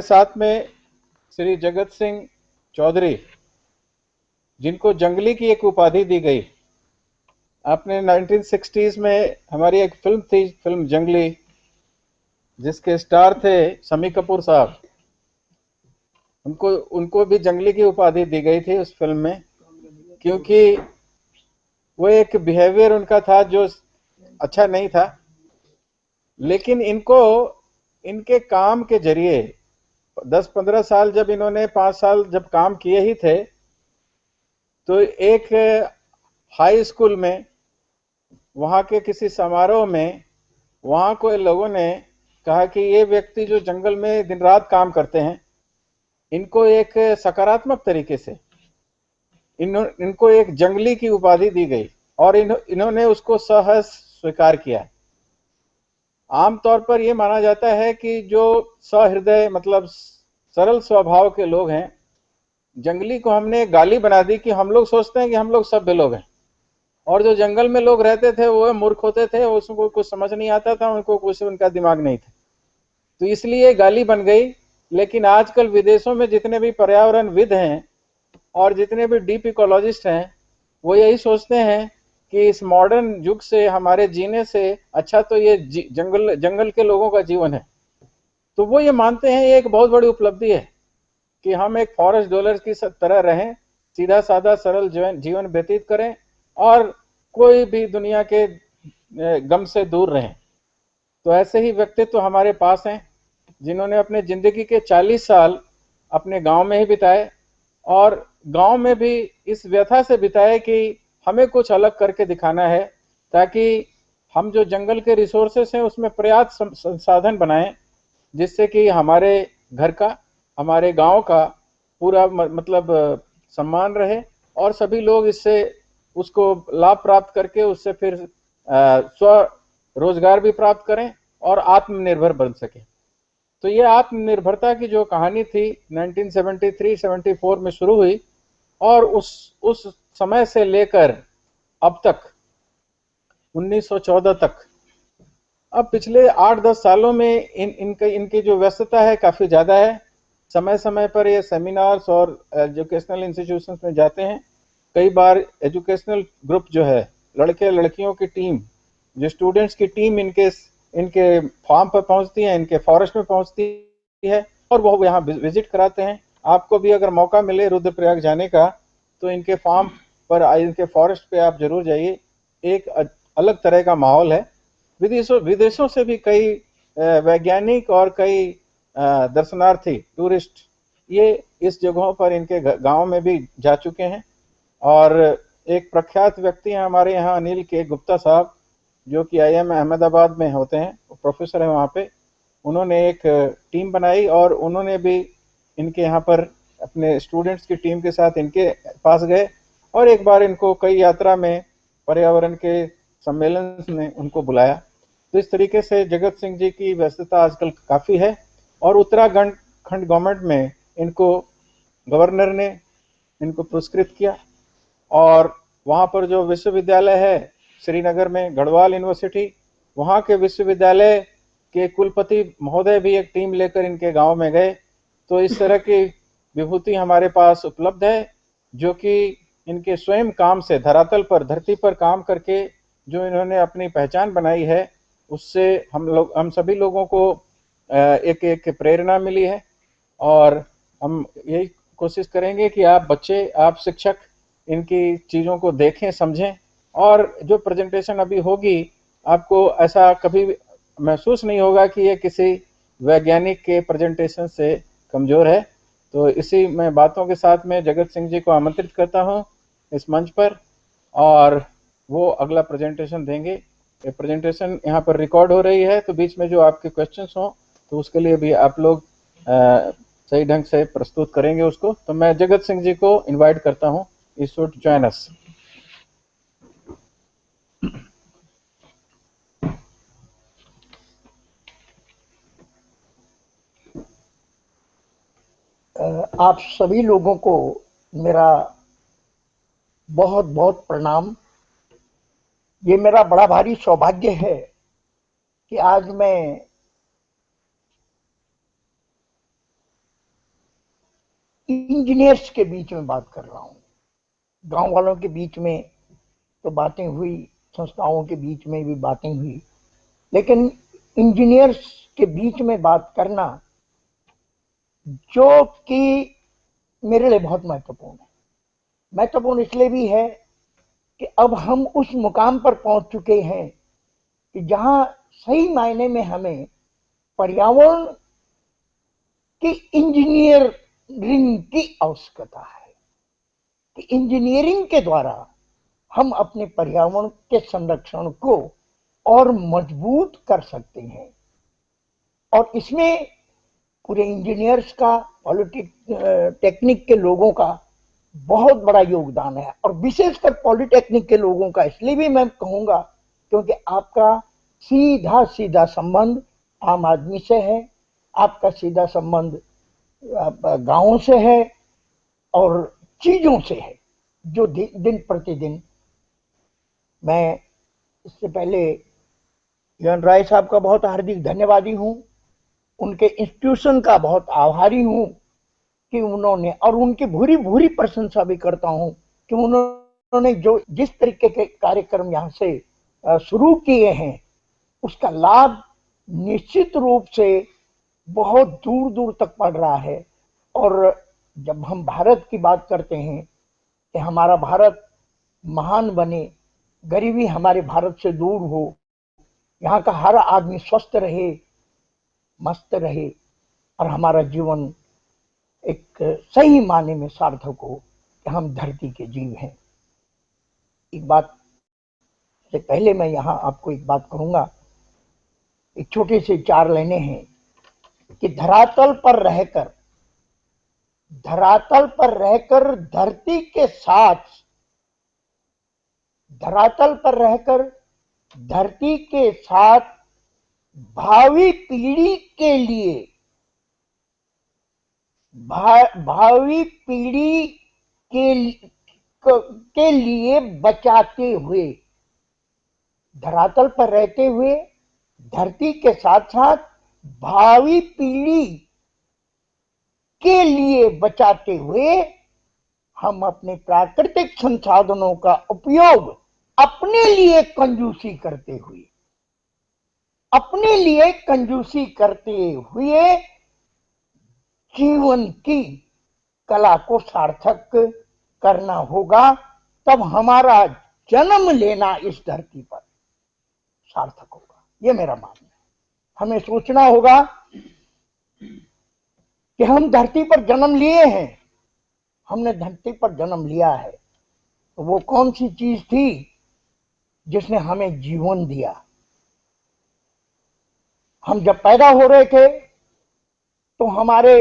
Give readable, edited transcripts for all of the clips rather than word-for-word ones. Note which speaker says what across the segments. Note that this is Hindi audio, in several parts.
Speaker 1: हमारे साथ में श्री जगत सिंह चौधरी, जिनको जंगली की एक उपाधि दी गई। आपने 1960s में हमारी एक फिल्म थी, फिल्म जंगली, जिसके स्टार थे शम्मी कपूर साहब। उनको उनको भी जंगली की उपाधि दी गई थी उस फिल्म में, क्योंकि वो एक बिहेवियर उनका था जो अच्छा नहीं था। लेकिन इनको इनके काम के जरिए 10-15 साल, जब इन्होंने 5 साल जब काम किए ही थे, तो एक हाई स्कूल में, वहाँ के किसी समारोह में, वहाँ के लोगों ने कहा कि ये व्यक्ति जो जंगल में दिन रात काम करते हैं, इनको एक सकारात्मक तरीके से इनको एक जंगली की उपाधि दी गई और इन्होंने उसको सहज स्वीकार किया। आमतौर पर यह माना जाता है कि जो सहृदय मतलब सरल स्वभाव के लोग हैं, जंगली को हमने गाली बना दी कि हम लोग सोचते हैं कि हम लोग सभ्य लोग हैं, और जो जंगल में लोग रहते थे वो मूर्ख होते थे, उसको कुछ समझ नहीं आता था, उनको कुछ उनका दिमाग नहीं था, तो इसलिए गाली बन गई। लेकिन आजकल विदेशों में जितने भी पर्यावरणविद हैं और जितने भी डीप इकोलॉजिस्ट हैं, वो यही सोचते हैं कि इस मॉडर्न युग से हमारे जीने से अच्छा तो ये जंगल के लोगों का जीवन है। तो वो ये मानते हैं ये एक बहुत बड़ी उपलब्धि है कि हम एक फॉरेस्ट डॉलर की तरह रहें, सीधा साधा सरल जीवन व्यतीत करें और कोई भी दुनिया के गम से दूर रहें। तो ऐसे ही व्यक्तित्व तो हमारे पास हैं, जिन्होंने अपने जिंदगी के 40 साल अपने गांव में ही बिताए, और गांव में भी इस व्यथा से बिताए कि हमें कुछ अलग करके दिखाना है, ताकि हम जो जंगल के रिसोर्सेस हैं उसमें पर्याप्त संसाधन बनाएं, जिससे कि हमारे घर का, हमारे गांव का पूरा मतलब सम्मान रहे, और सभी लोग इससे उसको लाभ प्राप्त करके उससे फिर स्व रोजगार भी प्राप्त करें और आत्मनिर्भर बन सके। तो ये आत्मनिर्भरता की जो कहानी थी 1973-74 में शुरू हुई, और उस समय से लेकर अब तक 1914 तक, अब पिछले 8-10 सालों में इनकी जो व्यस्तता है काफी ज्यादा है। समय समय पर ये सेमिनार्स और एजुकेशनल इंस्टीट्यूशंस में जाते हैं। कई बार एजुकेशनल ग्रुप जो है, लड़के लड़कियों की टीम, जो स्टूडेंट्स की टीम इनके फार्म पर पहुंचती है, इनके फॉरेस्ट में पहुंचती है, और वो यहाँ विजिट कराते हैं। आपको भी अगर मौका मिले रुद्रप्रयाग जाने का, तो इनके फार्म पर, इनके फॉरेस्ट पे आप जरूर जाइए। एक अलग तरह का माहौल है। विदेशों से भी कई वैज्ञानिक और कई दर्शनार्थी, टूरिस्ट, ये इस जगहों पर, इनके गांव में भी जा चुके हैं। और एक प्रख्यात व्यक्ति हैं हमारे यहाँ, अनिल के गुप्ता साहब, जो कि IIM अहमदाबाद में होते हैं, प्रोफेसर है वहाँ पे। उन्होंने एक टीम बनाई और उन्होंने भी इनके यहाँ पर अपने स्टूडेंट्स की टीम के साथ इनके पास गए, और एक बार इनको कई यात्रा में पर्यावरण के सम्मेलन में उनको बुलाया। तो इस तरीके से जगत सिंह जी की व्यस्तता आजकल काफ़ी है, और उत्तराखंड गवर्नमेंट में इनको, गवर्नर ने इनको पुरस्कृत किया। और वहाँ पर जो विश्वविद्यालय है श्रीनगर में, गढ़वाल यूनिवर्सिटी, वहाँ के विश्वविद्यालय के कुलपति महोदय भी एक टीम लेकर इनके गांव में गए। तो इस तरह की विभूति हमारे पास उपलब्ध है, जो कि इनके स्वयं काम से, धरातल पर, धरती पर काम करके जो इन्होंने अपनी पहचान बनाई है, उससे हम सभी लोगों को एक एक प्रेरणा मिली है। और हम यही कोशिश करेंगे कि आप बच्चे, आप शिक्षक इनकी चीज़ों को देखें, समझें, और जो प्रेजेंटेशन अभी होगी, आपको ऐसा कभी महसूस नहीं होगा कि ये किसी वैज्ञानिक के प्रेजेंटेशन से कमज़ोर है। तो इसी मैं बातों के साथ में जगत सिंह जी को आमंत्रित करता हूँ इस मंच पर, और वो अगला प्रेजेंटेशन देंगे। ये प्रेजेंटेशन यहाँ पर रिकॉर्ड हो रही है, तो बीच में जो आपके क्वेश्चंस हों, तो उसके लिए भी आप लोग सही ढंग से प्रस्तुत करेंगे उसको। तो मैं जगत सिंह जी को इनवाइट करता हूँ, ही शुड जॉइन अस।
Speaker 2: आप सभी लोगों को मेरा बहुत बहुत प्रणाम। ये मेरा बड़ा भारी सौभाग्य है कि आज मैं इंजीनियर्स के बीच में बात कर रहा हूँ। गांव वालों के बीच में तो बातें हुई, संस्थाओं के बीच में भी बातें हुई, लेकिन इंजीनियर्स के बीच में बात करना जो कि मेरे लिए बहुत महत्वपूर्ण है। महत्वपूर्ण इसलिए भी है कि अब हम उस मुकाम पर पहुंच चुके हैं कि जहां सही मायने में हमें पर्यावरण की इंजीनियरिंग की आवश्यकता है, कि इंजीनियरिंग के द्वारा हम अपने पर्यावरण के संरक्षण को और मजबूत कर सकते हैं। और इसमें पूरे इंजीनियर्स का, टेक्निक के लोगों का बहुत बड़ा योगदान है। और विशेषकर पॉलिटेक्निक के लोगों का इसलिए भी मैं कहूंगा क्योंकि आपका सीधा सीधा संबंध आम आदमी से है, आपका सीधा संबंध गांवों से है और चीजों से है जो दिन प्रतिदिन। मैं इससे पहले यन राय साहब का बहुत हार्दिक धन्यवादी हूं, उनके इंस्टीट्यूशन का बहुत आभारी हूं कि उन्होंने, और उनकी भूरी भूरी प्रशंसा भी करता हूं कि उन्होंने जो जिस तरीके के कार्यक्रम यहाँ से शुरू किए हैं उसका लाभ निश्चित रूप से बहुत दूर दूर तक पड़ रहा है। और जब हम भारत की बात करते हैं कि हमारा भारत महान बने, गरीबी हमारे भारत से दूर हो, यहाँ का हर आदमी स्वस्थ रहे, मस्त रहे और हमारा जीवन एक सही माने में सार्थक हो कि हम धरती के जीव हैं। एक बात से पहले मैं यहाँ आपको एक बात कहूंगा, एक छोटे से 4 लाइनें हैं कि धरातल पर रहकर धरती के साथ, धरातल पर रहकर धरती के साथ भावी पीढ़ी के लिए, भावी पीढ़ी के लिए बचाते हुए, धरातल पर रहते हुए धरती के साथ साथ भावी पीढ़ी के लिए बचाते हुए हम अपने प्राकृतिक संसाधनों का उपयोग अपने लिए कंजूसी करते हुए, अपने लिए कंजूसी करते हुए जीवन की कला को सार्थक करना होगा, तब हमारा जन्म लेना इस धरती पर सार्थक होगा। ये मेरा मानना है। हमें सोचना होगा कि हम धरती पर जन्म लिए हैं, हमने धरती पर जन्म लिया है, तो वो कौन सी चीज थी जिसने हमें जीवन दिया। हम जब पैदा हो रहे थे तो हमारे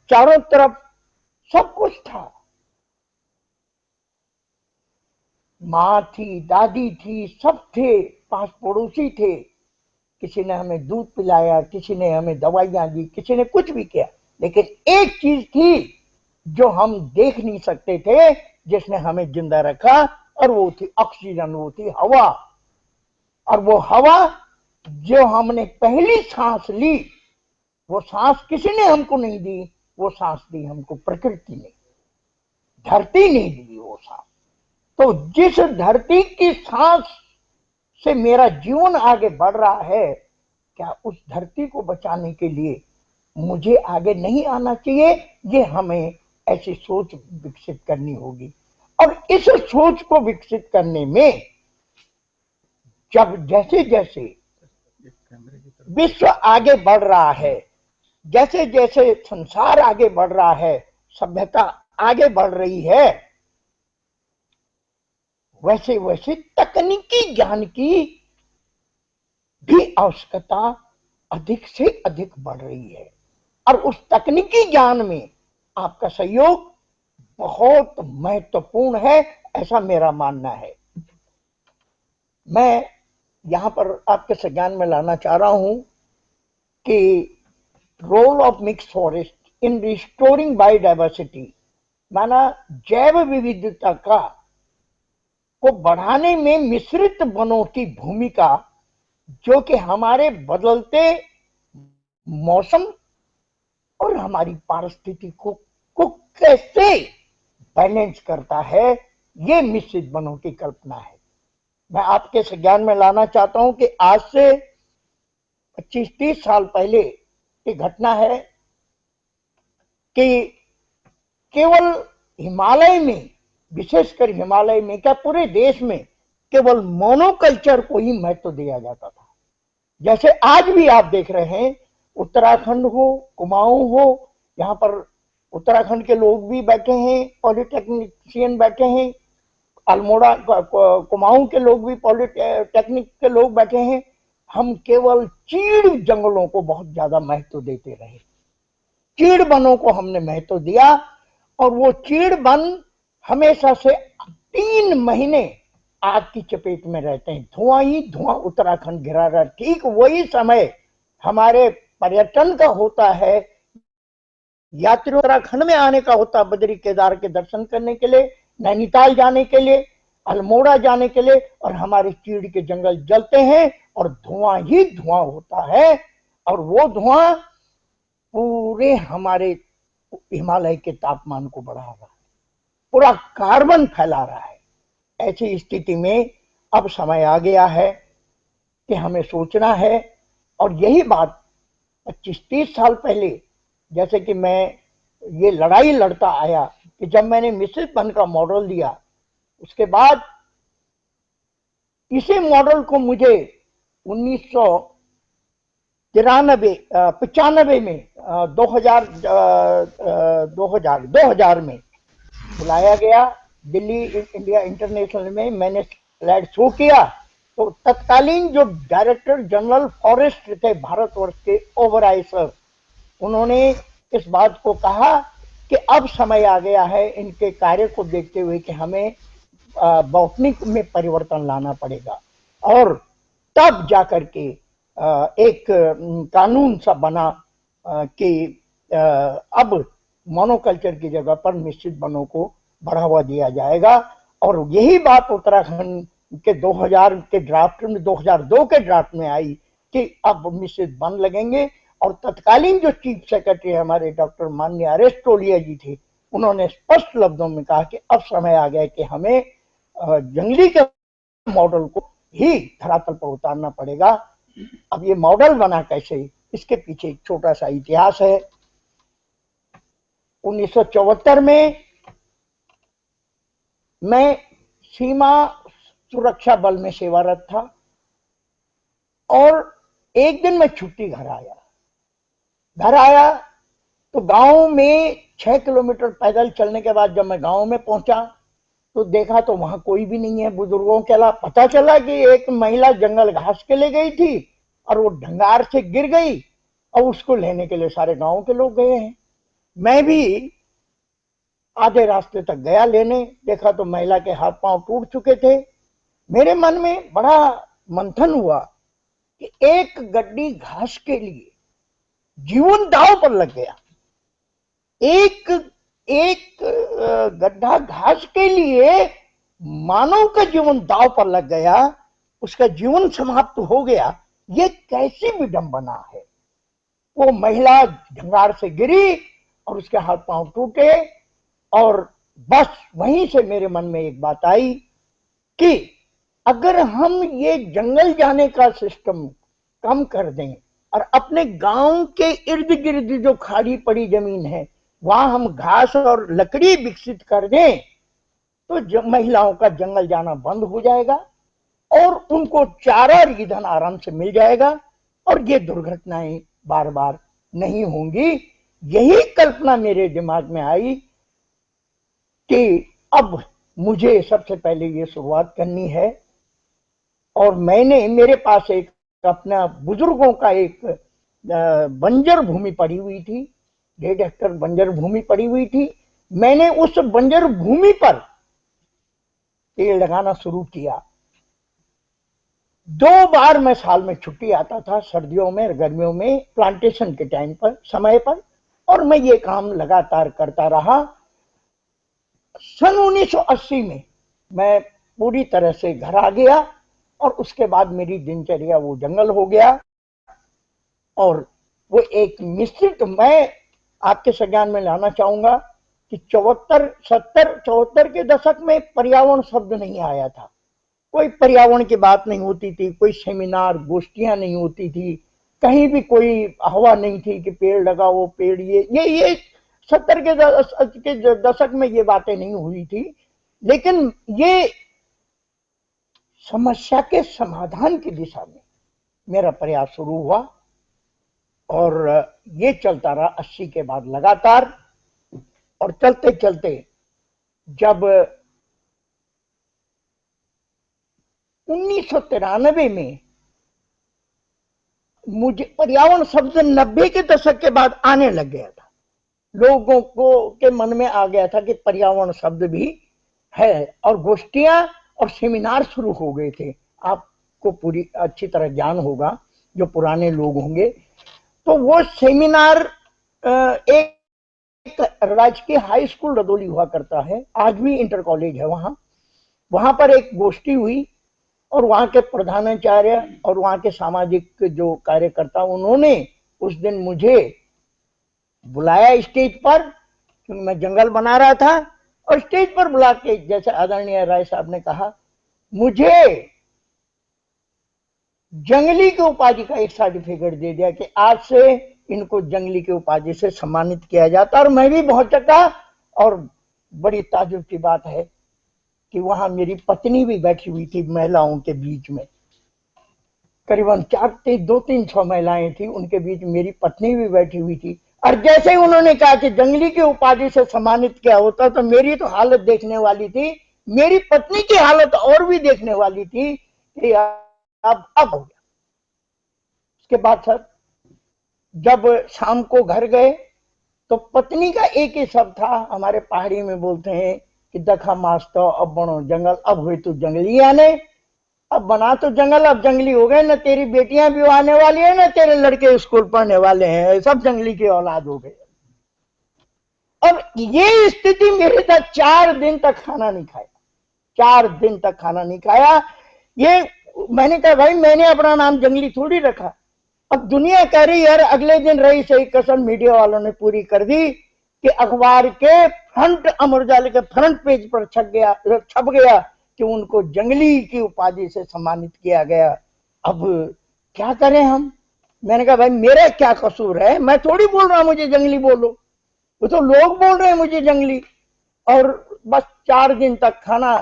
Speaker 2: चारों तरफ सब कुछ था, माँ थी, दादी थी, सब थे, पास पड़ोसी थे, किसी ने हमें दूध पिलाया, किसी ने हमें दवाइयां दी, किसी ने कुछ भी किया, लेकिन एक चीज थी जो हम देख नहीं सकते थे जिसने हमें जिंदा रखा, और वो थी ऑक्सीजन, वो थी हवा। और वो हवा जो हमने पहली सांस ली, वो सांस किसी ने हमको नहीं दी, वो सांस दी हमको प्रकृति ने, धरती ने दी वो सांस। तो जिस धरती की सांस से मेरा जीवन आगे बढ़ रहा है, क्या उस धरती को बचाने के लिए मुझे आगे नहीं आना चाहिए? ये हमें ऐसी सोच विकसित करनी होगी। और इस सोच को विकसित करने में जब जैसे जैसे विश्व आगे बढ़ रहा है, जैसे जैसे संसार आगे बढ़ रहा है, सभ्यता आगे बढ़ रही है, वैसे वैसे तकनीकी ज्ञान की भी आवश्यकता अधिक से अधिक बढ़ रही है। और उस तकनीकी ज्ञान में आपका सहयोग बहुत महत्वपूर्ण है, ऐसा मेरा मानना है। मैं यहां पर आपके संज्ञान में लाना चाह रहा हूं कि role of mixed forest in restoring biodiversity, माना जैव विविधता को बढ़ाने में मिश्रित वनों की भूमिका, जो कि हमारे बदलते मौसम और हमारी पारिस्थितिकी को कैसे बैलेंस करता है, ये मिश्रित वनों की कल्पना है। मैं आपके संज्ञान में लाना चाहता हूं कि आज से 25-30 साल पहले की घटना है कि केवल हिमालय में, विशेषकर हिमालय में क्या पूरे देश में, केवल मोनोकल्चर को ही महत्व दिया जाता था। जैसे आज भी आप देख रहे हैं, उत्तराखंड हो, कुमाऊं हो, यहाँ पर उत्तराखंड के लोग भी बैठे हैं, पॉलिटेक्निशियन बैठे हैं, अल्मोड़ा कुमाऊं के लोग भी पॉलिटेक्निक के लोग बैठे हैं। हम केवल चीड़ जंगलों को बहुत ज्यादा महत्व देते रहे, चीड़ वनों को हमने महत्व दिया, और वो चीड़ वन हमेशा से 3 महीने आग की चपेट में रहते हैं, धुआं ही धुआं उत्तराखंड घिरा रहा। ठीक वही समय हमारे पर्यटन का होता है, यात्री उत्तराखंड में आने का होता, बद्री केदार के दर्शन करने के लिए, नैनीताल जाने के लिए, अल्मोड़ा जाने के लिए, और हमारे चीड़ के जंगल जलते हैं और धुआं ही धुआं होता है, और वो धुआं पूरे हमारे हिमालय के तापमान को बढ़ा रहा है, पूरा कार्बन फैला रहा है। ऐसी स्थिति में अब समय आ गया है कि हमें सोचना है, और यही बात 25-30 साल पहले, जैसे कि मैं ये लड़ाई लड़ता आया कि जब मैंने मिश्रित वन का मॉडल दिया, उसके बाद इसी मॉडल को मुझे 1995 में 2000 में बुलाया गया दिल्ली इंडिया इंटरनेशनल में। मैंने स्लाइड शो किया तो तत्कालीन जो डायरेक्टर जनरल फॉरेस्ट थे भारतवर्ष के, ओबराय सर, उन्होंने इस बात को कहा कि अब समय आ गया है इनके कार्य को देखते हुए कि हमें बॉटनिक में परिवर्तन लाना पड़ेगा, और तब जाकर के एक कानून सा बना कि अब मोनोकल्चर की जगह पर मिश्रित वनों को बढ़ावा दिया जाएगा। और यही बात उत्तराखंड के 2000 के ड्राफ्ट में, 2002 के ड्राफ्ट में आई कि अब मिश्रित वन लगेंगे। और तत्कालीन जो चीफ सेक्रेटरी हमारे डॉक्टर माननीय आर.एस. टोलिया जी थे, उन्होंने स्पष्ट शब्दों में कहा कि अब समय आ गया कि हमें जंगली के मॉडल को ही धरातल पर उतारना पड़ेगा। अब ये मॉडल बना कैसे, इसके पीछे एक छोटा सा इतिहास है। 1974 में मैं सीमा सुरक्षा बल में सेवारत था, और एक दिन मैं छुट्टी घर आया तो गांव में 6 किलोमीटर पैदल चलने के बाद जब मैं गांव में पहुंचा तो देखा तो वहां कोई भी नहीं है बुजुर्गों के अलावा। पता चला कि एक महिला जंगल घास के लिए गई थी और वो ढंगार से गिर गई, और उसको लेने के लिए सारे गांव के लोग गए हैं। मैं भी आधे रास्ते तक गया लेने, देखा तो महिला के हाथ पांव टूट चुके थे। मेरे मन में बड़ा मंथन हुआ कि एक गड्डी घास के लिए जीवन दांव पर लग गया, एक गड्ढा घास के लिए मानव का जीवन दांव पर लग गया, उसका जीवन समाप्त हो गया। ये कैसी विडंबना है। वो महिला ढंगार से गिरी और उसके हाथ पांव टूटे, और बस वहीं से मेरे मन में एक बात आई कि अगर हम ये जंगल जाने का सिस्टम कम कर दें और अपने गांव के इर्द गिर्द जो खाली पड़ी जमीन है वहां हम घास और लकड़ी विकसित कर दें तो महिलाओं का जंगल जाना बंद हो जाएगा और उनको चारा और ईंधन आराम से मिल जाएगा, और ये दुर्घटनाएं बार बार नहीं होंगी। यही कल्पना मेरे दिमाग में आई कि अब मुझे सबसे पहले ये शुरुआत करनी है। और मेरे पास एक अपना बुजुर्गों का एक बंजर भूमि पड़ी हुई थी, 1.5 हेक्टेयर बंजर भूमि पड़ी हुई थी। मैंने उस बंजर भूमि पर पेड़ लगाना शुरू किया। 2 बार मैं साल में छुट्टी आता था, सर्दियों में और गर्मियों में, प्लांटेशन के टाइम पर, समय पर, और मैं ये काम लगातार करता रहा। सन 1980 में मैं पूरी तरह से घर आ गया, और उसके बाद मेरी दिनचर्या वो जंगल हो गया। और वो एक मिश्रित, मैं आपके संज्ञान में लाना चाहूंगा कि 74 के दशक में पर्यावरण शब्द नहीं आया था। कोई पर्यावरण की बात नहीं होती थी, कोई सेमिनार गोष्ठियां नहीं होती थी, कहीं भी कोई हवा नहीं थी कि पेड़ लगाओ, पेड़ ये 70 के दशक में ये बातें नहीं हुई थी। लेकिन ये समस्या के समाधान की दिशा में मेरा प्रयास शुरू हुआ और ये चलता रहा 80 के बाद लगातार। और चलते चलते जब 1993 में मुझे पर्यावरण शब्द 90 के दशक के बाद आने लग गया था, लोगों को के मन में आ गया था कि पर्यावरण शब्द भी है, और गोष्ठियां और सेमिनार शुरू हो गए थे। आपको पूरी अच्छी तरह ज्ञान होगा, जो पुराने लोग होंगे। तो वो सेमिनार एक राजकीय हाई स्कूल रदौली हुआ करता है, आज भी इंटर कॉलेज है वहां पर एक गोष्ठी हुई और वहां के प्रधानाचार्य और वहां के सामाजिक जो कार्यकर्ता, उन्होंने उस दिन मुझे बुलाया स्टेज पर, क्योंकि मैं जंगल बना रहा था। और स्टेज पर बुला के, जैसे आदरणीय राय साहब ने कहा, मुझे जंगली की उपाधि का एक सर्टिफिकेट दे दिया कि आज से इनको जंगली की उपाधि से सम्मानित किया जाता। और मैं भी बहुत चक्का, और बड़ी ताजुब की बात है कि वहां मेरी पत्नी भी बैठी हुई थी महिलाओं के बीच में। करीबन 200-300 महिलाएं थी, उनके बीच मेरी पत्नी भी बैठी हुई थी। और जैसे ही उन्होंने कहा कि जंगली की उपाधि से सम्मानित किया होता, तो मेरी तो हालत देखने वाली थी, मेरी पत्नी की हालत और भी देखने वाली थी कि अब हो गया। उसके बाद सर, जब शाम को घर गए तो पत्नी का एक ही शब्द था, हमारे पहाड़ी में बोलते हैं कि दखा मास्तो अब बनो जंगल, अब हुई तू जंगली आने, अब बना तो जंगल, अब जंगली हो गए, न तेरी बेटियां भी आने वाली है, न तेरे लड़के स्कूल पढ़ने वाले हैं, सब जंगली की औलाद हो गए। और ये स्थिति मेरे साथ 4 दिन तक खाना नहीं खाया, 4 दिन तक खाना नहीं खाया। ये मैंने कहा भाई, मैंने अपना नाम जंगली थोड़ी रखा। अब दुनिया कह रही यार, अगले दिन रही सही कसम मीडिया वालों ने पूरी कर दी कि अखबार के फ्रंट, अमर उजाला के फ्रंट पेज पर छप गया कि उनको जंगली की उपाधि से सम्मानित किया गया। अब क्या करें हम? मैंने कहा भाई, मेरा क्या कसूर है, मैं थोड़ी बोल रहा हूं मुझे जंगली बोलो, वो तो लोग बोल रहे हैं मुझे जंगली। और बस 4 दिन तक खाना।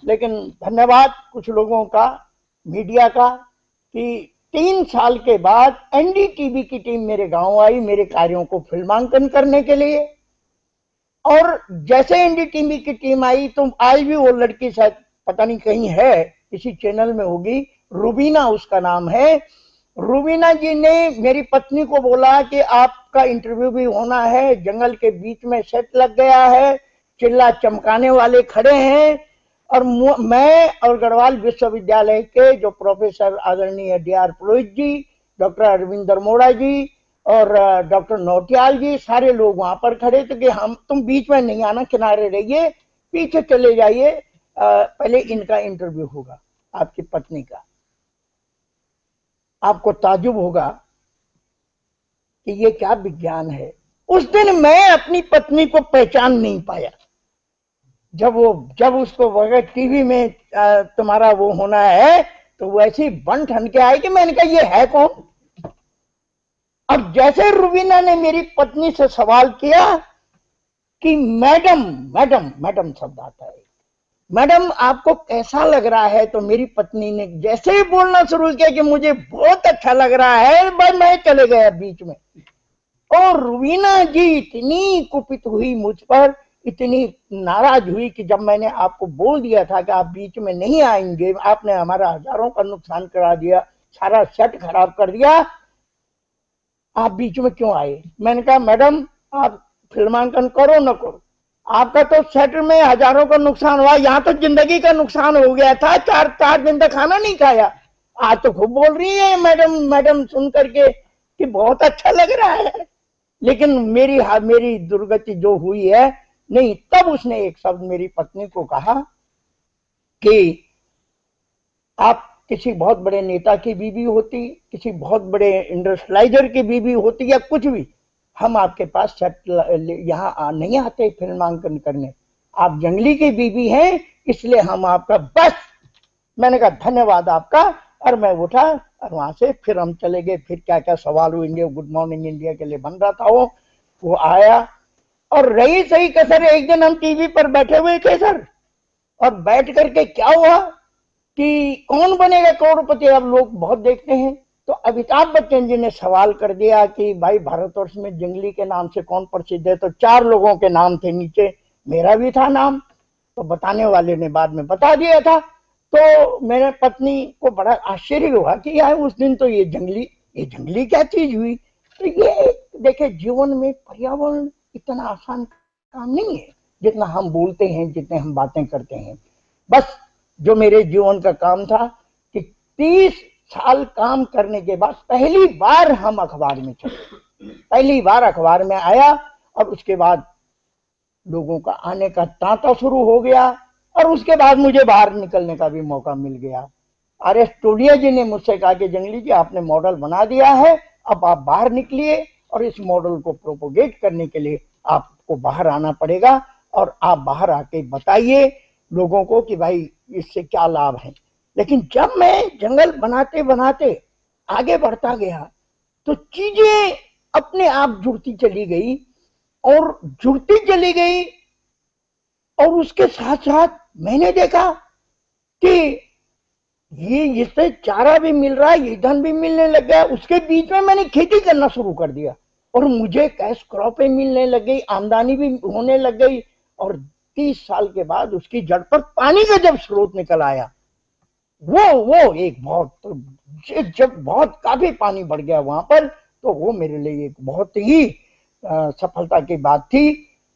Speaker 2: लेकिन धन्यवाद कुछ लोगों का, मीडिया का, कि 3 साल के बाद एनडीटीवी की टीम मेरे गांव आई मेरे कार्यों को फिल्मांकन करने के लिए। और जैसे एनडीटीवी की टीम आई, तो आज भी वो लड़की शायद पता नहीं कहीं है, किसी चैनल में होगी, रूबीना उसका नाम है। रूबीना जी ने मेरी पत्नी को बोला कि आपका इंटरव्यू भी होना है, जंगल के बीच में सेट लग गया है, चिल्ला चमकाने वाले खड़े हैं। और मैं और गढ़वाल विश्वविद्यालय के जो प्रोफेसर आदरणीय डीआर पुरोहित जी, डॉक्टर अरविंद दरमोड़ा जी और डॉक्टर नौटियाल जी, सारे लोग वहां पर खड़े थे कि हम, तुम बीच में नहीं आना, किनारे रहिए, पीछे चले जाइए, पहले इनका इंटरव्यू होगा, आपकी पत्नी का। आपको ताजुब होगा कि ये क्या विज्ञान है। उस दिन मैं अपनी पत्नी को पहचान नहीं पाया। जब उसको वगैरह टीवी में तुम्हारा वो होना है, तो वैसे बन ठन के आई कि मैंने कहा ये है कौन। अब जैसे रुबीना ने मेरी पत्नी से सवाल किया कि मैडम मैडम मैडम शब्द आता है, मैडम आपको कैसा लग रहा है, तो मेरी पत्नी ने जैसे ही बोलना शुरू किया कि मुझे बहुत अच्छा लग रहा है, भाई मैं चले गया बीच में। और रुबीना जी इतनी कुपित हुई मुझ पर, इतनी नाराज हुई कि जब मैंने आपको बोल दिया था कि आप बीच में नहीं आएंगे, आपने हमारा हजारों का नुकसान करा दिया, सारा सेट खराब कर दिया, आप बीच में क्यों आए। मैंने कहा मैडम आप फिल्मांकन करो न करो, आपका तो सेट में हजारों का नुकसान हुआ, यहाँ तो जिंदगी का नुकसान हो गया था। 4 दिन तक खाना नहीं खाया। आज तो खूब बोल रही है मैडम मैडम सुन करके कि बहुत अच्छा लग रहा है। लेकिन मेरी दुर्गति जो हुई है, नहीं, तब उसने एक शब्द मेरी पत्नी को कहा कि आप किसी बहुत बड़े नेता की बीवी होती, किसी बहुत बड़े इंडस्ट्रियलाइजर की बीवी होती, या कुछ भी, हम आपके पास यहाँ नहीं आते फिल्मांकन करने, आप जंगली की बीबी हैं, इसलिए हम आपका बस। मैंने कहा धन्यवाद आपका, और मैं उठा और वहां से फिर हम चले गए। फिर क्या क्या सवाल हुए, इंडिया गुड मॉर्निंग इंडिया के लिए बन रहा था वो आया। और रही सही कसर, एक दिन हम टीवी पर बैठे हुए थे सर, और बैठ करके क्या हुआ कि कौन बनेगा करोड़पति, अब लोग बहुत देखते हैं। तो अमिताभ बच्चन जी ने सवाल कर दिया कि भाई भारतवर्ष में जंगली के नाम से कौन प्रसिद्ध है। तो 4 लोगों के नाम थे नीचे, मेरा भी था नाम। तो बताने वाले ने बाद में बता दिया था। तो मेरे पत्नी को बड़ा आश्चर्य हुआ कि यार उस दिन तो ये जंगली क्या चीज हुई। तो ये देखे, जीवन में पर्यावरण इतना आसान काम नहीं है जितना हम बोलते हैं, जितने हम बातें करते हैं। बस जो मेरे जीवन का काम था कि 30 साल काम करने के बाद पहली बार हम अखबार में चले, पहली बार अखबार में आया। और उसके बाद लोगों का आने का तांता शुरू हो गया, और उसके बाद मुझे बाहर निकलने का भी मौका मिल गया। आर.एस. टोलिया जी ने मुझसे कहा कि जंगली जी आपने मॉडल बना दिया है, अब आप बाहर निकलिए, और इस मॉडल को प्रोपोगेट करने के लिए आपको बाहर आना पड़ेगा, और आप बाहर आके बताइए लोगों को कि भाई इससे क्या लाभ है। लेकिन जब मैं जंगल बनाते बनाते आगे बढ़ता गया तो चीजें अपने आप जुड़ती चली गई, और जुड़ती चली गई। और उसके साथ साथ मैंने देखा कि ये इससे चारा भी मिल रहा है, ईंधन भी मिलने लग गया। उसके बीच में मैंने खेती करना शुरू कर दिया, और मुझे कैश क्रॉपें मिलने लग गई, आमदनी भी होने लग गई। और 30 साल के बाद उसकी जड़ पर पानी का जब स्रोत निकल आया, वो एक बहुत, जब बहुत काफी पानी बढ़ गया वहां पर, तो वो मेरे लिए एक बहुत ही सफलता की बात थी।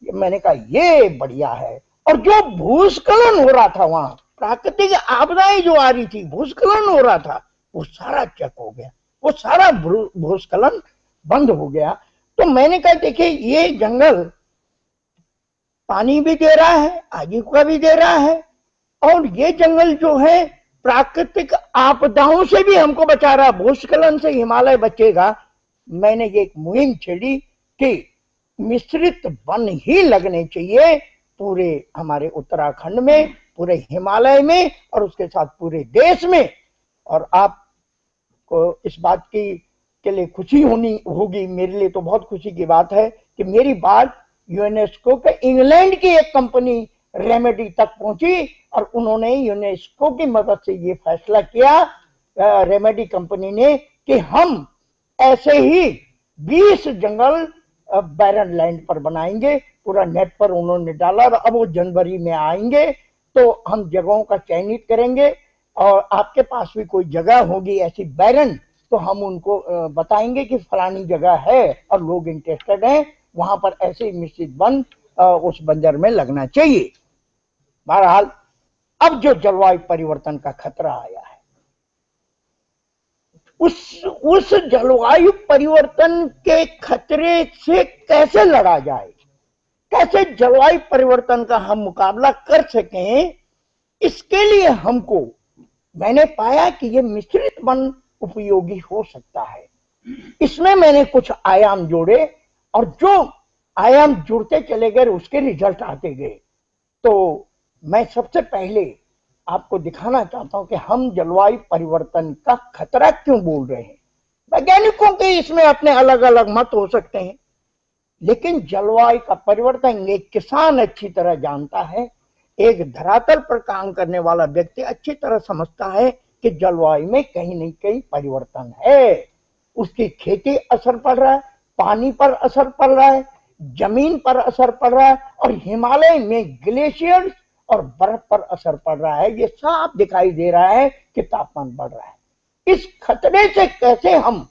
Speaker 2: मैंने कहा ये बढ़िया है। और जो भूस्खलन हो रहा था वहां, प्राकृतिक आपदाएं जो आ रही थी, भूस्खलन हो रहा था, वो सारा चेक हो गया, वो सारा भूस्खलन बंद हो गया। तो मैंने कहा देखिए, ये जंगल पानी भी दे रहा है, आजीविका भी दे रहा है, और ये जंगल जो है प्राकृतिक आपदाओं से भी हमको बचा रहा। भूस्खलन से हिमालय बचेगा। मैंने ये एक मुहिम छेड़ी कि मिश्रित वन ही लगने चाहिए पूरे हमारे उत्तराखंड में, पूरे हिमालय में, और उसके साथ पूरे देश में। और आपको इस बात की के लिए खुशी होगी, मेरे लिए तो बहुत खुशी की बात है कि मेरी बात यूनेस्को के इंग्लैंड की एक कंपनी रेमेडी तक पहुंची, और उन्होंने यूनेस्को की मदद से ये फैसला किया, रेमेडी कंपनी ने, कि हम ऐसे ही 20 जंगल बैरन लैंड पर बनाएंगे। पूरा नेट पर उन्होंने डाला, और अब वो जनवरी में आएंगे। तो हम जगहों का चयनित करेंगे, और आपके पास भी कोई जगह होगी ऐसी बैरन, तो हम उनको बताएंगे कि फलानी जगह है और लोग इंटरेस्टेड हैं, वहां पर ऐसे मिश्रित वन उस बंजर में लगना चाहिए। बहरहाल अब जो जलवायु परिवर्तन का खतरा आया है, उस जलवायु परिवर्तन के खतरे से कैसे लड़ा जाए, कैसे जलवायु परिवर्तन का हम मुकाबला कर सकें, इसके लिए हमको, मैंने पाया कि ये मिश्रित वन उपयोगी हो सकता है। इसमें मैंने कुछ आयाम जोड़े, और जो आयाम जुड़ते चले गए उसके रिजल्ट आते गए। तो मैं सबसे पहले आपको दिखाना चाहता हूं कि हम जलवायु परिवर्तन का खतरा क्यों बोल रहे हैं। वैज्ञानिकों के इसमें अपने अलग अलग मत हो सकते हैं, लेकिन जलवायु का परिवर्तन एक किसान अच्छी तरह जानता है, एक धरातल पर काम करने वाला व्यक्ति अच्छी तरह समझता है कि जलवायु में कहीं न कहीं परिवर्तन है। उसकी खेती असर पड़ रहा है, पानी पर असर पड़ रहा है, जमीन पर असर पड़ रहा है, और हिमालय में ग्लेशियर्स और बर्फ पर असर पड़ रहा है। ये साफ दिखाई दे रहा है कि तापमान बढ़ रहा है। इस खतरे से कैसे हम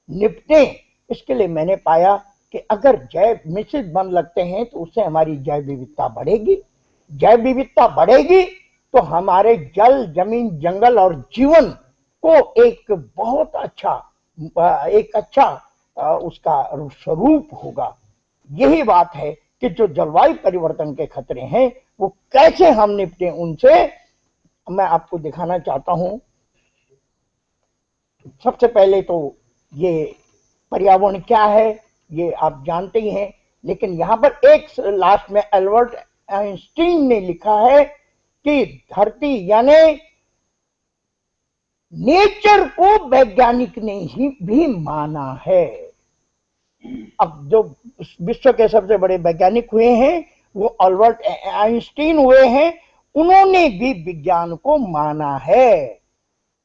Speaker 2: निपटे, इसके लिए मैंने पाया कि अगर जैव मिश्रित वन लगते हैं तो उससे हमारी जैव विविधता बढ़ेगी। जैव विविधता बढ़ेगी तो हमारे जल, जमीन, जंगल और जीवन को एक बहुत अच्छा, एक अच्छा उसका स्वरूप होगा। यही बात है कि जो जलवायु परिवर्तन के खतरे हैं वो कैसे हम निपटे उनसे, मैं आपको दिखाना चाहता हूं। सबसे पहले तो ये पर्यावरण क्या है, ये आप जानते ही हैं। लेकिन यहाँ पर एक लास्ट में एल्बर्ट आइंस्टीन ने लिखा है कि धरती यानी नेचर को वैज्ञानिक ने ही भी माना है। अब जो विश्व के सबसे बड़े वैज्ञानिक हुए हैं वो अल्बर्ट आइंस्टीन हुए हैं, उन्होंने भी विज्ञान को माना है।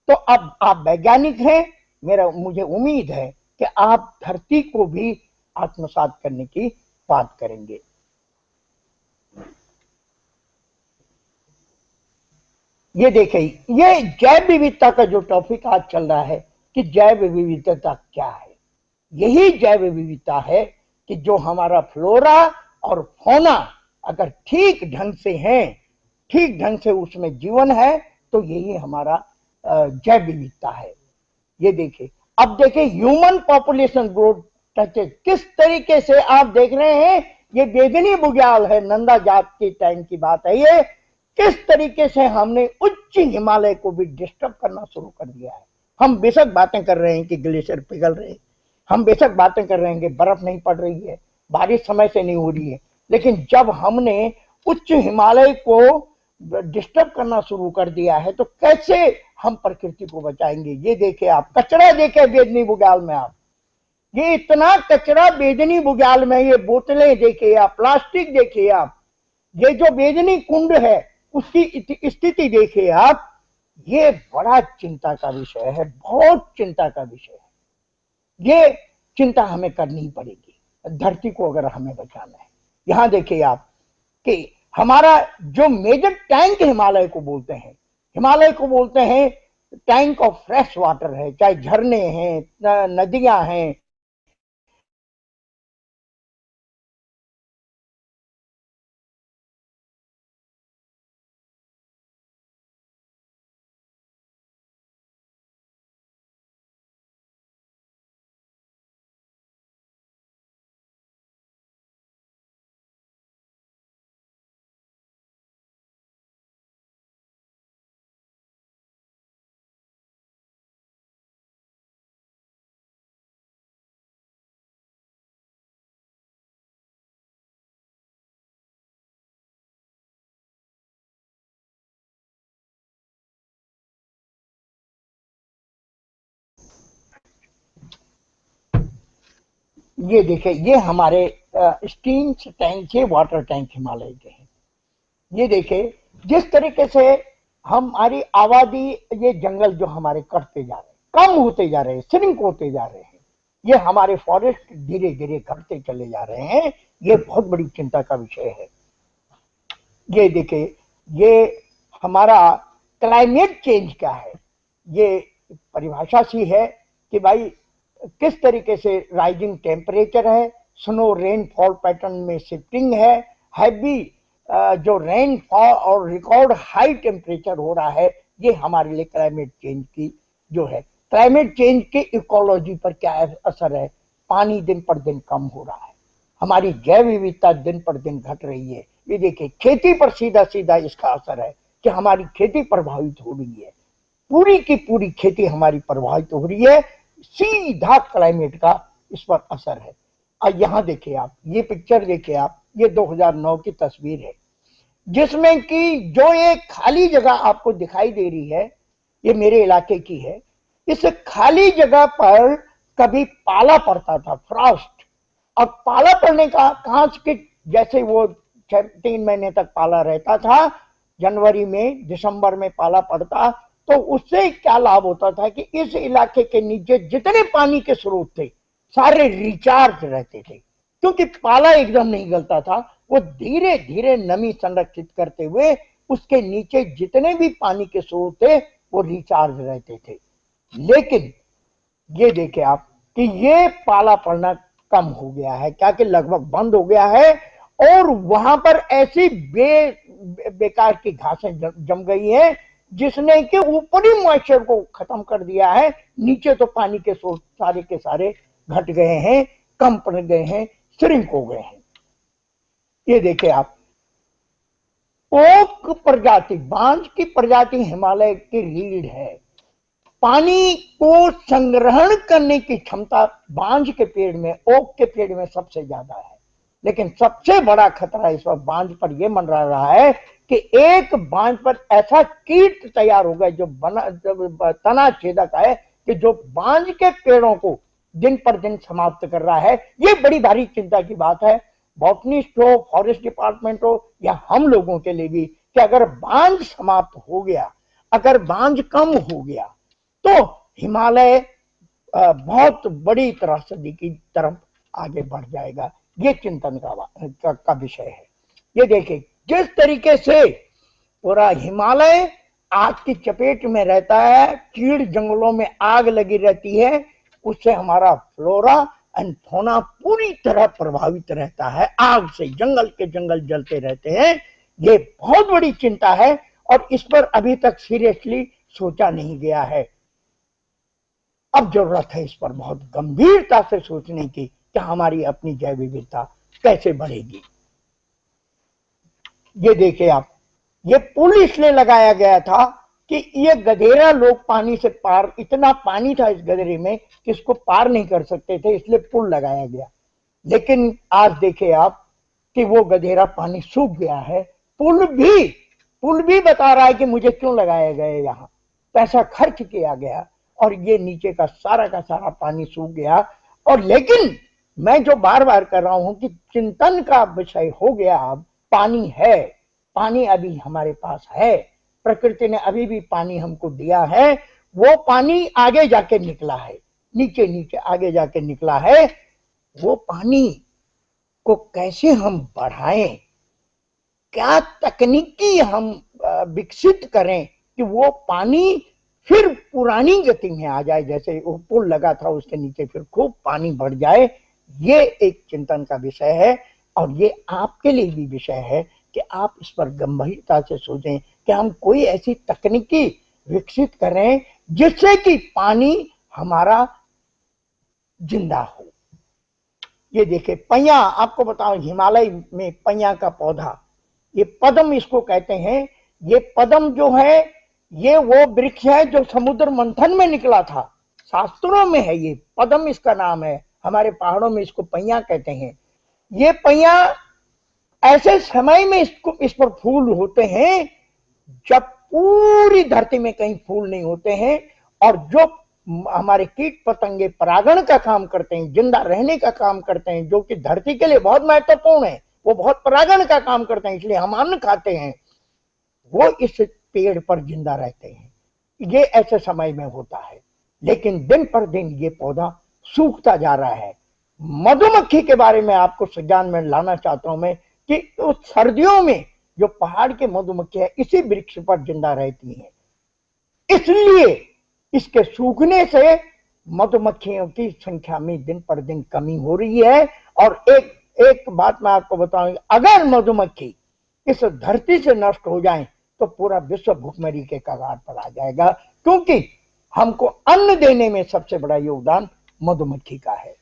Speaker 2: तो अब आप वैज्ञानिक हैं, मुझे उम्मीद है कि आप धरती को भी आत्मसात करने की बात करेंगे। ये देखिए, ये जैव विविधता का जो टॉपिक आज चल रहा है कि जैव विविधता क्या है, यही जैव विविधता है कि जो हमारा फ्लोरा और फौना अगर ठीक ढंग से है, ठीक ढंग से उसमें जीवन है, तो यही हमारा जैव विविधता है। ये देखिए, अब देखिए ह्यूमन पॉपुलेशन ग्रोथ किस तरीके से आप देख रहे हैं। ये बेदनी बुग्याल है, नंदा जात के टाइम की बात है ये। किस तरीके से हमने उच्च हिमालय को भी डिस्टर्ब करना शुरू कर दिया है। हम बेशक बातें कर रहे हैं कि ग्लेशियर पिघल रहे हैं, हम बेशक बातें कर रहे हैं कि बर्फ नहीं पड़ रही है, बारिश समय से नहीं हो रही है, लेकिन जब हमने उच्च हिमालय को डिस्टर्ब करना शुरू कर दिया है तो कैसे हम प्रकृति को बचाएंगे। ये देखिए, आप कचरा देखे बेदनी बुग्याल में, आप ये इतना कचरा बेदनी बुग्याल में, ये बोतलें देखिए आप, प्लास्टिक देखिए आप, ये जो बेदनी कुंड है उसकी स्थिति देखिए आप। ये बड़ा चिंता का विषय है, बहुत चिंता का विषय है। ये चिंता हमें करनी ही पड़ेगी धरती को अगर हमें बचाना है। यहां देखिए आप कि हमारा जो मेजर टैंक हिमालय को बोलते हैं, हिमालय को बोलते हैं टैंक ऑफ फ्रेश वाटर है, चाहे झरने हैं, नदियां हैं। ये देखिए, ये हमारे स्टीम टैंक है, वाटर टैंक हिमालय के हैं। ये देखिए जिस तरीके से हमारी आबादी, ये जंगल जो हमारे कटते जा रहे हैं, कम होते जा रहे हैं, श्रिंक होते जा रहे हैं, ये हमारे फॉरेस्ट धीरे धीरे घटते चले जा रहे हैं। ये बहुत बड़ी चिंता का विषय है। ये देखिए, ये हमारा क्लाइमेट चेंज क्या है, ये परिभाषा सी है कि भाई किस तरीके से राइजिंग टेम्परेचर है, स्नो रेनफॉल पैटर्न में शिफ्टिंग है, हैवी जो रेनफॉल और रिकॉर्ड हाई टेम्परेचर हो रहा है, ये हमारे लिए क्लाइमेट चेंज की जो है। क्लाइमेट चेंज के इकोलॉजी पर क्या असर है, पानी दिन पर दिन कम हो रहा है, हमारी जैव विविधता दिन पर दिन घट रही है। ये देखिए, खेती पर सीधा सीधा इसका असर है कि हमारी खेती प्रभावित हो रही है, पूरी की पूरी खेती हमारी प्रभावित हो रही है, सीधा क्लाइमेट का इस पर असर है। अब यहां देखिए आप, ये पिक्चर देखिए आप, ये 2009 की तस्वीर है जिसमें कि जो एक खाली जगह आपको दिखाई दे रही है, ये मेरे इलाके की है। इस खाली जगह पर कभी पाला पड़ता था, फ्रॉस्ट। अब पाला पड़ने का कांच के जैसे वो 3 महीने तक पाला रहता था, जनवरी में दिसंबर में पाला पड़ता, तो उससे क्या लाभ होता था कि इस इलाके के नीचे जितने पानी के स्रोत थे सारे रिचार्ज रहते थे, क्योंकि पाला एकदम नहीं गलता था, वो धीरे धीरे नमी संरक्षित करते हुए उसके नीचे जितने भी पानी के स्रोत थे वो रिचार्ज रहते थे। लेकिन ये देखे आप कि ये पाला पड़ना कम हो गया है, क्या कि लगभग बंद हो गया है, और वहां पर ऐसी बेकार की घासें जम गई है जिसने कि ऊपरी मॉइस्चर को खत्म कर दिया है, नीचे तो पानी के सोर्स सारे के सारे घट गए हैं, कम पड़ गए हैं, श्रिंक हो गए हैं। ये देखिए आप, ओक प्रजाति, बांज की प्रजाति हिमालय की रीढ़ है, पानी को संग्रहण करने की क्षमता बांज के पेड़ में, ओक के पेड़ में सबसे ज्यादा है। लेकिन सबसे बड़ा खतरा इस वक्त बांज पर यह मंडरा रहा है कि एक बांज पर ऐसा कीट तैयार हो गया जो तना छेदक है, कि जो बांज के पेड़ों को दिन पर दिन समाप्त कर रहा है। ये बड़ी भारी चिंता की बात है, बॉटनिस्ट हो, फॉरेस्ट डिपार्टमेंट हो, या हम लोगों के लिए भी, कि अगर बांज समाप्त हो गया, अगर बांज कम हो गया, तो हिमालय बहुत बड़ी त्रासदी की तरफ आगे बढ़ जाएगा। ये चिंतन का विषय है। ये देखिए जिस तरीके से पूरा हिमालय आग की चपेट में रहता है, चीड़ जंगलों में आग लगी रहती है, उससे हमारा फ्लोरा एंड फौना पूरी तरह प्रभावित रहता है। आग से जंगल के जंगल जलते रहते हैं। ये बहुत बड़ी चिंता है और इस पर अभी तक सीरियसली सोचा नहीं गया है। अब जरूरत है इस पर बहुत गंभीरता से सोचने की कि हमारी अपनी जैव विविधता कैसे बढ़ेगी। ये देखिए आप, ये पुल इसलिए लगाया गया था कि ये गधेरा लोग पानी से पार, इतना पानी था इस गधेरे में कि इसको पार नहीं कर सकते थे, इसलिए पुल लगाया गया। लेकिन आज देखिए आप कि वो गधेरा पानी सूख गया है। पुल भी बता रहा है कि मुझे क्यों लगाया गया, यहाँ पैसा खर्च किया गया और ये नीचे का सारा पानी सूख गया। और लेकिन मैं जो बार बार कर रहा हूं कि चिंतन का विषय हो गया, अब पानी है, पानी अभी हमारे पास है, प्रकृति ने अभी भी पानी हमको दिया है। वो पानी आगे जाके निकला है, नीचे नीचे आगे जाके निकला है। वो पानी को कैसे हम बढ़ाएं, क्या तकनीकी हम विकसित करें कि वो पानी फिर पुरानी गति में आ जाए, जैसे वो पुल लगा था उसके नीचे फिर खूब पानी बढ़ जाए। ये एक चिंतन का विषय है और ये आपके लिए भी विषय है कि आप इस पर गंभीरता से सोचें कि हम कोई ऐसी तकनीकी विकसित करें जिससे कि पानी हमारा जिंदा हो। ये देखिए पैया, आपको बताऊं हिमालय में पैया का पौधा, ये पद्म इसको कहते हैं। ये पद्म जो है ये वो वृक्ष है जो समुद्र मंथन में निकला था, शास्त्रों में है, ये पद्म इसका नाम है। हमारे पहाड़ों में इसको पैया कहते हैं। ये पैया ऐसे समय में इस पर फूल होते हैं जब पूरी धरती में कहीं फूल नहीं होते हैं, और जो हमारे कीट पतंगे परागण का काम करते हैं, जिंदा रहने का काम करते हैं, जो कि धरती के लिए बहुत महत्वपूर्ण है, वो बहुत परागण का काम करते हैं, इसलिए हम अन्न खाते हैं, वो इस पेड़ पर जिंदा रहते हैं। ये ऐसे समय में होता है। लेकिन दिन पर दिन ये पौधा सूखता जा रहा है। मधुमक्खी के बारे में आपको ज्ञान में लाना चाहता हूं मैं कि उस सर्दियों में जो पहाड़ के मधुमक्खी है इसी वृक्ष पर जिंदा रहती है, इसलिए इसके सूखने से मधुमक्खियों की संख्या में दिन पर दिन कमी हो रही है। और एक बात मैं आपको बताऊंगा, अगर मधुमक्खी इस धरती से नष्ट हो जाए तो पूरा विश्व भूखमरी के कगार पर आ जाएगा, क्योंकि हमको अन्न देने में सबसे बड़ा योगदान मधुमक्खी का है।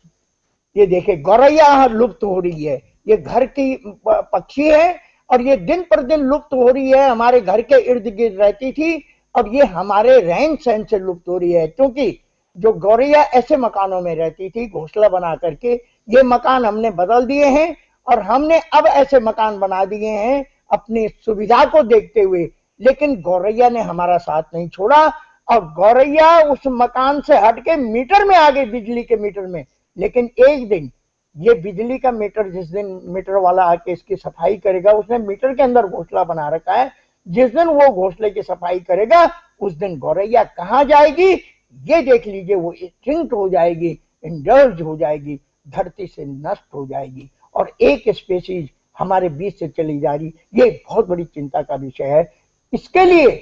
Speaker 2: ये देखिए गौरैया लुप्त हो रही है, ये घर की पक्षी है और ये दिन पर दिन लुप्त हो रही है। हमारे घर के इर्द गिर्द रहती थी और ये हमारे रहन सहन से लुप्त हो रही है, क्योंकि जो गौरैया ऐसे मकानों में रहती थी घोंसला बना करके, ये मकान हमने बदल दिए हैं और हमने अब ऐसे मकान बना दिए हैं अपनी सुविधा को देखते हुए। लेकिन गौरैया ने हमारा साथ नहीं छोड़ा और गौरैया उस मकान से हटके मीटर में आ गई, बिजली के मीटर में। लेकिन एक दिन ये बिजली का मीटर, जिस दिन मीटर वाला आके इसकी सफाई करेगा, उसने मीटर के अंदर घोंसला बना रखा है, जिस दिन वो घोंसले की सफाई करेगा उस दिन गौरैया कहाँ जाएगी ये देख लीजिए, वो एक्सटिंक्ट हो जाएगी, इंडल्ज हो जाएगी, धरती से नष्ट हो जाएगी और एक स्पेसीज हमारे बीच से चली जा रही। ये बहुत बड़ी चिंता का विषय है। इसके लिए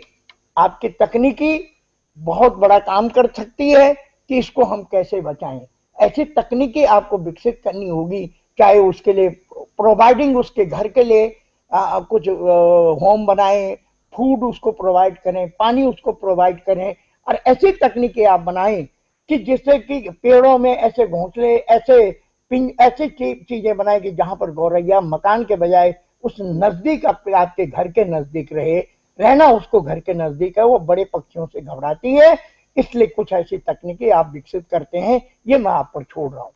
Speaker 2: आपकी तकनीकी बहुत बड़ा काम कर सकती है कि इसको हम कैसे बचाएं। ऐसी तकनीकी आपको विकसित करनी होगी, चाहे उसके लिए प्रोवाइडिंग, उसके घर के लिए कुछ होम बनाएं, फूड उसको प्रोवाइड करें, पानी उसको प्रोवाइड करें, और ऐसी तकनीकी आप बनाएं कि जिससे कि पेड़ों में ऐसे घोंसले, ऐसी चीजें बनाए कि जहां पर गौरैया मकान के बजाय उस नजदीक आपके घर के नजदीक रहे। रहना उसको घर के नजदीक है, वो बड़े पक्षियों से घबराती है, इसलिए कुछ ऐसी तकनीकें आप विकसित करते हैं, ये मैं आप पर छोड़ रहा हूं।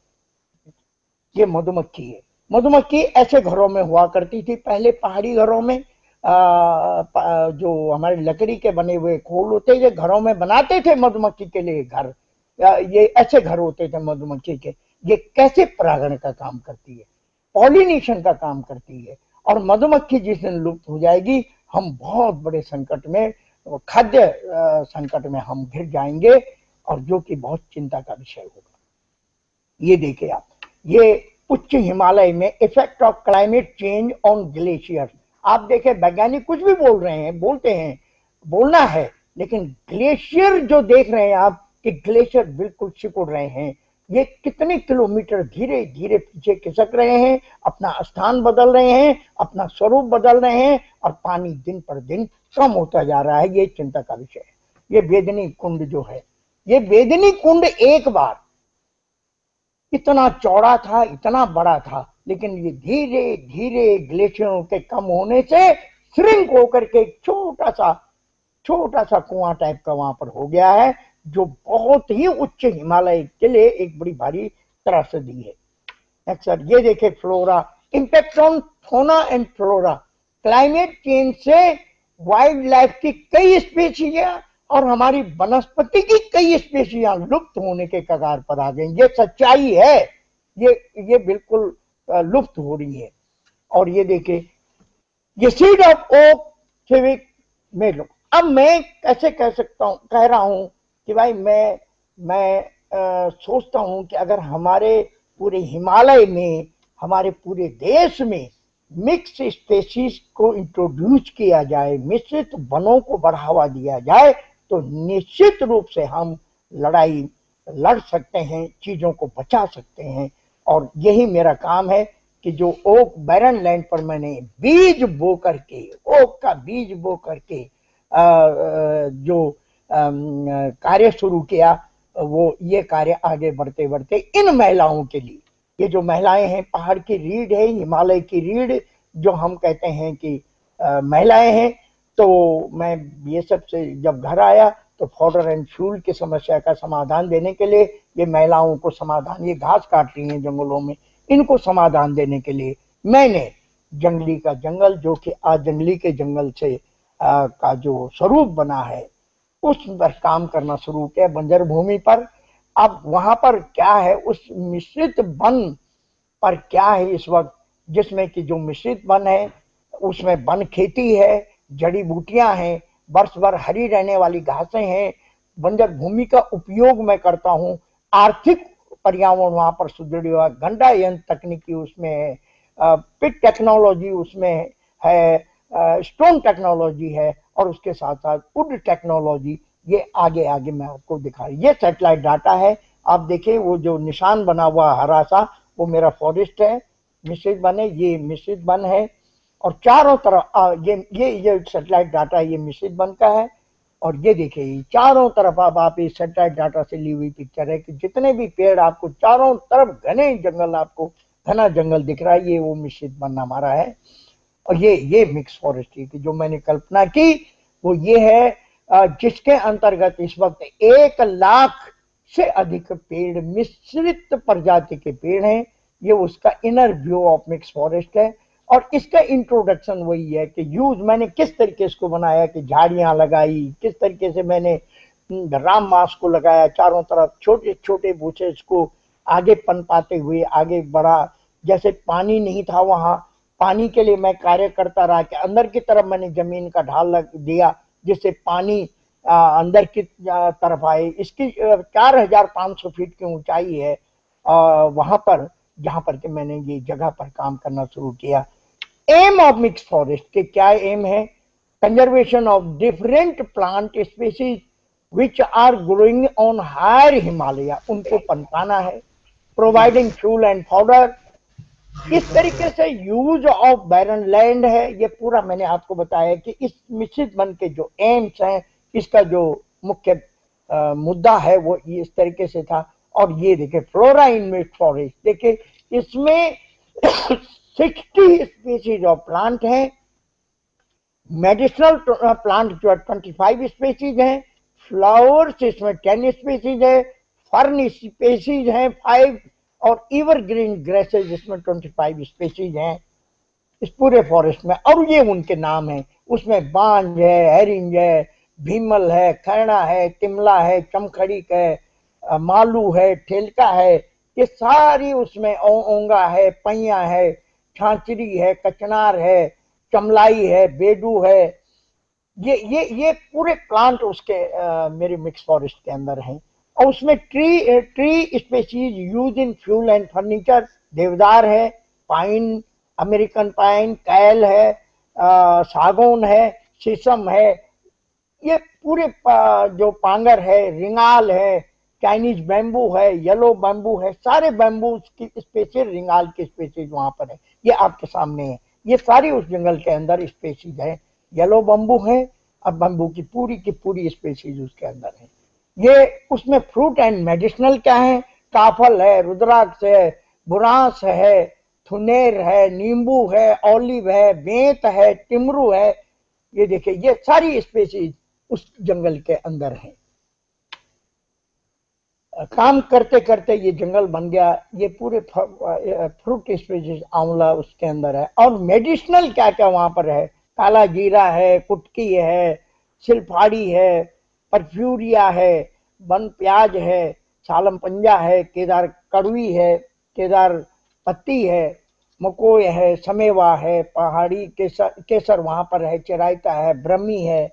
Speaker 2: ये मधुमक्खी है। मधुमक्खी ऐसे घरों में हुआ करती थी पहले, पहाड़ी घरों में। जो हमारे लकड़ी के बने हुए खोल होते, ये घरों में बनाते थे मधुमक्खी के लिए घर। ये ऐसे घर होते थे मधुमक्खी के। ये कैसे परागण का काम करती है, पॉलिनेशन का काम करती है। और मधुमक्खी जिस दिन लुप्त हो जाएगी, हम बहुत बड़े संकट में, खाद्य संकट में हम घिर जाएंगे, और जो कि बहुत चिंता का विषय होगा। ये देखिए आप, ये उच्च हिमालय में effect of climate change on glacier. आप देखें, वैज्ञानिक कुछ भी बोल रहे हैं, बोलते हैं, बोलना है, लेकिन ग्लेशियर जो देख रहे हैं आप कि ग्लेशियर बिल्कुल सिकुड़ रहे हैं। ये कितने किलोमीटर धीरे धीरे पीछे खिसक रहे हैं, अपना स्थान बदल रहे हैं, अपना स्वरूप बदल रहे हैं, और पानी दिन पर दिन कम होता जा रहा है। ये चिंता का विषय है। ये बेदनी कुंड जो है, ये बेदनी कुंड एक बार इतना चौड़ा था, इतना बड़ा था, लेकिन ये धीरे धीरे ग्लेशियरों के कम होने से श्रिंक होकर के छोटा सा कुआं टाइप का वहां पर हो गया है, जो बहुत ही उच्च हिमालय के लिए एक बड़ी भारी त्रासदी है। नेक्स्ट सर, ये देखे flora, impact on fauna and flora. Climate change से वाइल्ड लाइफ की कई स्पीशीज और हमारी वनस्पति की कई स्पीशीज लुप्त होने के कगार पर आ गई। ये सच्चाई है, ये बिल्कुल लुप्त हो रही है। और ये देखे, ये सीड ऑफ ओक सिविक में लो। अब मैं कैसे कह सकता हूं, कह रहा हूं कि भाई मैं सोचता हूं कि अगर हमारे पूरे हिमालय में, हमारे पूरे देश में मिक्स स्पेसीज को इंट्रोड्यूस किया जाए, मिश्रित वनों को बढ़ावा दिया जाए, तो निश्चित रूप से हम लड़ाई लड़ सकते हैं, चीजों को बचा सकते हैं। और यही मेरा काम है कि जो ओक बैरन लैंड पर मैंने बीज बो करके, ओक का बीज बो करके जो कार्य शुरू किया, वो ये कार्य आगे बढ़ते बढ़ते इन महिलाओं के लिए, ये जो महिलाएं हैं, पहाड़ की रीढ़ है, हिमालय की रीढ़ जो हम कहते हैं कि महिलाएं हैं। तो मैं ये सब से जब घर आया तो फॉडर एंड फ्यूल की समस्या का समाधान देने के लिए, ये महिलाओं को समाधान, ये घास काट रही हैं जंगलों में, इनको समाधान देने के लिए मैंने जंगली का जंगल, जो कि आज जंगली के जंगल से का जो स्वरूप बना है, उस पर काम करना शुरू किया, बंजर भूमि पर। अब वहां पर क्या है, उस मिश्रित वन पर क्या है इस वक्त, जिसमें कि जो मिश्रित वन है उसमें वन खेती है, जड़ी बूटियां हैं, वर्ष भर हरी रहने वाली घासें हैं। बंजर भूमि का उपयोग मैं करता हूं, आर्थिक पर्यावरण वहां पर सुदृढ़ हुआ, गंडा यंत्र तकनीकी उसमें है, पिट टेक्नोलॉजी उसमें है, स्टोन टेक्नोलॉजी है, और उसके साथ साथ वुड टेक्नोलॉजी। ये आगे आगे मैं आपको दिखा रही, ये सैटेलाइट डाटा है। आप देखिए, वो जो निशान बना हुआ हरा सा, वो मेरा फॉरेस्ट है, मिश्रित वन है, ये मिश्रित वन है। और चारों तरफ ये सैटेलाइट डाटा, ये मिश्रित वन का है। और ये देखिए, चारों तरफ अब आप इस सैटेलाइट डाटा से ली हुई पिक्चर है कि जितने भी पेड़ आपको चारों तरफ घने जंगल, आपको घना जंगल दिख रहा है, ये वो मिश्रित वन हमारा है। और ये मिक्स फॉरेस्ट्री की जो मैंने कल्पना की, वो ये है जिसके अंतर्गत इस वक्त 1 लाख से अधिक पेड़, मिश्रित प्रजाति के पेड़ हैं। ये उसका inner view of mix forest है। और इसका इंट्रोडक्शन वही है कि यूज मैंने किस तरीके से को बनाया, कि झाड़ियां लगाई, किस तरीके से मैंने राम मास को लगाया, चारों तरफ छोटे छोटे बूचेस को आगे पनपाते हुए आगे बढ़ा। जैसे पानी नहीं था वहां, पानी के लिए मैं कार्य करता रहा कि अंदर की तरफ मैंने जमीन का ढाल लग दिया, जिससे पानी अंदर की तरफ आए। इसकी 4500 फीट की ऊंचाई है वहां पर, जहां पर कि मैंने ये जगह पर काम करना शुरू किया। एम ऑफ मिक्स फॉरेस्ट के क्या एम है? Conservation of different plant species which are growing on higher Himalaya, उनको पनपाना है। प्रोवाइडिंग फ्यूल एंड पाउडर, इस तरीके से यूज ऑफ बैरन लैंड है। ये पूरा मैंने आपको बताया कि इस मिश्रित वन के जो एम्स हैं, इसका जो मुख्य मुद्दा है वो इस तरीके से था। और ये देखिए, फ्लोरा इन मिक्स फॉरेस्ट, देखिए इसमें 60 स्पीसीज ऑफ प्लांट हैं, मेडिसिनल प्लांट जो 25 स्पीसीज हैं, फ्लावर्स इसमें 10 स्पीसीज है, फर्न स्पीसीज हैं 5, और एवरग्रीन ग्रेसेज इसमें 25 स्पीसीज हैं इस पूरे फॉरेस्ट में। और ये उनके नाम है, उसमें बांज है, हेरिंग है, भीमल है, खैरा है, तिमला है, चमखड़ीक है, मालू है, ठेलका है, ये सारी उसमें ओंगा है, पैया है, छाछरी है, कचनार है, चमलाई है, बेडू है। ये पूरे प्लांट उसके मेरे मिक्स फॉरेस्ट के अंदर हैं। और उसमें tree species use in fuel and furniture, देवदार है, पाइन, अमेरिकन पाइन, कैल है, सागौन है, शीशम है, ये पूरे जो पांगर है, रिंगाल है, चाइनीज बैम्बू है, येलो बैम्बू है, सारे बैम्बू की स्पेसीज, रिंगाल की स्पेसीज वहां पर है, ये आपके सामने है। ये सारी उस जंगल के अंदर स्पेसीज है, येलो बम्बू है, अब बम्बू की पूरी स्पेसीज उसके अंदर है। ये उसमें फ्रूट एंड मेडिसिनल क्या है, काफल है, रुद्राक्ष है, बुरांस है, थुनेर है, नींबू है, ऑलिव है, बेंत है, टिमरू है। ये देखिए ये सारी स्पेसीज उस जंगल के अंदर है। काम करते करते ये जंगल बन गया। ये पूरे फ्रूट स्पीसीज आंवला उसके अंदर है। और मेडिसिनल क्या क्या वहां पर है, काला जीरा है, कुटकी है, सिलफाड़ी है, परफ्यूरिया है, बन प्याज है, सालम पंजा है, केदार कड़वी है, केदार पत्ती है, मकोय है, समेवा है, पहाड़ी केसर वहां पर है, चिरायता है, ब्रह्मी है।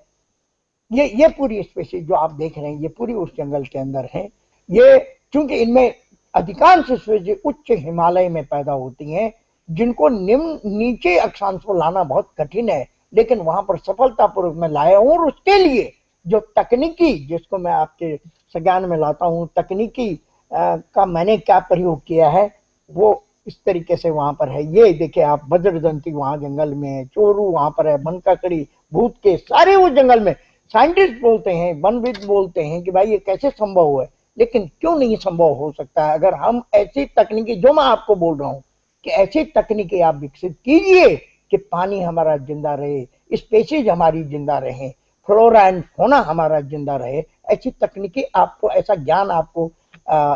Speaker 2: ये पूरी स्पेसीज जो आप देख रहे हैं ये पूरी उस जंगल के अंदर है। ये चूंकि इनमें अधिकांश स्पेसीज उच्च हिमालय में पैदा होती हैं, जिनको निम्न नीचे अक्षांश को लाना बहुत कठिन है, लेकिन वहां पर सफलतापूर्वक मैं लाया हूं। और उसके लिए जो तकनीकी, जिसको मैं आपके संज्ञान में लाता हूं, तकनीकी का मैंने क्या प्रयोग किया है वो इस तरीके से वहां पर है। ये देखिए आप, वज्रदंती वहां जंगल में है, चोरू वहां पर है, बनकाकड़ी, भूत के सारे वो जंगल में। साइंटिस्ट बोलते हैं, वनविद बोलते हैं कि भाई ये कैसे संभव हुआ है, लेकिन क्यों नहीं संभव हो सकता है अगर हम ऐसी तकनीकी, जो मैं आपको बोल रहा हूं कि ऐसी तकनीकी आप विकसित कीजिए कि पानी हमारा जिंदा रहे, स्पेसीज हमारी जिंदा रहे, फ्लोरा एंड फौना हमारा जिंदा रहे। ऐसी तकनीकी आपको, ऐसा ज्ञान आपको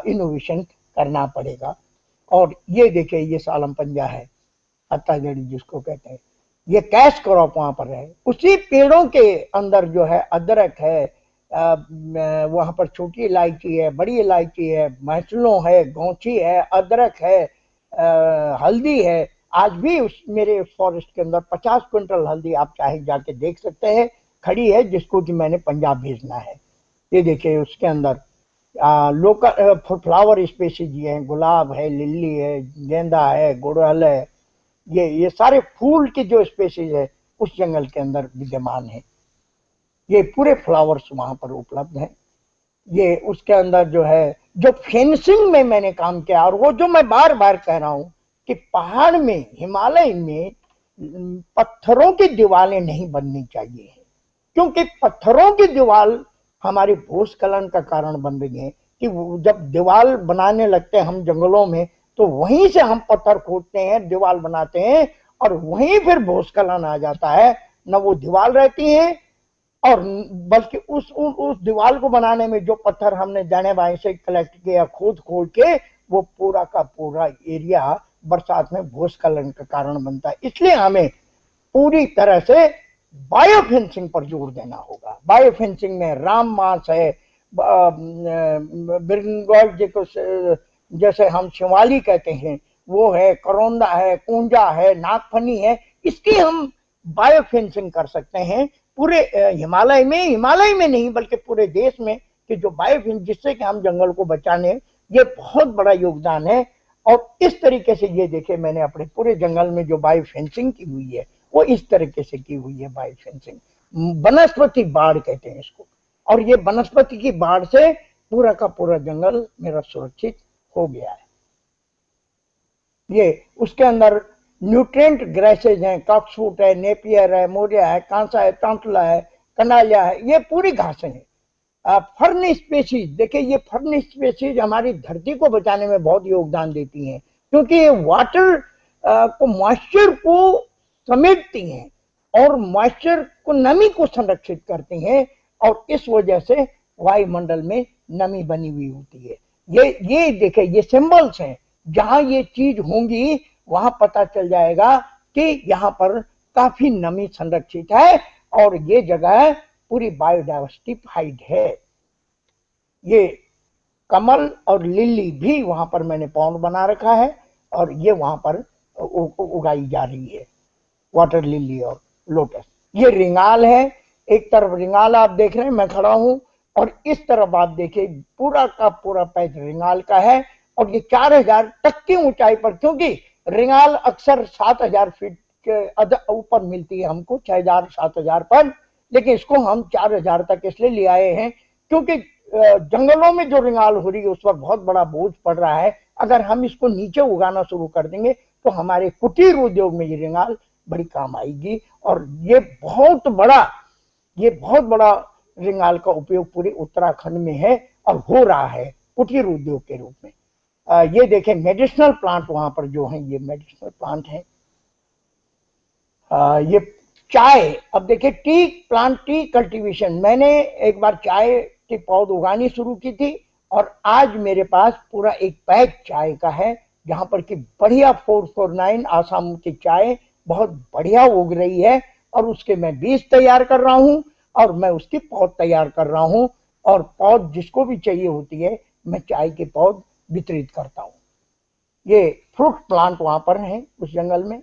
Speaker 2: इनोवेशन करना पड़ेगा। और ये देखिए ये सालम पंजा है, अत्ता जड़ी जिसको कहते हैं, ये कैश क्रॉप वहां पर है। उसी पेड़ों के अंदर जो है अदरक है, वहां पर छोटी इलायची है, बड़ी इलायची है, महसलों है, गौची है, अदरक है, हल्दी है। आज भी उस मेरे फॉरेस्ट के अंदर 50 क्विंटल हल्दी आप चाहे जाके देख सकते हैं, खड़ी है, जिसको कि मैंने पंजाब भेजना है। ये देखिए उसके अंदर लोकल फ्लावर स्पेसीज हैं, गुलाब है, लिली है, गेंदा है, गुड़हल है। ये सारे फूल के जो स्पेसीज है उस जंगल के अंदर विद्यमान है। ये पूरे फ्लावर्स वहां पर उपलब्ध हैं। ये उसके अंदर जो है, जो फेंसिंग में मैंने काम किया, और वो जो मैं बार बार कह रहा हूं कि पहाड़ में, हिमालय में पत्थरों की दीवारें नहीं बननी चाहिए, क्योंकि पत्थरों की दीवार हमारे भूस्खलन का कारण बन रही है। कि जब दीवार बनाने लगते हैं हम जंगलों में, तो वहीं से हम पत्थर खोदते हैं, दीवार बनाते हैं, और वहीं फिर भूस्खलन आ जाता है। न वो दीवार रहती है, और बल्कि उस दीवार को बनाने में जो पत्थर हमने दाने बाएं से कलेक्ट किया, खोद के, वो पूरा का पूरा एरिया बरसात में भूस्खलन का कारण बनता है। इसलिए हमें पूरी तरह से बायोफेंसिंग पर जोर देना होगा। बायोफेंसिंग में राम मांस है, बिरंगोल जैसे हम शिवाली कहते हैं वो है, करौंदा है, कुंजा है, नागफनी है, इसकी हम बायोफेंसिंग कर सकते हैं पूरे हिमालय में नहीं बल्कि पूरे देश में, कि जो बायोफेंसिंग, जिससे कि हम जंगल को बचाने, ये बहुत बड़ा योगदान है। और इस तरीके से ये देखे मैंने अपने पूरे जंगल में जो बायोफेंसिंग की हुई है वो इस तरीके से की हुई है। बायोफेंसिंग, वनस्पति बाड़ कहते हैं इसको। और ये वनस्पति की बाढ़ से पूरा का पूरा जंगल मेरा सुरक्षित हो गया है। ये उसके अंदर न्यूट्रिएंट ग्रेसेज हैं, कॉक्सफूट है, नेपियर है, मोरिया है, कांसा है, टांटला है, कनालिया है, ये पूरी घासें हैं। फर्न स्पेसीज, देखिए ये फर्न स्पेसीज हमारी धरती को बचाने में बहुत योगदान देती हैं, क्योंकि ये वाटर को, मॉइस्चर को समेटती हैं और मॉइस्चर को, नमी को संरक्षित करती हैं, और इस वजह से वायुमंडल में नमी बनी हुई होती है। ये देखे, ये सिंबल्स हैं। जहां ये चीज होंगी वहां पता चल जाएगा कि यहाँ पर काफी नमी संरक्षित है और ये जगह पूरी बायोडाइवर्सिटीफाइड है। ये कमल और लिली भी वहां पर मैंने पौंड बना रखा है और ये वहां पर उगाई जा रही है, वाटर लिली और लोटस। ये रिंगाल है, एक तरफ रिंगाल आप देख रहे हैं, मैं खड़ा हूं, और इस तरफ आप देखिए पूरा का पूरा पैच रिंगाल का है। और ये 4000 तक की ऊंचाई पर, क्योंकि रिंगाल अक्सर 7000 फीट के ऊपर मिलती है हमको, 6000 7000 पर, लेकिन इसको हम 4000 तक इसलिए ले आए हैं क्योंकि जंगलों में जो रिंगाल हो रही है उस वक्त बहुत बड़ा बोझ पड़ रहा है। अगर हम इसको नीचे उगाना शुरू कर देंगे तो हमारे कुटीर उद्योग में ये रिंगाल बड़ी काम आएगी। और ये बहुत बड़ा रिंगाल का उपयोग पूरे उत्तराखंड में है और हो रहा है कुटीर उद्योग के रूप में। ये देखें मेडिसिनल प्लांट वहां पर जो है, ये मेडिसिनल प्लांट है। ये चाय, अब देखिए टी प्लांट, टी कल्टीवेशन, मैंने एक बार चाय के पौध उगानी शुरू की थी और आज मेरे पास पूरा एक पैक चाय का है, जहां पर कि बढ़िया 449 आसाम की चाय बहुत बढ़िया उग रही है। और उसके मैं बीज तैयार कर रहा हूं और मैं उसकी पौध तैयार कर रहा हूं, और पौध जिसको भी चाहिए होती है मैं चाय के पौध वितरित करता हूं। ये फ्रूट प्लांट वहां पर है उस जंगल में।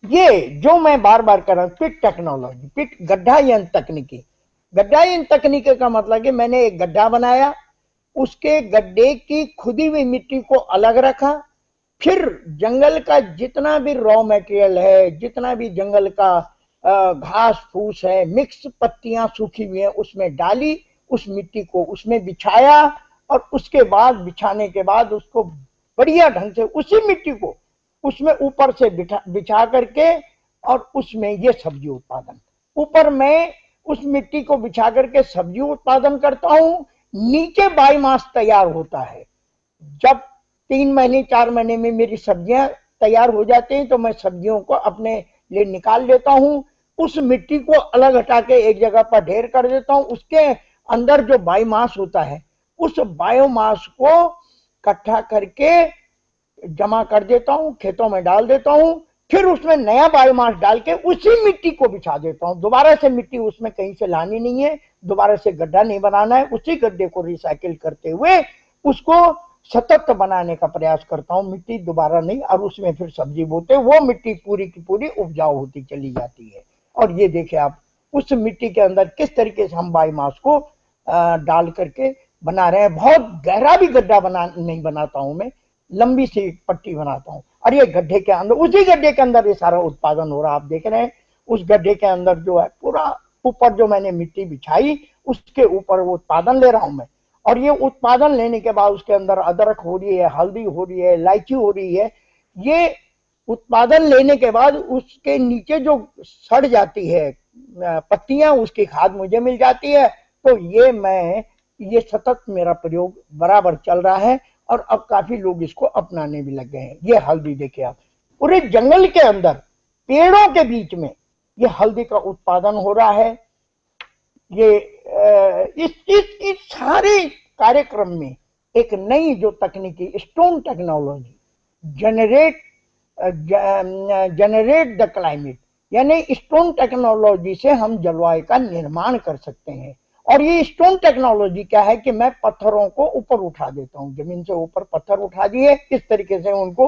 Speaker 2: ये जो मैं बार बार कर रहा हूं, पिट टेक्नोलॉजी, पिट गड्ढा यंत्र तकनीकी। गड्ढा यंत्र तकनीकी का मतलब कि मैंने एक गड्ढा बनाया, उसके गड्ढे की खुदी हुई मिट्टी को अलग रखा, फिर जंगल का जितना भी रॉ मटेरियल है, जितना भी जंगल का घास फूस है, मिक्स पत्तियां सूखी हुई है, उसमें डाली, उस मिट्टी को उसमें बिछाया, और उसके बाद बिछाने के बाद उसको बढ़िया ढंग से उसी मिट्टी को उसमें ऊपर से बिछा करके, और उसमें ये सब्जी उत्पादन, ऊपर मैं उस मिट्टी को बिछा करके सब्जी उत्पादन करता हूं, नीचे बायोमास तैयार होता है। जब 3 महीने 4 महीने में मेरी सब्जियां तैयार हो जाती हैं तो मैं सब्जियों को अपने लिए निकाल लेता हूं, उस मिट्टी को अलग हटा के एक जगह पर ढेर कर देता हूं, उसके अंदर जो बायोमास होता है उस बायोमास को इकट्ठा करके जमा कर देता हूं, खेतों में डाल देता हूं, फिर उसमें नया बायोमास डाल के उसी मिट्टी को बिछा देता हूं। दोबारा से मिट्टी उसमें कहीं से लानी नहीं है, दोबारा से गड्ढा नहीं बनाना है, उसी गड्ढे को रिसाइकिल करते हुए उसको सतत बनाने का प्रयास करता हूं, मिट्टी दोबारा नहीं, और उसमें फिर सब्जी बोते, वो मिट्टी पूरी की पूरी उपजाऊ होती चली जाती है। और ये देखिए आप उस मिट्टी के अंदर किस तरीके से हम बायोमास को डाल करके बना रहे हैं। बहुत गहरा भी गड्ढा नहीं बनाता हूं मैं, लंबी सी पट्टी बनाता हूं, और ये गड्ढे के अंदर, उसी गड्ढे के अंदर ये सारा उत्पादन हो रहा है। आप देख रहे हैं उस गड्ढे के अंदर जो है पूरा ऊपर जो मैंने मिट्टी बिछाई उसके ऊपर वो उत्पादन ले रहा हूं मैं। और ये उत्पादन लेने के बाद उसके अंदर अदरक हो रही है, हल्दी हो रही है, इलायची हो रही है। ये उत्पादन लेने के बाद उसके नीचे जो सड़ जाती है पत्तियां, उसकी खाद मुझे मिल जाती है। तो ये सतत मेरा प्रयोग बराबर चल रहा है और अब काफी लोग इसको अपनाने भी लग गए हैं। ये हल्दी देखिए आप, पूरे जंगल के अंदर पेड़ों के बीच में ये हल्दी का उत्पादन हो रहा है। ये इस सारे कार्यक्रम में एक नई जो तकनीकी stone technology, generate the climate, यानी स्टोन टेक्नोलॉजी से हम जलवायु का निर्माण कर सकते हैं। और ये स्टोन टेक्नोलॉजी क्या है कि मैं पत्थरों को ऊपर उठा देता हूं, जमीन से ऊपर पत्थर उठा दिए, इस तरीके से उनको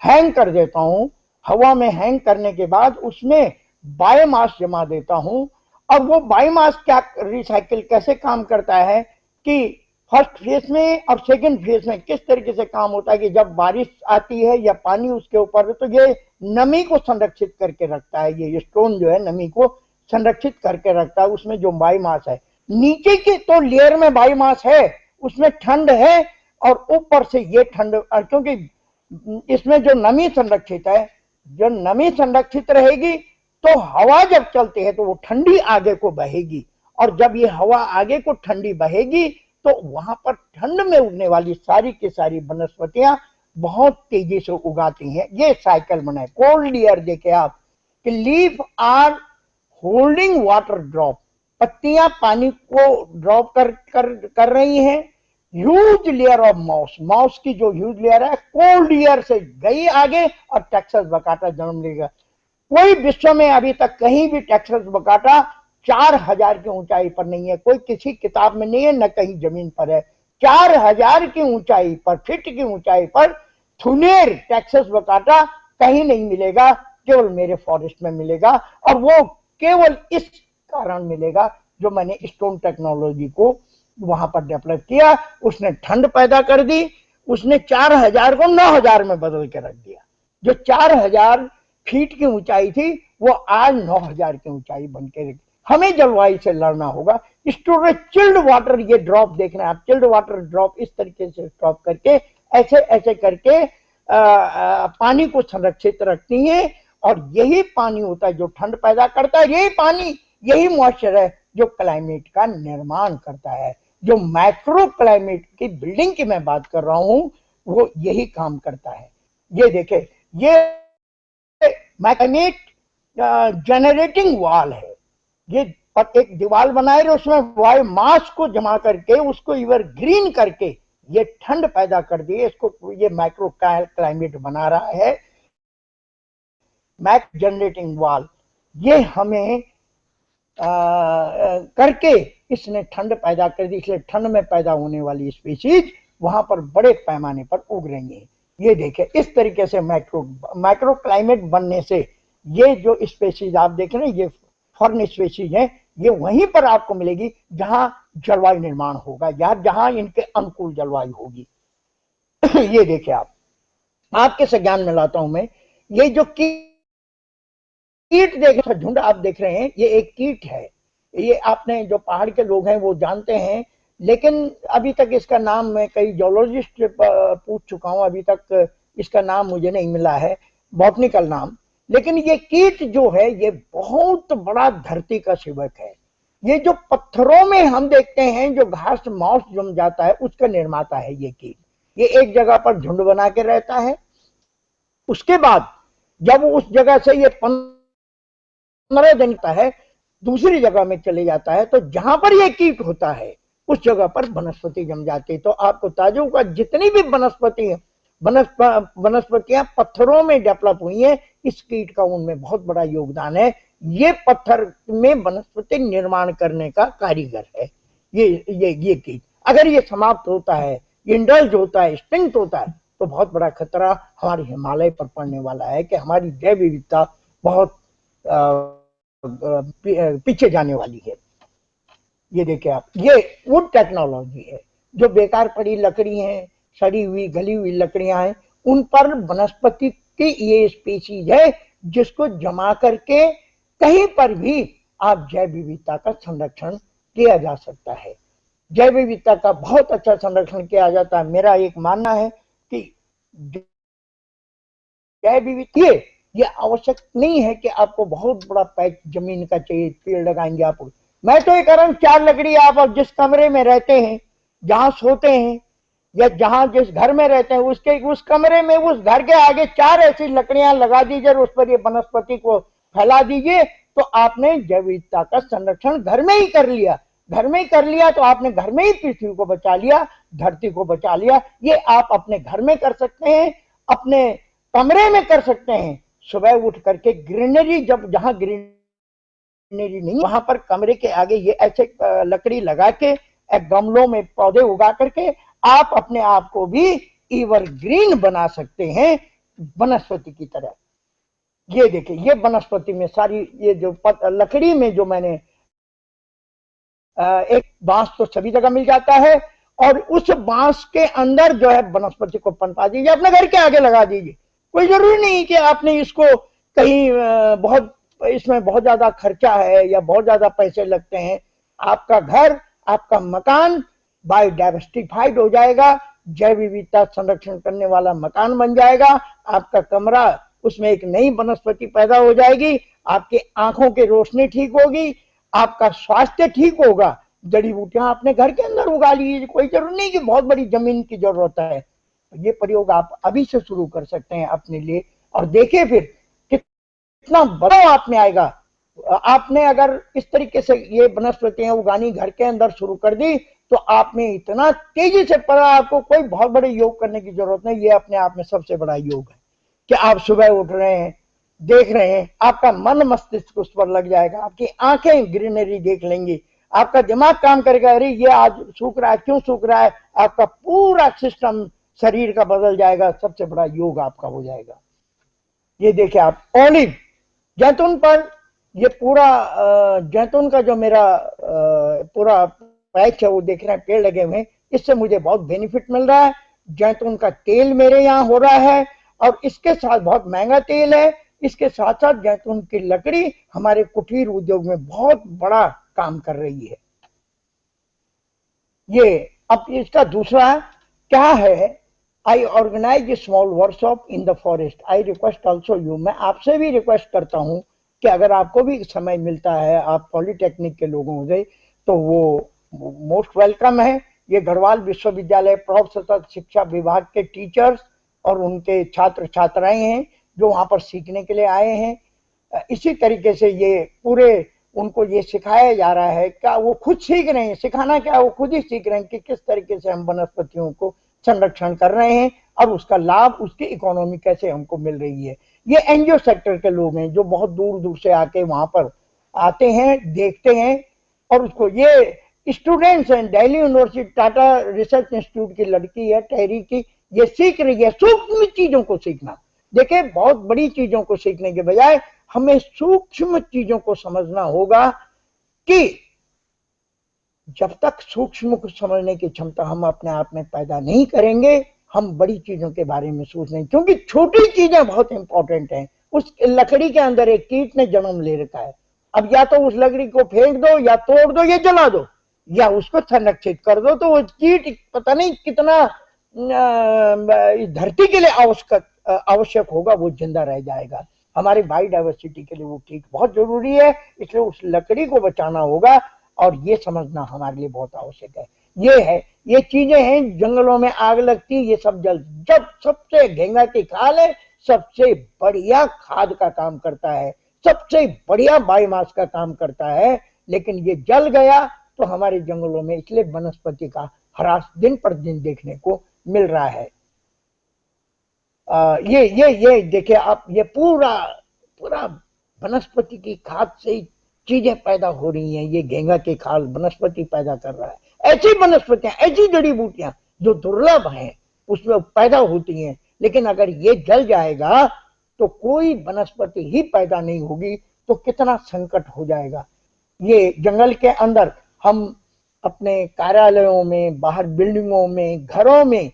Speaker 2: हैंग कर देता हूं, हवा में हैंग करने के बाद उसमें बायोमास जमा देता हूं। और वो बायोमास क्या रिसाइकिल कैसे काम करता है कि फर्स्ट फेज में और सेकंड फेज में किस तरीके से काम होता है कि जब बारिश आती है या पानी उसके ऊपर, तो ये नमी को संरक्षित करके रखता है। ये स्टोन जो है नमी को संरक्षित करके रखता है। उसमें जो बायोमास है, नीचे की तो लेयर में बायोमास है, उसमें ठंड है, और ऊपर से ये ठंड, क्योंकि इसमें जो नमी संरक्षित है, जो नमी संरक्षित रहेगी तो हवा जब चलती है तो वो ठंडी आगे को बहेगी, और जब ये हवा आगे को ठंडी बहेगी तो वहां पर ठंड में उगने वाली सारी की सारी वनस्पतियां बहुत तेजी से उगाती हैं। ये साइकिल बनाए। कोल्ड ईयर देखे आप कि leaf are holding water drop, पत्तियां पानी को ड्रॉप कर रही हैं। ह्यूज लेयर ऑफ माउस की जो ह्यूज लेयर है कोल्ड ईयर से गई आगे और टेक्सास बकाटा जन्म लेगा। कोई विश्व में अभी तक कहीं भी टेक्सास बकाटा 4000 की ऊंचाई पर नहीं है, कोई किसी किताब में नहीं है, न कहीं जमीन पर है। 4000 की ऊंचाई पर, फीट की ऊंचाई पर थुनेर टेक्सास बकाटा कहीं नहीं मिलेगा, केवल मेरे फॉरेस्ट में मिलेगा। और वो केवल इस कारण मिलेगा जो मैंने स्टोन टेक्नोलॉजी को वहां पर डेवलप किया। उसने ठंड पैदा कर दी, उसने 4000 को 9000 में बदल के रख दिया। जो 4000 फीट की ऊंचाई थी वो आज 9000 की ऊंचाई बन के रखी। हमें जलवायु से लड़ना होगा। स्टोरेज चिल्ड वाटर, ये ड्रॉप देख रहे हैं आप, चिल्ड वाटर ड्रॉप इस तरीके से ड्रॉप करके ऐसे ऐसे करके पानी को संरक्षित रखती है। और यही पानी होता है जो ठंड पैदा करता है। यही पानी, यही मॉइस्चर है जो क्लाइमेट का निर्माण करता है। जो मैक्रो क्लाइमेट की बिल्डिंग की मैं बात कर रहा हूं वो यही काम करता है। ये देखे, ये क्लाइमेट जनरेटिंग वॉल है। ये एक दीवार बनाए रहे, उसमें वायु मास को जमा करके उसको इवर ग्रीन करके ये ठंड पैदा कर दी। इसको ये माइक्रो क्लाइमेट बना रहा है, मैक जनरेटिंग वॉल। ये हमें करके इसने ठंड पैदा कर दी। इसलिए ठंड में पैदा होने वाली स्पीशीज वहां पर बड़े पैमाने पर उग रही है। ये देखे, इस तरीके से माइक्रो क्लाइमेट बनने से ये जो स्पीशीज आप देख रहे हैं, ये फॉरेन स्पीशीज है, ये वहीं पर आपको मिलेगी जहां जलवायु निर्माण होगा या जहां इनके अनुकूल जलवायु होगी। ये देखे आप, आपके से ज्ञान में लाता हूं मैं। ये जो कीट देख, झुंड आप देख रहे हैं, ये एक कीट है। ये आपने जो पहाड़ के लोग हैं वो जानते हैं, लेकिन अभी तक इसका नाम मैं कई जियोलॉजिस्ट पूछ चुका हूं, अभी तक इसका नाम मुझे नहीं मिला है, बॉटनिकल नाम। लेकिन ये कीट जो है ये बहुत बड़ा धरती का सेवक है। ये जो पत्थरों में हम देखते हैं जो घास मांस जम जाता है उसका निर्माता है ये कीट। ये एक जगह पर झुंड बना के रहता है, उसके बाद जब उस जगह से ये 15 दिन का है दूसरी जगह में चले जाता है, तो जहां पर ये कीट होता है उस जगह पर वनस्पति जम जाती है। तो आपको ताजुब का, जितनी भी वनस्पतियां पत्थरों में डेवलप हुई है, इस कीट का उनमें बहुत बड़ा योगदान है। ये पत्थर में वनस्पति निर्माण करने का कारीगर है ये कीट। अगर ये समाप्त होता है, इंडल्ज होता है, एक्सटिंक्ट होता है, तो बहुत बड़ा खतरा हमारे हिमालय पर पड़ने वाला है कि हमारी जैव विविधता बहुत पीछे जाने वाली है। ये देखिए आप, ये वुड टेक्नोलॉजी है। जो बेकार पड़ी लकड़ी हैं, सड़ी हुई गली हुई लकड़ियां हैं, उन पर वनस्पति की ये स्पीशीज है जिसको जमा करके कहीं पर भी आप जैव विविधता का संरक्षण किया जा सकता है। जैव विविधता का बहुत अच्छा संरक्षण किया जाता है। मेरा एक मानना है कि जैव विविधता ये आवश्यक नहीं है कि आपको बहुत बड़ा पैच जमीन का चाहिए, पेड़ लगाएंगे आप। मैं तो ये कह रहा हूं 4 लकड़ी आप जिस कमरे में रहते हैं, जहां सोते हैं, या जहां जिस घर में रहते हैं, उसके उस कमरे में उस घर के आगे 4 ऐसी लकड़ियां लगा दीजिए और उस पर ये वनस्पति को फैला दीजिए, तो आपने जैव विविधता का संरक्षण घर में ही कर लिया। घर में ही कर लिया तो आपने घर में ही पृथ्वी को बचा लिया, धरती को बचा लिया। ये आप अपने घर में कर सकते हैं, अपने कमरे में कर सकते हैं। सुबह उठ करके ग्रीनरी, जब जहां ग्रीनरी नहीं वहां पर कमरे के आगे ये ऐसे लकड़ी लगा के गमलों में पौधे उगा करके आप अपने आप को भी एवरग्रीन बना सकते हैं वनस्पति की तरह। ये देखिए, ये वनस्पति में सारी ये जो लकड़ी में जो मैंने एक बांस तो सभी जगह मिल जाता है, और उस बांस के अंदर जो है वनस्पति को पनपा दीजिए, अपने घर के आगे लगा दीजिए। कोई जरूरी नहीं कि आपने इसको कहीं बहुत, इसमें बहुत ज्यादा खर्चा है या बहुत ज्यादा पैसे लगते हैं। आपका घर, आपका मकान बायोडाइवर्सिफाइड हो जाएगा, जैव विविधता संरक्षण करने वाला मकान बन जाएगा। आपका कमरा, उसमें एक नई वनस्पति पैदा हो जाएगी, आपकी आंखों की रोशनी ठीक होगी, आपका स्वास्थ्य ठीक होगा। जड़ी बूटियां अपने घर के अंदर उगा लीजिए, कोई जरूरी नहीं कि बहुत बड़ी जमीन की जरूरत है। ये प्रयोग आप अभी से शुरू कर सकते हैं अपने लिए, और देखिए फिर कितना बड़ा आप में आएगा। आपने अगर इस तरीके से ये वनस्पतियां उगानी घर के अंदर शुरू कर दी तो आपने इतना तेजी से पढ़ा, आपको कोई बहुत बड़े योग करने की जरूरत नहीं। ये अपने आप में सबसे बड़ा योग है कि आप सुबह उठ रहे हैं, देख रहे हैं, आपका मन मस्तिष्क उस पर लग जाएगा, आपकी आंखें ग्रीनरी देख लेंगी, आपका दिमाग काम करेगा, अरे ये आज सूख रहा है, क्यों सूख रहा है, आपका पूरा सिस्टम शरीर का बदल जाएगा, सबसे बड़ा योग आपका हो जाएगा। ये देखिए आप ओलिव जैतून पर, ये पूरा जैतून का जो मेरा पूरा पैच है वो देख रहे हैं, पेड़ लगे हुए हैं, इससे मुझे बहुत बेनिफिट मिल रहा है। जैतून का तेल मेरे यहाँ हो रहा है और इसके साथ बहुत महंगा तेल है, इसके साथ साथ जैतून की लकड़ी हमारे कुटीर उद्योग में बहुत बड़ा काम कर रही है। ये अब इसका दूसरा क्या है, I organise small workshop in the forest, I request also you, मैं आपसे भी रिक्वेस्ट करता हूँ कि अगर आपको भी समय मिलता है, आप पॉलिटेक्निक के लोगों से, तो वो मोस्ट वेलकम है। ये गढ़वाल विश्वविद्यालय प्रौढ़ सतत शिक्षा विभाग के टीचर्स और उनके छात्र छात्राएं हैं जो वहां पर सीखने के लिए आए हैं। इसी तरीके से ये पूरे उनको ये सिखाया जा रहा है, क्या वो खुद सीख रहे हैं, सिखाना क्या, वो खुद ही सीख रहे हैं कि किस तरीके से हम वनस्पतियों को संरक्षण कर रहे हैं और उसका लाभ, उसकी इकोनॉमी कैसे हमको मिल रही है। ये एनजीओ सेक्टर के लोग हैं जो बहुत दूर दूर से आके वहां पर आते हैं, देखते हैं और उसको, ये स्टूडेंट्स हैं, Delhi university Tata research institute की लड़की है टहरी की, ये सीख रही है सूक्ष्म चीजों को सीखना। देखिए बहुत बड़ी चीजों को सीखने के बजाय हमें सूक्ष्म चीजों को समझना होगा कि जब तक सूक्ष्म को समझने की क्षमता हम अपने आप में पैदा नहीं करेंगे, हम बड़ी चीजों के बारे में सोच नहीं, क्योंकि छोटी चीजें बहुत इंपॉर्टेंट हैं। उस लकड़ी के अंदर एक कीट ने जन्म ले रखा है, अब या तो उस लकड़ी को फेंक दो या तोड़ दो या जला दो या उसको संरक्षित कर दो, तो वो कीट पता नहीं कितना धरती के लिए आवश्यक होगा, वो जिंदा रह जाएगा। हमारी बायोडाइवर्सिटी के लिए वो कीट बहुत जरूरी है, इसलिए उस लकड़ी को बचाना होगा और ये समझना हमारे लिए बहुत आवश्यक है। ये है, ये चीजें हैं, जंगलों में आग लगती, ये सब जल, जब सबसे घेंगा की खाल है, सबसे बढ़िया खाद का काम करता है, सबसे बढ़िया बायोमास का काम करता है, लेकिन ये जल गया तो हमारे जंगलों में इसलिए वनस्पति का ह्रास दिन पर दिन देखने को मिल रहा है। ये देखिए आप, ये पूरा पूरा वनस्पति की खाद से ही चीजें पैदा हो रही हैं। ये घेंगा की खाल वनस्पति पैदा कर रहा है। ऐसी वनस्पतियां, ऐसी जड़ी बूटियां जो दुर्लभ हैं उसमें पैदा होती हैं, लेकिन अगर ये जल जाएगा तो कोई वनस्पति ही पैदा नहीं होगी, तो कितना संकट हो जाएगा। ये जंगल के अंदर हम अपने कार्यालयों में, बाहर बिल्डिंगों में, घरों में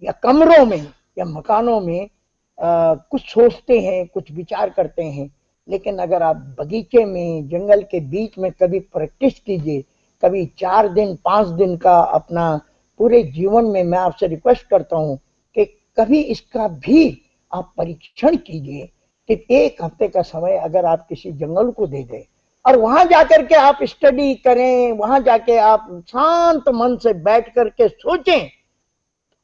Speaker 2: या कमरों में या मकानों में कुछ सोचते हैं, कुछ विचार करते हैं, लेकिन अगर आप बगीचे में, जंगल के बीच में कभी प्रैक्टिस कीजिए, कभी 4 दिन 5 दिन का अपना पूरे जीवन में, मैं आपसे रिक्वेस्ट करता हूं कि कभी इसका भी आप परीक्षण कीजिए कि 1 हफ्ते का समय अगर आप किसी जंगल को दे दें और वहां जाकर के आप स्टडी करें, वहां जाके आप शांत मन से बैठ करके सोचें,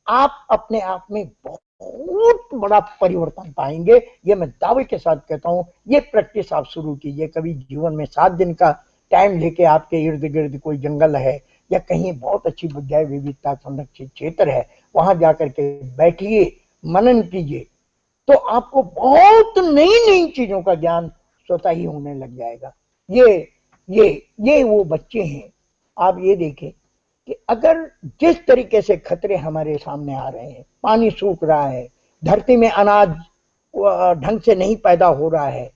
Speaker 2: आप अपने आप में बहुत बड़ा परिवर्तन पाएंगे। ये मैं दावे के साथ कहता हूं। ये प्रैक्टिस आप शुरू कीजिए कभी जीवन में, 7 दिन का टाइम लेके, आपके इर्द गिर्द कोई जंगल है या कहीं बहुत अच्छी जैव विविधता संरक्षित क्षेत्र है, वहां जाकर के बैठिए, मनन कीजिए, तो आपको बहुत नई नई चीजों का ज्ञान स्वतः ही होने लग जाएगा। ये वो बच्चे हैं, आप ये देखें कि अगर जिस तरीके से खतरे हमारे सामने आ रहे हैं, पानी सूख रहा है, धरती में अनाज ढंग से नहीं पैदा हो रहा है,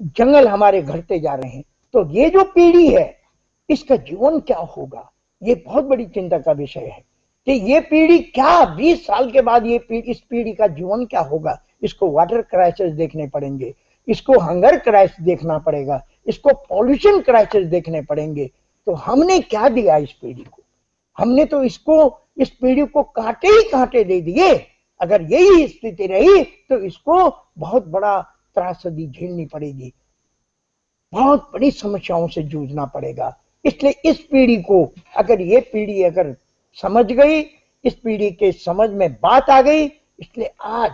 Speaker 2: जंगल हमारे घटते जा रहे हैं, तो ये जो पीढ़ी है इसका जीवन क्या होगा, ये बहुत बड़ी चिंता का विषय है कि ये पीढ़ी क्या, 20 साल के बाद ये इस पीढ़ी का जीवन क्या होगा। इसको वाटर क्राइसिस देखने पड़ेंगे, इसको हंगर क्राइसिस देखना पड़ेगा, इसको पॉल्यूशन क्राइसिस देखने पड़ेंगे। तो हमने क्या दिया इस पीढ़ी को, हमने तो इस पीढ़ी को कांटे ही कांटे दे दिए। अगर यही स्थिति रही तो इसको बहुत बड़ा त्रासदी झेलनी पड़ेगी, बहुत बड़ी समस्याओं से जूझना पड़ेगा। इसलिए इस पीढ़ी को, अगर ये पीढ़ी अगर समझ गई, इस पीढ़ी के समझ में बात आ गई, इसलिए आज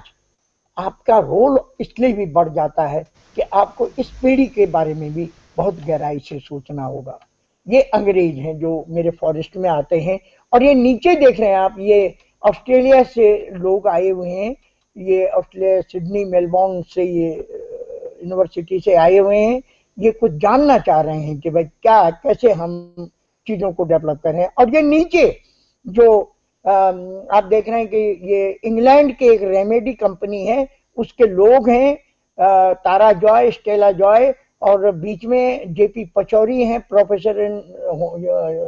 Speaker 2: आपका रोल इसलिए भी बढ़ जाता है कि आपको इस पीढ़ी के बारे में भी बहुत गहराई से सोचना होगा। ये अंग्रेज हैं जो मेरे फॉरेस्ट में आते हैं, और ये नीचे देख रहे हैं आप, ये ऑस्ट्रेलिया से लोग आए हुए हैं, ये ऑस्ट्रेलिया सिडनी मेलबोर्न से ये यूनिवर्सिटी से आए हुए हैं। ये कुछ जानना चाह रहे हैं कि भाई क्या कैसे हम चीज़ों को डेवलप करें। और ये नीचे जो आप देख रहे हैं कि ये इंग्लैंड के एक रेमेडी कंपनी है, उसके लोग हैं तारा जॉय, स्टेला जॉय, और बीच में जेपी पचौरी हैं, professor in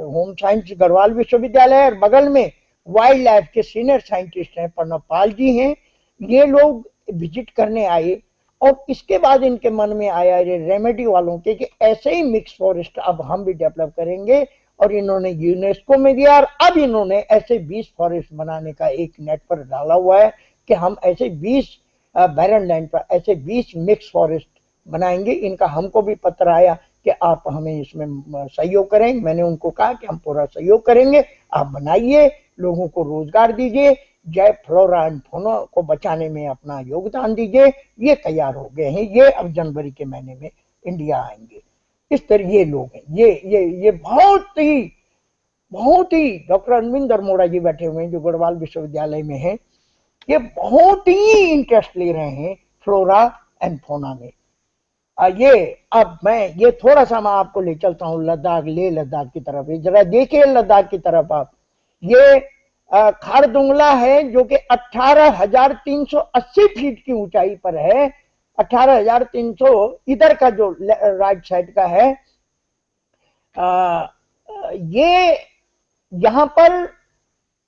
Speaker 2: home science Garhwal विश्वविद्यालय, और बगल में वाइल्ड लाइफ के सीनियर साइंटिस्ट हैं प्रणव पाल जी हैं। ये लोग विजिट करने आए, और इसके बाद इनके मन में आया रेमेडी वालों के कि ऐसे ही मिक्स फॉरेस्ट अब हम भी डेवलप करेंगे, और इन्होंने यूनेस्को में दिया, और अब इन्होंने ऐसे 20 फॉरेस्ट बनाने का एक नेट पर डाला हुआ है कि हम ऐसे 20 बैरन लैंड पर ऐसे 20 मिक्स फॉरेस्ट बनाएंगे। इनका हमको भी पत्र आया कि आप हमें इसमें सहयोग करें। मैंने उनको कहा कि हम पूरा सहयोग करेंगे, आप बनाइए, लोगों को रोजगार दीजिए, जय फ्लोरा एंड फौना को बचाने में अपना योगदान दीजिए। ये तैयार हो गए हैं, ये अब जनवरी के महीने में इंडिया आएंगे। इस तरह ये लोग हैं, ये बहुत ही डॉक्टर अरविंद अरमोड़ा जी बैठे हुए हैं जो गढ़वाल विश्वविद्यालय में हैं, ये बहुत ही इंटरेस्ट ले रहे हैं फ्लोरा एंड फौना में। ये अब मैं ये थोड़ा सा मैं आपको ले चलता हूँ लद्दाख, लेह लद्दाख की तरफ। जरा देखिए लद्दाख की तरफ आप, ये खारदुंगला है जो कि 18,380 फीट की ऊंचाई पर है। 18,300 इधर का जो राइट साइड का है। ये यहाँ पर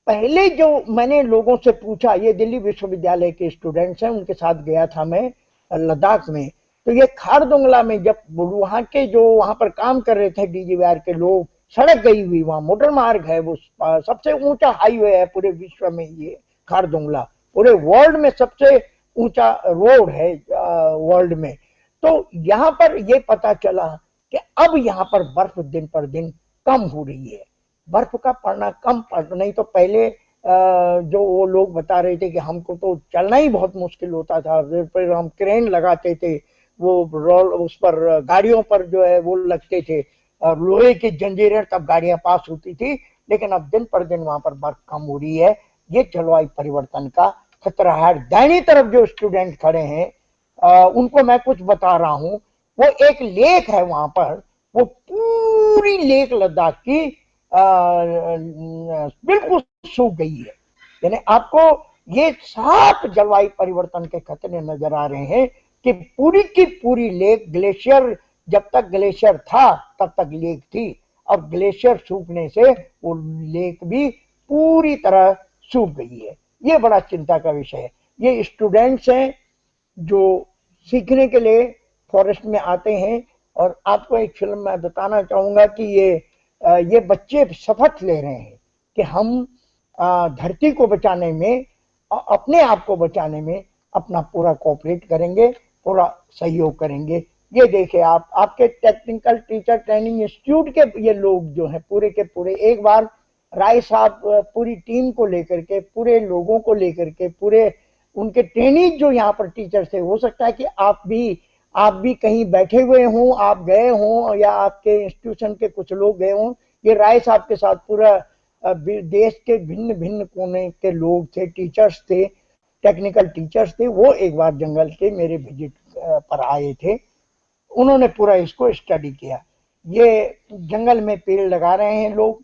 Speaker 2: पहले जो मैंने लोगों से पूछा, ये दिल्ली विश्वविद्यालय के स्टूडेंट्स हैं, उनके साथ गया था मैं लद्दाख में। तो ये खारदुंगला में जब वहां के जो वहां पर काम कर रहे थे डीजीवीआर के लोग, सड़क गई हुई, वहां मोटर मार्ग है, वो सबसे ऊंचा हाईवे है पूरे विश्व में। ये खारदुंगला पूरे वर्ल्ड में सबसे ऊंचा रोड है वर्ल्ड में। तो यहाँ पर ये पता चला कि अब यहाँ पर बर्फ दिन पर दिन कम हो रही है, बर्फ का पड़ना कम पड़, नहीं तो पहले जो वो लोग बता रहे थे कि हमको तो चलना ही बहुत मुश्किल होता था, फिर हम क्रेन लगाते थे, वो रोल उस पर गाड़ियों पर जो है वो लगते थे, और लोहे की जंजीरें, तब गाड़ियां पास होती थी। लेकिन अब दिन पर दिन वहां पर बर्फ कम हो रही है। ये जलवायु परिवर्तन का खतरा है। दाहिनी तरफ जो स्टूडेंट खड़े हैं उनको मैं कुछ बता रहा हूँ। वो एक लेक है वहां पर, वो पूरी लेक लद्दाख की बिल्कुल सूख गई है। यानी आपको ये साफ जलवायु परिवर्तन के खतरे नजर आ रहे हैं कि पूरी की पूरी लेक, ग्लेशियर जब तक ग्लेशियर था तब तक लेक थी, और ग्लेशियर सूखने से वो लेक भी पूरी तरह सूख गई है। ये बड़ा चिंता का विषय है। ये स्टूडेंट्स हैं जो सीखने के लिए फॉरेस्ट में आते हैं। और आपको एक फिल्म में बताना चाहूंगा कि ये बच्चे शपथ ले रहे हैं कि हम धरती को बचाने में, अपने आप को बचाने में अपना पूरा कोऑपरेट करेंगे, पूरा सहयोग करेंगे। ये देखिए आप, आपके टेक्निकल टीचर ट्रेनिंग इंस्टीट्यूट के ये लोग जो हैं पूरे के पूरे, एक बार राय साहब पूरी टीम को लेकर के, पूरे लोगों को लेकर के, पूरे उनके ट्रेनिंग जो यहाँ पर टीचर थे, हो सकता है कि आप भी कहीं बैठे हुए हों, आप गए हों, या आपके इंस्टीट्यूशन के कुछ लोग गए हों। ये राय साहब के साथ पूरा देश के भिन्न भिन्न कोने के लोग थे, टीचर्स थे, टेक्निकल टीचर्स थे। वो एक बार जंगल के मेरे विजिट पर आए थे, उन्होंने पूरा इसको स्टडी किया। ये जंगल में पेड़ लगा रहे हैं लोग।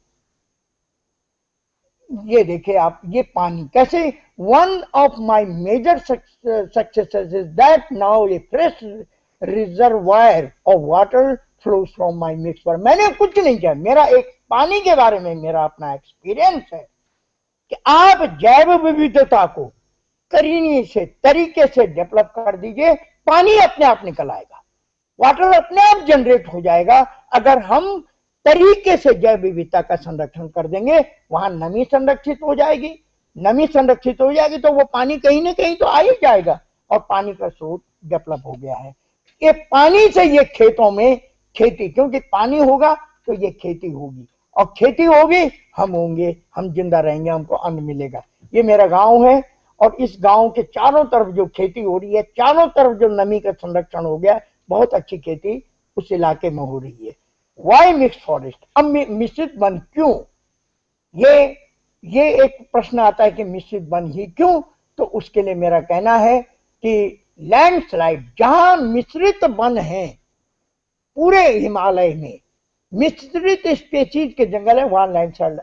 Speaker 2: ये देखिए आप, ये पानी कैसे, one of my major successes is that now a fresh reservoir of water flows from my mix forest. मैंने कुछ नहीं किया, मेरा एक पानी के बारे में मेरा अपना एक्सपीरियंस है कि आप जैव विविधता को तरीके से डेवलप कर दीजिए, पानी अपने आप निकल आएगा, वाटर अपने आप जनरेट हो जाएगा। अगर हम तरीके से जैव विविधता का संरक्षण कर देंगे, वहां नमी संरक्षित हो जाएगी, नमी संरक्षित हो जाएगी तो वो पानी कहीं ना कहीं तो आ ही जाएगा, और पानी का स्रोत डेवलप हो गया है। ये पानी से ये खेतों में खेती, क्योंकि पानी होगा तो ये खेती होगी, और खेती होगी हम होंगे, हम जिंदा रहेंगे, हमको अन्न मिलेगा। ये मेरा गांव है, और इस गांव के चारों तरफ जो खेती हो रही है, चारों तरफ जो नमी का संरक्षण हो गया, बहुत अच्छी खेती उस इलाके में हो रही है। Why mix forest? अब मिश्रित वन क्यों? ये एक प्रश्न आता है कि मिश्रित वन ही क्यों? तो उसके लिए मेरा कहना है कि लैंडस्लाइड, जहां मिश्रित वन है पूरे हिमालय में, मिश्रित स्पेसीज के जंगल है, वहां लैंडस्लाइड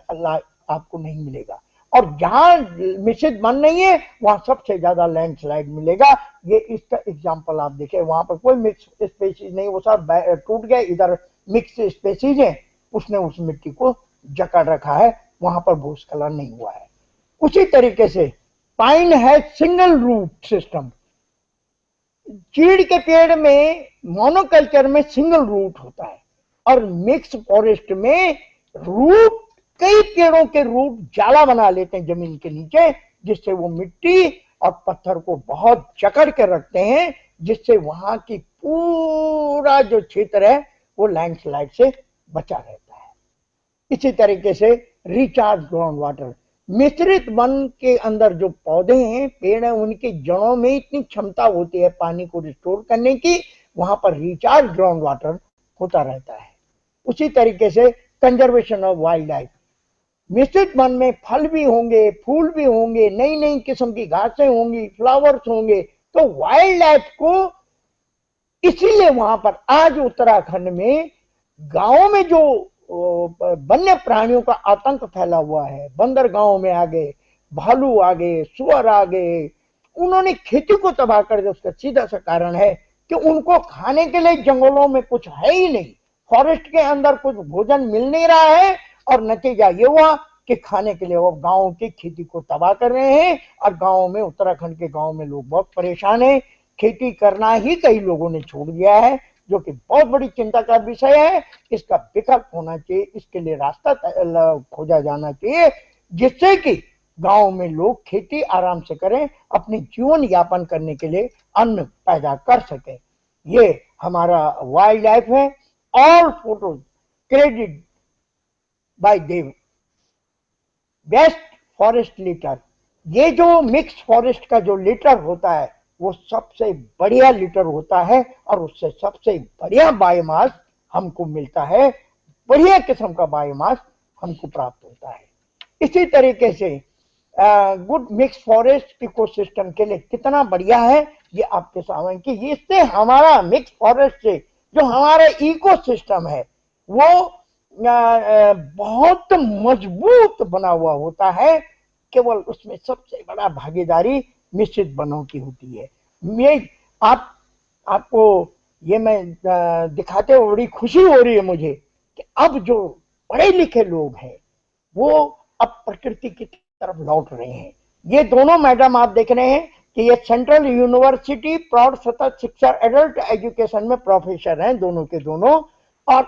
Speaker 2: आपको नहीं मिलेगा। और जहां मिश्रित वन नहीं है वहां सबसे ज्यादा लैंडस्लाइड मिलेगा। ये इसका एग्जांपल आप देखें, वहां पर कोई मिक्स स्पेसीज नहीं, वो सब टूट गए। इधर मिक्स स्पेसीज है, उसने उस मिट्टी को जकड़ रखा है, वहां पर भूस्खलन नहीं हुआ है। उसी तरीके से पाइन है सिंगल रूट सिस्टम। चीड़ के पेड़ में मोनोकल्चर में सिंगल रूट होता है, और मिक्स फॉरेस्ट में रूट, कई पेड़ों के रूट जाला बना लेते हैं जमीन के नीचे, जिससे वो मिट्टी और पत्थर को बहुत जकड़ के रखते हैं, जिससे वहां की पूरा जो क्षेत्र है वो लैंडस्लाइड से बचा रहता है। इसी तरीके से रिचार्ज ग्राउंड वाटर, मिश्रित वन के अंदर जो पौधे हैं, पेड़ हैं, उनकी जड़ों में इतनी क्षमता होती है पानी को रिस्टोर करने की, वहां पर रिचार्ज ग्राउंड वाटर होता रहता है। उसी तरीके से कंजर्वेशन ऑफ वाइल्ड लाइफ, मिश्रित वन में फल भी होंगे, फूल भी होंगे, नई नई किस्म की घासें होंगी, फ्लावर्स होंगे, तो वाइल्ड लाइफ को इसीलिए वहां पर आज उत्तराखंड में गांव में जो वन्य प्राणियों का आतंक फैला हुआ है, बंदर गांव में आ गए, भालू आ गए, सुअर आ गए, उन्होंने खेती को तबाह कर दिया। उसका सीधा सा कारण है कि उनको खाने के लिए जंगलों में कुछ है ही नहीं, फॉरेस्ट के अंदर कुछ भोजन मिल नहीं रहा है, और नतीजा ये हुआ कि खाने के लिए वो गांव की खेती को तबाह कर रहे हैं। और गांव में, उत्तराखंड के गांव में लोग बहुत परेशान हैं, खेती करना ही कई लोगों ने छोड़ दिया है, जो कि बहुत बड़ी चिंता का विषय है। इसका विकल्प होना चाहिए, इसके लिए रास्ता खोजा जाना चाहिए, जिससे कि गांव में लोग खेती आराम से करें, अपनी जीवन यापन करने के लिए अन्न पैदा कर सकें। ये हमारा वाइल्ड लाइफ है। All photos credit by Dev, best forest litter. ये जो मिक्स फॉरेस्ट का जो लिटर होता है वो सबसे बढ़िया लिटर होता है, और उससे सबसे बढ़िया बायोमास हमको मिलता है, बढ़िया किस्म का बायोमास हमको प्राप्त होता है। इसी तरीके से गुड मिक्स फॉरेस्ट इकोसिस्टम के लिए कितना बढ़िया है ये आपके सामने, कि इससे हमारा मिक्स फॉरेस्ट से जो हमारा इकोसिस्टम है वो बहुत मजबूत बना हुआ होता है। केवल उसमें सबसे बड़ा भागीदारी मिश्रित वनों की होती है। मैं आपको ये मैं दिखाते हुए बड़ी खुशी हो रही है मुझे कि अब जो पढ़े लिखे लोग हैं वो अब प्रकृति की तरफ लौट रहे हैं। ये दोनों मैडम आप देख रहे हैं कि ये सेंट्रल यूनिवर्सिटी प्रौढ़ सतत शिक्षा एडल्ट एजुकेशन में प्रोफेसर हैं, दोनों के दोनों। और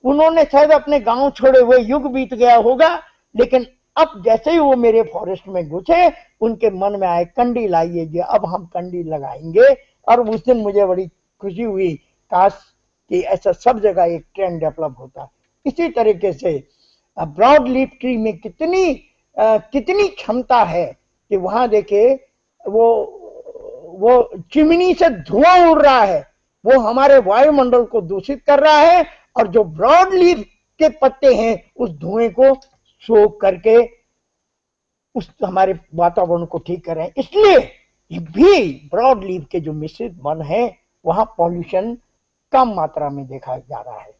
Speaker 2: उन्होंने शायद अपने गांव छोड़े हुए युग बीत गया होगा, लेकिन अब जैसे ही वो मेरे फॉरेस्ट में घुसे, उनके मन में आए कंडी लाइए जी, अब हम कंडी लगाएंगे। और उस दिन मुझे बड़ी खुशी हुई, काश कि ऐसा सब जगह एक ट्रेंड डेवलप होता। इसी तरीके से ब्रॉड लीफ ट्री में कितनी क्षमता है कि वहां देखे वो चिमनी से धुआं उड़ रहा है, वो हमारे वायुमंडल को दूषित कर रहा है, और जो ब्रॉड लीफ के पत्ते हैं उस धुएं को सोख करके उस हमारे वातावरण को ठीक कर रहे हैं। इसलिए भी ब्रॉड लीफ के जो मिश्रित वन है वहां पॉल्यूशन कम मात्रा में देखा जा रहा है।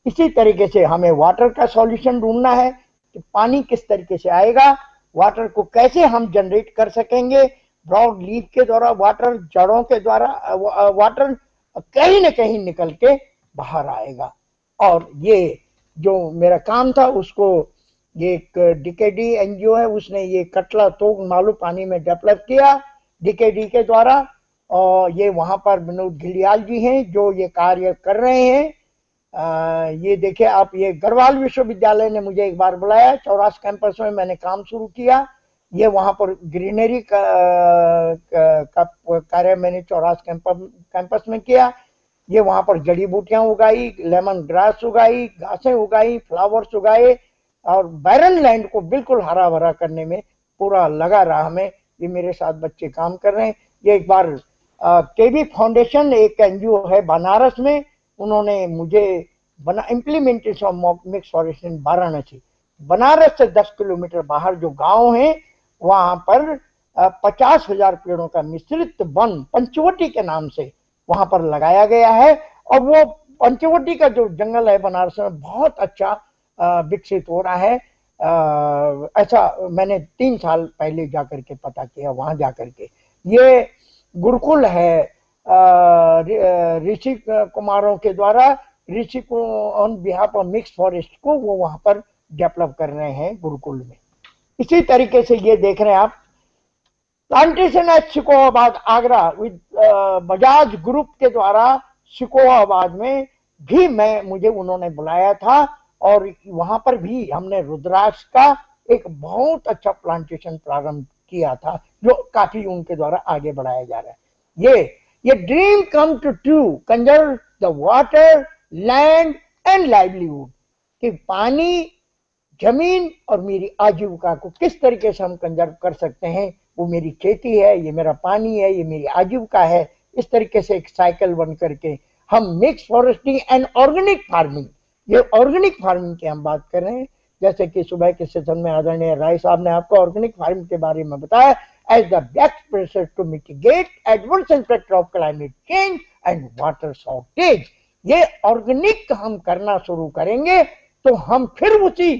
Speaker 2: इसी तरीके से हमें वाटर का सॉल्यूशन ढूंढना है कि पानी किस तरीके से आएगा, वाटर को कैसे हम जनरेट कर सकेंगे। ब्रॉड लीफ के द्वारा वाटर, जड़ों के द्वारा वाटर कहीं न कहीं निकल के बाहर आएगा। और ये जो मेरा काम था उसको ये एक डीकेडी एनजीओ है, उसने ये कटला तोक मालू पानी में डेवलप किया डीकेडी के द्वारा। और ये वहां पर विनोद घिलियाल जी हैं जो ये कार्य कर रहे हैं। ये देखिए आप, ये गढ़वाल विश्वविद्यालय ने मुझे एक बार बुलाया, चौरास कैंपस में मैंने काम शुरू किया। ये वहां पर ग्रीनरी का कार्य मैंने चौरास कैंपस में किया। ये वहां पर जड़ी बूटियां उगाई, लेमन ग्रास उगाई, घासें उगाई, फ्लावर्स उगाए, और बैरन लैंड को बिल्कुल हरा भरा करने में पूरा लगा रहा। हमें ये मेरे साथ बच्चे काम कर रहे हैं। ये एक बार केवी फाउंडेशन एक एनजीओ है बनारस में, उन्होंने मुझे इम्प्लीमेंटेशन ऑफ मिक्स फॉरेस्ट इन वाराणसी, बनारस से 10 किलोमीटर बाहर जो गांव है वहां पर 50,000 पेड़ों का मिश्रित वन पंचवटी के नाम से वहां पर लगाया गया है। और वो पंचवटी का जो जंगल है बनारस में बहुत अच्छा विकसित हो रहा है। ऐसा मैंने 3 साल पहले जाकर के पता किया, वहां जाकर के। ये गुरुकुल है ऋषि कुमारों के द्वारा, ऋषि को on behalf of mix forest को वो वहां पर डेवलप कर रहे हैं गुरुकुल में। इसी तरीके से ये देख रहे हैं आप plantation at Shikohabad Agra with Bajaj group के द्वारा शिकोहाबाद में भी मुझे उन्होंने बुलाया था, और वहां पर भी हमने रुद्राक्ष का एक बहुत अच्छा प्लांटेशन प्रारंभ किया था, जो काफी उनके द्वारा आगे बढ़ाया जा रहा है। ये dream come to true, conserve the water, land and livelihood, कि पानी, जमीन और मेरी आजीविका को किस तरीके से हम कंजर्व कर सकते हैं। वो मेरी खेती है, ये मेरा पानी है, ये मेरी आजीविका है। इस तरीके से एक साइकिल बन करके हम mix foresting and organic farming, ये ऑर्गेनिक फार्मिंग की हम बात कर रहे हैं। जैसे कि सुबह के सेशन में आदरणीय राय साहब ने आपको ऑर्गेनिक फार्मिंग के बारे में बताया, as the best pressure to mitigate adverse effect of climate change and water shortage. ये ऑर्गेनिक हम करना शुरू करेंगे तो हम फिर उसी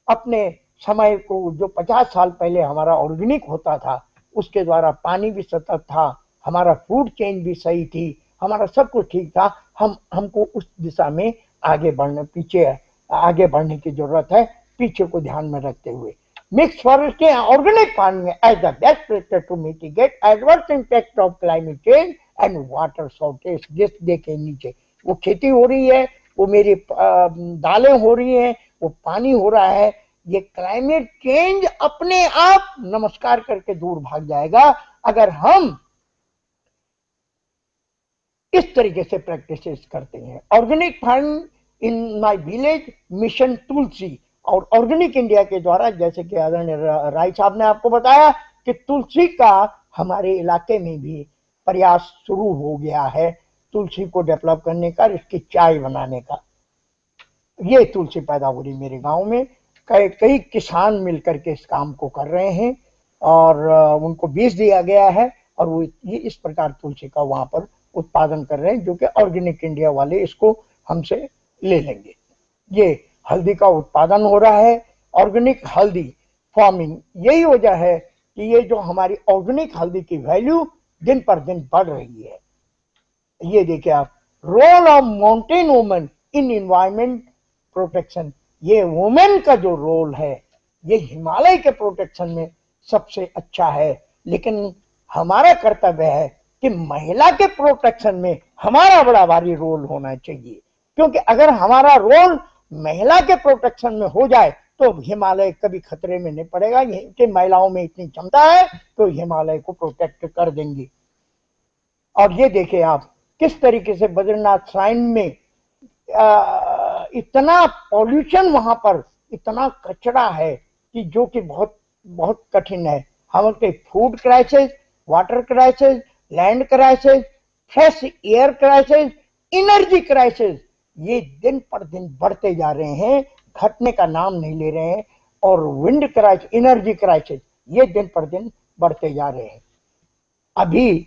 Speaker 2: अपने समय को, जो 50 साल पहले हमारा ऑर्गेनिक होता था, उसके द्वारा पानी भी सतत था, हमारा फूड चेन भी सही थी, हमारा सब कुछ ठीक था। हमको उस दिशा में आगे बढ़ने की जरूरत है, पीछे को ध्यान में रखते हुए। Mix forest organic farming as the best vector to mitigate adverse impact of climate change and water shortage. जिस देखे नीचे वो खेती हो रही है, वो मेरी दालें हो रही हैं, वो पानी हो रहा है। ये क्लाइमेट चेंज अपने आप नमस्कार करके दूर भाग जाएगा अगर हम इस तरीके से प्रैक्टिसेस करते हैं। Organic farming in my village mission Tulsi और ऑर्गेनिक इंडिया के द्वारा, जैसे कि आदरणीय राय साहब ने आपको बताया कि तुलसी का हमारे इलाके में भी प्रयास शुरू हो गया है, तुलसी को डेवलप करने का, इसकी चाय बनाने का। ये तुलसी पैदा हो रही मेरे गांव में, कई किसान मिलकर के इस काम को कर रहे हैं और उनको बीज दिया गया है और वो ये इस प्रकार तुलसी का वहां पर उत्पादन कर रहे हैं, जो कि ऑर्गेनिक इंडिया वाले इसको हमसे ले लेंगे। ये हल्दी का उत्पादन हो रहा है, ऑर्गेनिक हल्दी फार्मिंग। यही वजह है कि ये जो हमारी ऑर्गेनिक हल्दी की वैल्यू दिन पर दिन बढ़ रही है। ये देखिए आप, role of mountain women in environment protection. ये वुमेन का जो रोल है ये हिमालय के प्रोटेक्शन में सबसे अच्छा है, लेकिन हमारा कर्तव्य है कि महिला के प्रोटेक्शन में हमारा बड़ा भारी रोल होना चाहिए, क्योंकि अगर हमारा रोल महिला के प्रोटेक्शन में हो जाए तो हिमालय कभी खतरे में नहीं पड़ेगा, कि महिलाओं में इतनी क्षमता है तो हिमालय को प्रोटेक्ट कर देंगी। और ये देखिए आप किस तरीके से बद्रीनाथ श्राइन में इतना पॉल्यूशन, वहां पर इतना कचरा है कि जो कि बहुत बहुत कठिन है। हमारे food crisis, water crisis, land crisis, fresh air crisis, energy crisis, ये दिन पर दिन बढ़ते जा रहे हैं, घटने का नाम नहीं ले रहे हैं। और विंड क्राइसिस, एनर्जी क्राइसिस, ये दिन पर दिन बढ़ते जा रहे हैं। अभी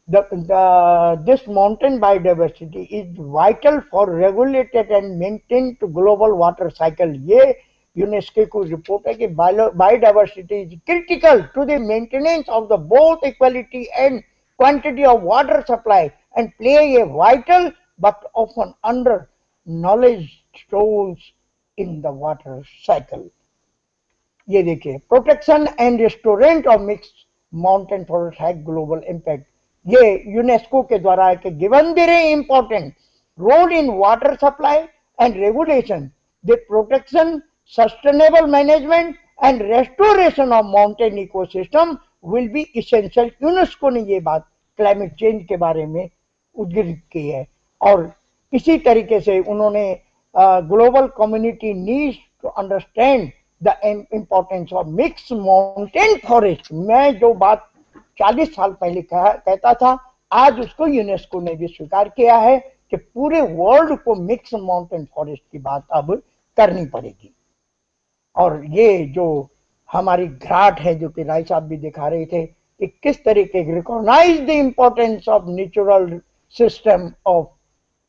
Speaker 2: this mountain biodiversity is vital for regulated and maintained global water cycle। ये यूनेस्को की रिपोर्ट है कि biodiversity is critical to the maintenance of the both equality and quantity of water supply and play a vital but often under knowledge roles in the water cycle। ये देखिए, protection and restaurant of mixed mountain forest है ग्लोबल इम्पैक्ट। ये यूनेस्को के द्वारा है कि given the important role in water supply and regulation, the protection, sustainable management and restoration of mountain ecosystem will be essential. UNESCO ने ये बात क्लाइमेट चेंज के बारे में उद्धृत की है। और इसी तरीके से उन्होंने global community needs to understand the importance of mix mountain forest. मैं जो बात 40 साल पहले कहता था, आज उसको यूनेस्को ने भी स्वीकार किया है कि पूरे वर्ल्ड को मिक्स माउंटेन फॉरेस्ट की बात अब करनी पड़ेगी। और ये जो हमारी घाट है, जो कि राय साहब भी दिखा रहे थे कि किस तरीके recognize the importance of natural system of,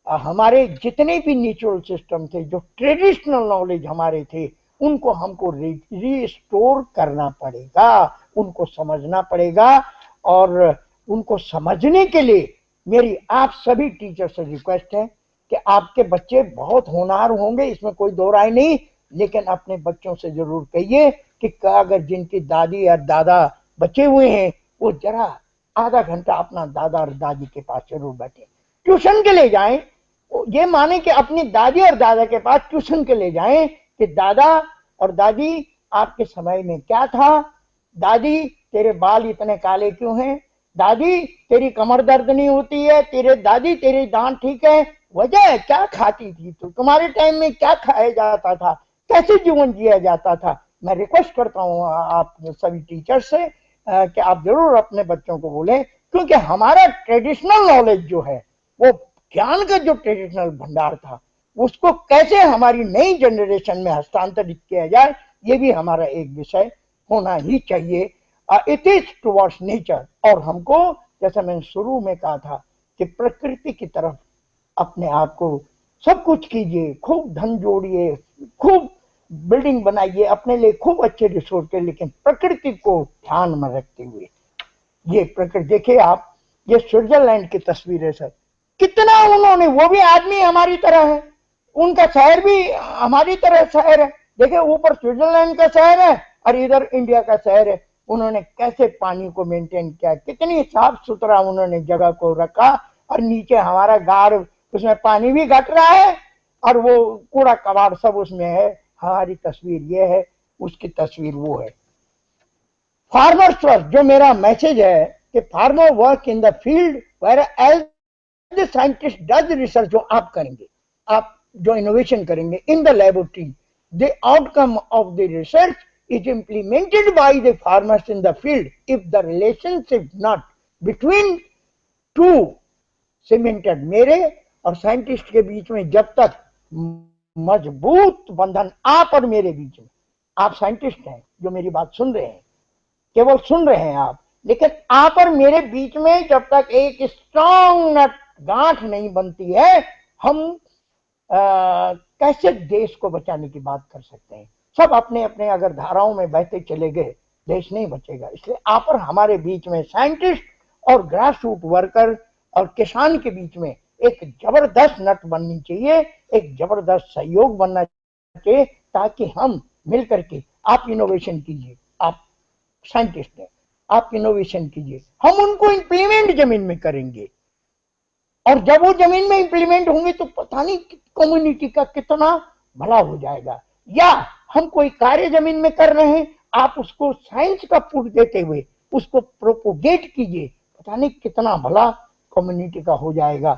Speaker 2: हमारे जितने भी नेचुरल सिस्टम थे, जो ट्रेडिशनल नॉलेज हमारे थे, उनको हमको रिस्टोर करना पड़ेगा, उनको समझना पड़ेगा। और उनको समझने के लिए मेरी आप सभी टीचर से रिक्वेस्ट है कि आपके बच्चे बहुत होनहार होंगे, इसमें कोई दो राय नहीं, लेकिन अपने बच्चों से जरूर कहिए कि अगर जिनकी दादी या दादा बचे हुए हैं, वो जरा आधा घंटा अपना दादा और दादी के पास जरूर बैठे, ट्यूशन के लिए जाएं। ये माने कि अपनी दादी और दादा के पास ट्यूशन के लिए जाएं कि दादा और दादी, आपके समय में क्या था? दादी, तेरे बाल इतने काले क्यों हैं? दादी, तेरी कमर दर्द नहीं होती है? तेरे दादी, तेरी दांत ठीक है? वजह क्या खाती थी तू? तुम्हारे टाइम में क्या खाया जाता था? कैसे जीवन जिया जाता था? मैं रिक्वेस्ट करता हूँ आप सभी टीचर से कि आप जरूर अपने बच्चों को बोलें, क्योंकि हमारा ट्रेडिशनल नॉलेज जो है, वो ज्ञान का जो ट्रेडिशनल भंडार था, उसको कैसे हमारी नई जनरेशन में हस्तांतरित किया जाए, ये भी हमारा एक विषय होना ही चाहिए। It is towards nature. और हमको, जैसा मैंने शुरू में कहा था, कि प्रकृति की तरफ अपने आप को सब कुछ कीजिए, खूब धन जोड़िए, खूब बिल्डिंग बनाइए, अपने लिए खूब अच्छे रिसोर्स के, लेकिन प्रकृति को ध्यान में रखते हुए। ये प्रकृति देखिए आप, ये स्विट्जरलैंड की तस्वीर है सर, कितना उन्होंने, वो भी आदमी हमारी तरह है, उनका शहर भी हमारी तरह शहर है। देखिए ऊपर स्विट्जरलैंड का शहर है और इधर इंडिया का शहर है। उन्होंने कैसे पानी को मेंटेन किया, कितनी साफ सुथरा उन्होंने जगह को रखा, और नीचे हमारा गाड़, उसमें पानी भी घट रहा है और वो कूड़ा कबाड़ सब उसमें है। हमारी तस्वीर ये है, उसकी तस्वीर वो है। फार्मर्स फर्स्ट, जो मेरा मैसेज है कि farmer work in the field whereas the scientist does research, जो आप करेंगे, आप जो इनोवेशन करेंगे in the laboratory, the outcome of the research is implemented by the farmers in the field. If the relationship not between two cemented, मेरे और साइंटिस्ट के बीच में जब तक मजबूत बंधन आप और मेरे बीच में, आप साइंटिस्ट हैं जो मेरी बात सुन रहे हैं, केवल सुन रहे हैं आप, लेकिन आप और मेरे बीच में जब तक एक स्ट्रॉन्ग नट गांठ नहीं बनती है, हम कैसे देश को बचाने की बात कर सकते हैं? सब अपने अपने अगर धाराओं में बहते चले गए, देश नहीं बचेगा। इसलिए आप और हमारे बीच में, साइंटिस्ट और ग्रास रूट वर्कर और किसान के बीच में एक जबरदस्त नट बननी चाहिए, एक जबरदस्त सहयोग बनना चाहिए, ताकि हम मिलकर के, आप इनोवेशन कीजिए, आप साइंटिस्ट हैं, आप इनोवेशन कीजिए, हम उनको इंप्लीमेंट जमीन में करेंगे। और जब वो जमीन में इंप्लीमेंट होंगे तो पता नहीं कम्युनिटी का कितना भला हो जाएगा। या हम कोई कार्य जमीन में कर रहे हैं, आप उसको साइंस का पुट देते हुए उसको प्रोपोगेट कीजिए, पता नहीं कितना भला कम्युनिटी का हो जाएगा।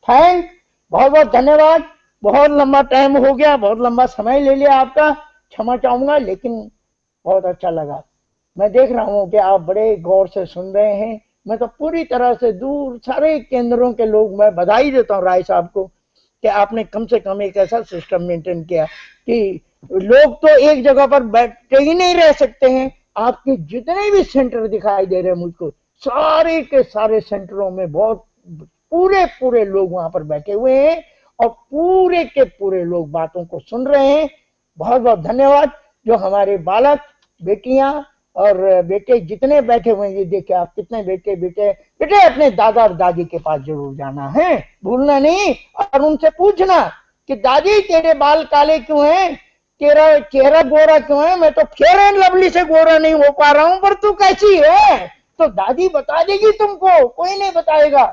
Speaker 2: थैंक, बहुत बहुत धन्यवाद। बहुत लंबा टाइम हो गया, बहुत लंबा समय ले लिया आपका, क्षमा चाहूंगा, लेकिन बहुत अच्छा लगा। मैं देख रहा हूँ कि आप बड़े गौर से सुन रहे हैं। मैं तो पूरी तरह से दूर सारे केंद्रों के लोग, मैं बधाई देता हूँ राय साहब को कि आपने कम से कम एक ऐसा सिस्टम मेंटेन किया कि लोग तो एक जगह पर बैठे ही नहीं रह सकते हैं। आपके जितने भी सेंटर दिखाई दे रहे हैं मुझको, सारे के सारे सेंटरों में बहुत पूरे पूरे लोग वहां पर बैठे हुए हैं और पूरे के पूरे लोग बातों को सुन रहे हैं। बहुत बहुत धन्यवाद। जो हमारे बालक, बेटियां और बेटे जितने बैठे हुए हैं, ये देखिए आप कितने बेटे बेटे अपने दादा और दादी के पास जरूर जाना है, भूलना नहीं, और उनसे पूछना कि दादी तेरे बाल काले क्यों हैं, तेरा चेहरा गोरा क्यों है? मैं तो फेयर एंड लवली से गोरा नहीं हो पा रहा हूं, पर तू कैसी है? तो दादी बता देगी तुमको, कोई नहीं बताएगा।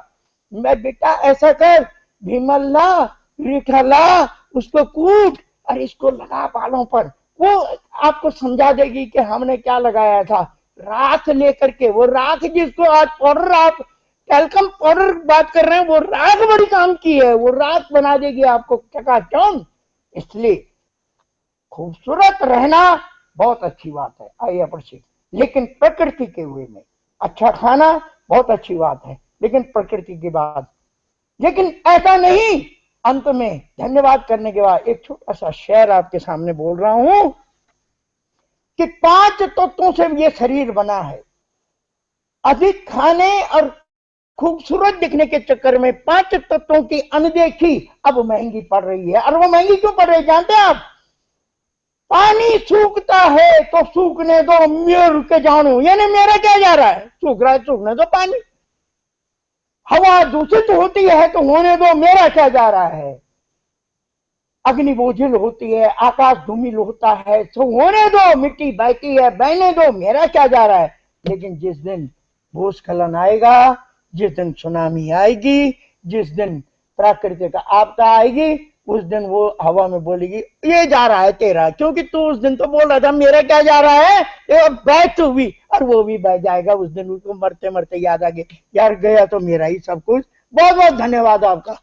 Speaker 2: मैं बेटा ऐसा कर, भीमल ला, रीठा ला, उसको कूट और इसको लगा बालों पर, वो आपको समझा देगी कि हमने क्या लगाया था। राख लेकर के, वो राख जिसको आज पाउडर, आप टैल्कम पाउडर बात कर रहे हैं, वो राख बड़ी काम की है, वो राख बना देगी आपको चकाचौंध। इसलिए खूबसूरत रहना बहुत अच्छी बात है, आई अप्रिशिएट, लेकिन प्रकृति के वे में, अच्छा खाना बहुत अच्छी बात है, लेकिन प्रकृति की बात। लेकिन ऐसा नहीं, अंत में धन्यवाद करने के बाद एक छोटा सा शेर आपके सामने बोल रहा हूं कि 5 तत्वों से ये शरीर बना है। अधिक खाने और खूबसूरत दिखने के चक्कर में 5 तत्वों की अनदेखी अब महंगी पड़ रही है। और वो महंगी क्यों पड़ रही है जानते हैं आप? पानी सूखता है तो सूखने दो, मेर के जानू, यानी मेरा क्या जा रहा है, सूख रहा है सूखने दो पानी। हवा दूषित होती है तो होने दो, मेरा क्या जा रहा है। अग्नि बोझिल होती है, आकाश धूमिल होता है, तो होने दो, मिट्टी बहती है बहने दो, मेरा क्या जा रहा है। लेकिन जिस दिन भूस्खलन आएगा, जिस दिन सुनामी आएगी, जिस दिन प्राकृतिक आपदा आएगी, उस दिन वो हवा में बोलेगी ये जा रहा है तेरा, क्योंकि तू उस दिन तो बोल रहा था मेरा क्या जा रहा है, ये बह तू भी, और वो भी बह जाएगा। उस दिन उसको मरते मरते याद आ गया, यार गया तो मेरा ही सब कुछ। बहुत बहुत धन्यवाद आपका।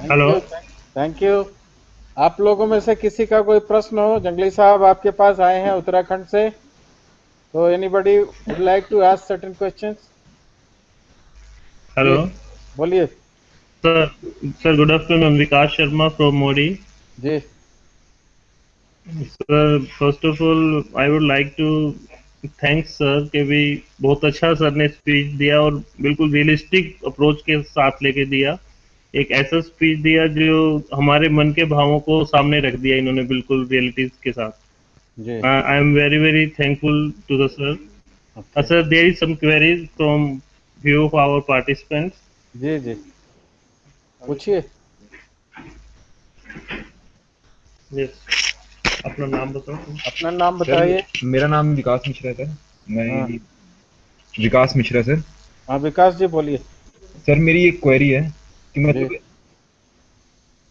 Speaker 3: Hello,
Speaker 1: thank you. आप लोगों में से किसी का कोई प्रश्न हो? जंगली साहब आपके पास आए हैं उत्तराखंड से, तो anybody would like to ask certain questions?
Speaker 3: Hello
Speaker 1: बोलिए
Speaker 3: sir. Sir good afternoon, Vikas Sharma from Mori.
Speaker 1: जी।
Speaker 3: Sir first of all I would like to thanks sir के भी बहुत अच्छा सर ने स्पीच दिया और बिल्कुल रियलिस्टिक अप्रोच के साथ लेके दिया। एक ऐसा स्पीच दिया जो हमारे मन के भावों को सामने रख दिया इन्होंने बिल्कुल रियलिटीज के साथ।
Speaker 1: जी।
Speaker 3: I am very very thankful to the sir. Sir there is some queries from few of our participants.
Speaker 1: जी जी पूछिए।
Speaker 3: Yes. अपना नाम बताओ।
Speaker 1: अपना नाम बताइए।
Speaker 4: मेरा नाम विकास मिश्रा है सर। मैं विकास मिश्रा सर।
Speaker 1: हाँ विकास जी बोलिए।
Speaker 4: सर मेरी एक क्वेरी है कि मतलब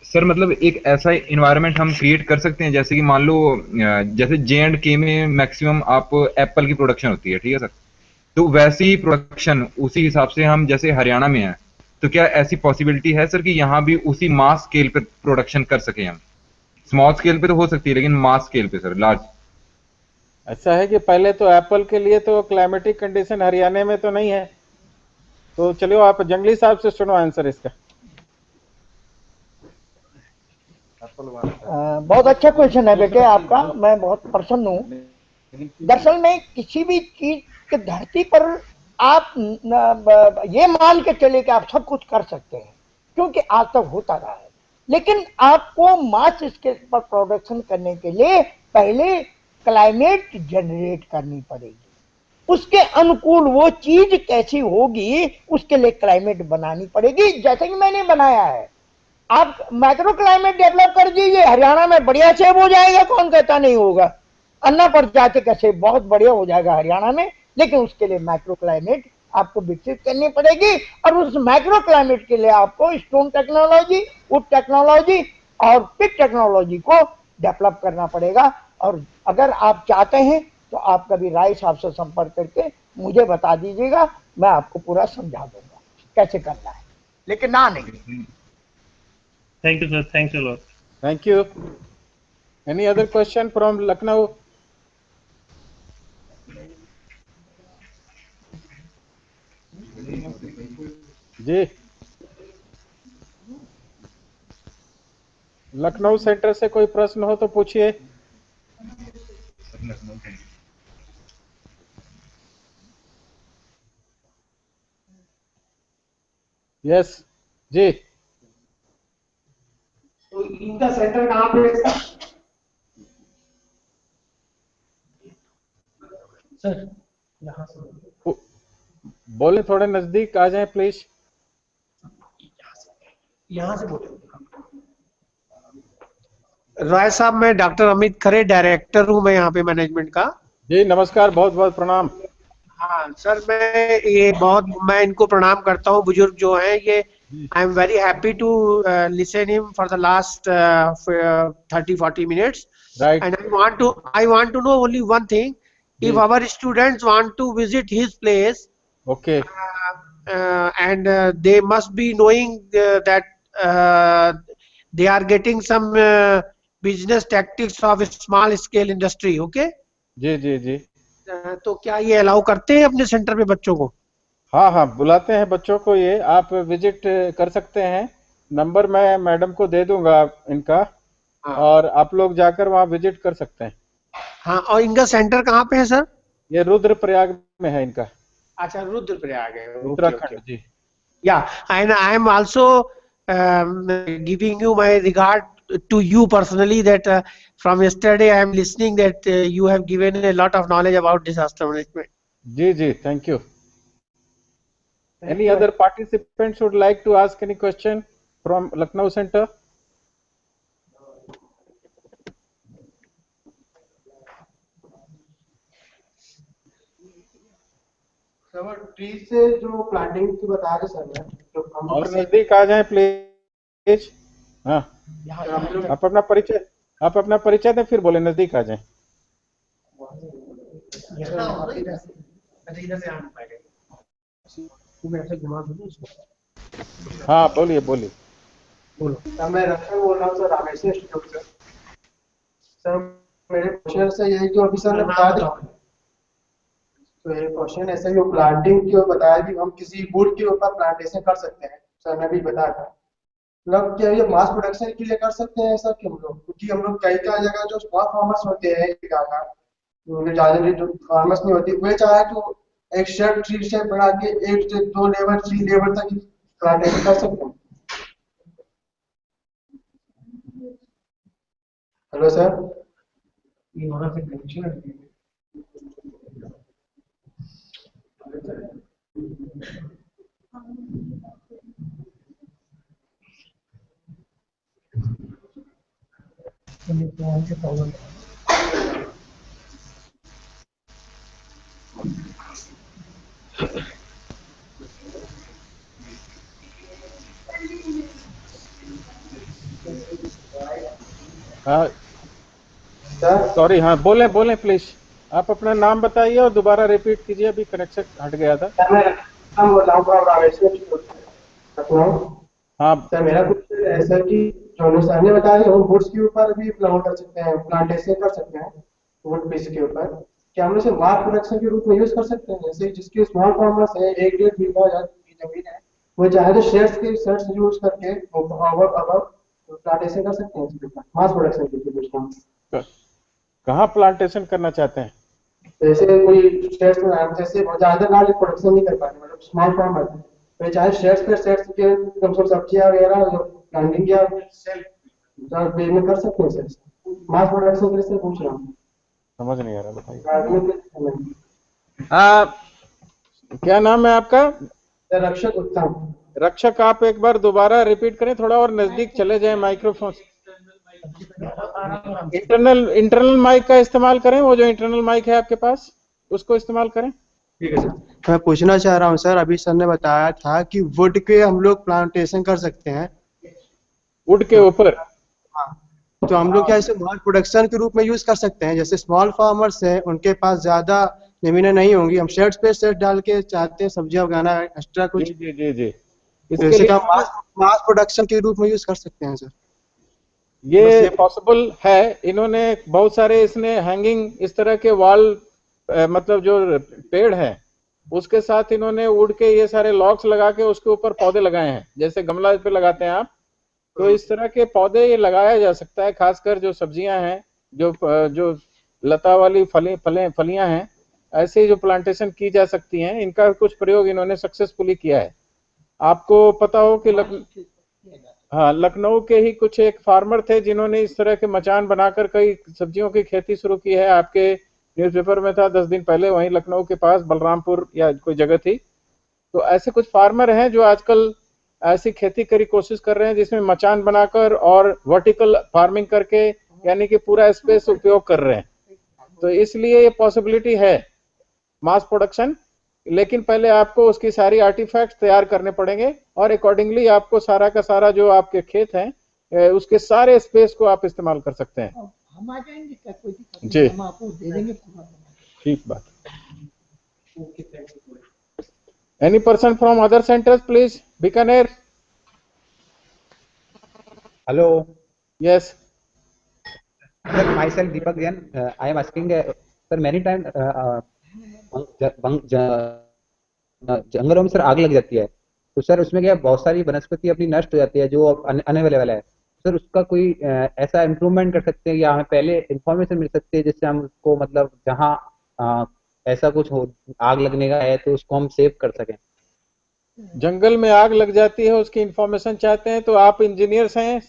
Speaker 4: सर मतलब एक ऐसा इन्वायरमेंट हम क्रिएट कर सकते हैं जैसे कि मान लो जैसे J&K में मैक्सिमम आप एप्पल की प्रोडक्शन होती है, ठीक है सर, तो वैसी ही प्रोडक्शन उसी हिसाब से हम जैसे हरियाणा में है, तो क्या ऐसी पॉसिबिलिटी है सर कि यहाँ भी उसी मास स्केल पर प्रोडक्शन कर सके हम? स्मॉल स्केल पे तो हो सकती है लेकिन मास स्केल पे सर लार्ज।
Speaker 1: ऐसा है कि पहले तो एप्पल के लिए तो क्लाइमेटिक कंडीशन हरियाणा में तो नहीं है, तो चलिए आप जंगली साहब से सुनो आंसर इसका।
Speaker 2: बहुत अच्छा क्वेश्चन है बेटे आपका, मैं बहुत प्रसन्न हूँ। दरअसल में किसी भी चीज के धरती पर आप ये मान के चले कि आप सब कुछ कर सकते हैं, क्योंकि आज तक होता रहा है। लेकिन आपको मास स्केल पर प्रोडक्शन करने के लिए पहले क्लाइमेट जनरेट करनी पड़ेगी, उसके अनुकूल वो चीज कैसी होगी उसके लिए क्लाइमेट बनानी पड़ेगी, जैसे कि मैंने बनाया है। आप माइक्रो क्लाइमेट डेवलप कर दीजिए, हरियाणा में बढ़िया सेब हो जाएगा, कौन कहता नहीं होगा। अन्ना प्रजाति का सेब बहुत बढ़िया हो जाएगा हरियाणा में, लेकिन उसके लिए माइक्रो क्लाइमेट आपको विकसित करनी पड़ेगी। और उस माइक्रो क्लाइमेट के लिए आपको स्टोन टेक्नोलॉजी, वुड टेक्नोलॉजी और पिक टेक्नोलॉजी को डेवलप करना पड़ेगा। और अगर आप चाहते हैं तो आप कभी राय साहब से संपर्क करके मुझे बता दीजिएगा, मैं आपको पूरा समझा दूंगा कैसे करना है, लेकिन ना नहीं।
Speaker 3: Thank you sir, thanks a lot.
Speaker 1: Thank you. Any other question from Lucknow? जी, लखनऊ सेंटर से कोई प्रश्न हो तो पूछिए। यस जी।
Speaker 5: तो इनका सेंटर कहाँ पे है सर? यहाँ से
Speaker 1: बोले, थोड़े नजदीक आ जाएं प्लीज।
Speaker 5: यहाँ से बोले। राय साहब, मैं डॉक्टर अमित खरे, डायरेक्टर हूँ मैं यहाँ पे मैनेजमेंट का।
Speaker 1: जी नमस्कार, बहुत बहुत प्रणाम।
Speaker 5: हाँ सर, मैं इनको प्रणाम करता हूँ, बुजुर्ग जो हैं ये। I am very happy to listen him for the last 30-40 minutes.
Speaker 1: Right.
Speaker 5: And I want to know only one thing. If our students want to visit his place,
Speaker 1: Okay.
Speaker 5: And they must be knowing that they are getting some business tactics of small scale industry. Okay?
Speaker 1: जी जी जी।
Speaker 5: तो क्या ये अलाउ करते हैं अपने सेंटर पे बच्चों को?
Speaker 1: हाँ हाँ, बुलाते हैं बच्चों को, ये आप विजिट कर सकते हैं। नंबर मैं मैडम को दे दूंगा इनका,
Speaker 5: हाँ।
Speaker 1: और आप लोग जाकर वहाँ विजिट कर सकते हैं।
Speaker 5: हाँ, और इनका सेंटर कहाँ पे है सर?
Speaker 1: ये रुद्रप्रयाग में है इनका।
Speaker 5: अच्छा, रुद्रप्रयाग है। Okay
Speaker 1: Uttarakhand
Speaker 5: okay.
Speaker 1: जी।
Speaker 5: Yeah, and I am also giving you my regard to you personally that from yesterday I am listening that you have given a lot of knowledge about disaster management.
Speaker 1: जी जी, thank you. Any other participants would like to ask any question from Lucknow Center?
Speaker 6: Sir tree से जो प्लांटिंग की बता रहे सर, मैं जो हम
Speaker 1: और नजदीक आ जाएं प्लीज। हाँ, आप अपना परिचय दें, फिर बोले नजदीक आ जाएं। हाँ, बोलिए बोलिए।
Speaker 6: सर मैं रक्षक बोल रहा हूँ सर, रामेश्वर इंस्टीट्यूट से। सर मेरे क्वेश्चन से यही जो अभी सर ने बता दिया, तो ये क्वेश्चन ऐसे जो प्लांटिंग की ओर बताया कि हम किसी वुड के ऊपर प्लांटेशन कर सकते हैं, सर ने भी बताया था। मतलब क्या ये मास प्रोडक्शन के लिए कर सकते हैं सर कि हम लोग, क्योंकि हम लोग कई कई जगह जो स्मॉल फार्मर्स होते हैं ज्यादा जो फार्मर्स नहीं होती, वे चाहे तो एक शेड ट्री से बढ़ा के 1 से 2 लेवल 3 लेवल तक प्लांटेशन कर सकते हैं। Hello sir.
Speaker 1: हाँ
Speaker 6: सर
Speaker 1: सॉरी, हाँ बोले बोले प्लीज। आप अपना नाम बताइए और दोबारा रिपीट कीजिए, अभी कनेक्शन हट गया था।
Speaker 6: सर मैं हम बोल रहा हूँ फ्रॉम रामेश्वर लखनऊ।
Speaker 1: हाँ
Speaker 6: सर मेरा कुछ ऐसा कि जो सर ने बताया हम वुड्स के ऊपर भी प्लांट कर सकते हैं, प्लांटेशन कर सकते हैं वुड पीस के ऊपर। क्या हम उसे मास प्रोडक्शन के रूप में यूज कर सकते हैं? जैसे जिसकी स्मॉल फार्मर्स है, 1-1.5 बीघा की जमीन है, वो चाहे तो शेड्स यूज करके प्लांटेशन कर सकते हैं इसके ऊपर, मास प्रोडक्शन के लिए।
Speaker 1: कहाँ प्लांटेशन करना चाहते हैं?
Speaker 6: जैसे कोई शेड्स में, जैसे ज्यादा लार्ज प्रोडक्शन नहीं कर पाते, मतलब स्मॉल फार्मर, तो चाहे शेड्स के कम से कम सब्जियां वगैरह प्लांटिंग या सेल में कर सकते हैं सर। मास प्रोडक्शन के लिए सर पूछ रहा हूँ।
Speaker 1: समझ नहीं आ रहा, बताइए। क्या नाम है आपका?
Speaker 6: सर रक्षक उत्तम।
Speaker 1: रक्षक, आप एक बार दोबारा रिपीट करें, थोड़ा और नजदीक चले जाएं माइक्रोफोन। इंटरनल माइक का इस्तेमाल करें, वो जो इंटरनल माइक है आपके पास उसको इस्तेमाल करें।
Speaker 6: ठीक है सर। मैं पूछना चाह रहा हूँ सर, अभी सर ने बताया था कि वुड के हम लोग प्लांटेशन कर सकते हैं,
Speaker 1: वुड के ऊपर।
Speaker 6: हाँ, तो हम लोग क्या इसे मास प्रोडक्शन के रूप में यूज कर सकते हैं? जैसे स्मॉल फार्मर्स है, उनके पास ज्यादा जमीनें नहीं होंगी, हम शेड्स पे शेड डाल के चाहते हैं सब्जियां उगाना, एक्स्ट्रा कुछ,
Speaker 1: जी जी जी जी।
Speaker 6: तो इसे क्या मास प्रोडक्शन के रूप में यूज कर सकते हैं सर?
Speaker 1: ये पॉसिबल है। इन्होंने बहुत सारे इसने हैंगिंग इस तरह के वॉल, मतलब जो पेड़ है उसके साथ इन्होंने वुड के ये सारे लॉक्स लगा के उसके ऊपर पौधे लगाए हैं, जैसे गमला पे लगाते हैं आप, तो इस तरह के पौधे ये लगाया जा सकता है। खासकर जो सब्जियां हैं, जो लता वाली फलियां हैं, ऐसे जो प्लांटेशन की जा सकती हैं, इनका कुछ प्रयोग इन्होंने सक्सेसफुली किया है। आपको पता हो कि हाँ, लखनऊ के ही कुछ एक फार्मर थे जिन्होंने इस तरह के मचान बनाकर कई सब्जियों की खेती शुरू की है। आपके न्यूज़पेपर में था 10 दिन पहले, वहीं लखनऊ के पास बलरामपुर या कोई जगह थी। तो ऐसे कुछ फार्मर हैं जो आजकल ऐसी खेती की कोशिश कर रहे हैं जिसमें मचान बनाकर और वर्टिकल फार्मिंग करके, यानी कि पूरा स्पेस उपयोग कर रहे हैं। तो इसलिए ये पॉसिबिलिटी है मास प्रोडक्शन, लेकिन पहले आपको उसकी सारी आर्टिफैक्ट्स तैयार करने पड़ेंगे और अकॉर्डिंगली आपको सारा का सारा जो आपके खेत हैं उसके सारे स्पेस को आप इस्तेमाल कर सकते हैं।
Speaker 2: हम आ जाएंगे, क्या कोई दिक्कत
Speaker 1: जी,
Speaker 2: नहीं, हम आपको दे देंगे पूरा।
Speaker 1: ठीक बात। Any person from other centres please? Bikaner.
Speaker 7: Hello,
Speaker 1: Yes.
Speaker 7: sir. Myself Deepak Jain. I am asking, sir, many times जंगलों में सर आग लग जाती है, तो सर उसमें क्या बहुत सारी वनस्पति अपनी नष्ट हो जाती है जो अनअवेलेबल है। सर उसका कोई ऐसा इम्प्रूवमेंट कर सकते हैं या हमें पहले इंफॉर्मेशन मिल सकती है जिससे हम उसको मतलब जहाँ ऐसा कुछ हो आग लगने का है तो उसको हम सेव कर सकें।
Speaker 1: जंगल में आग लग जाती है, उसकी इंफॉर्मेशन चाहते हैं, तो आप इंजीनियर्स हैं,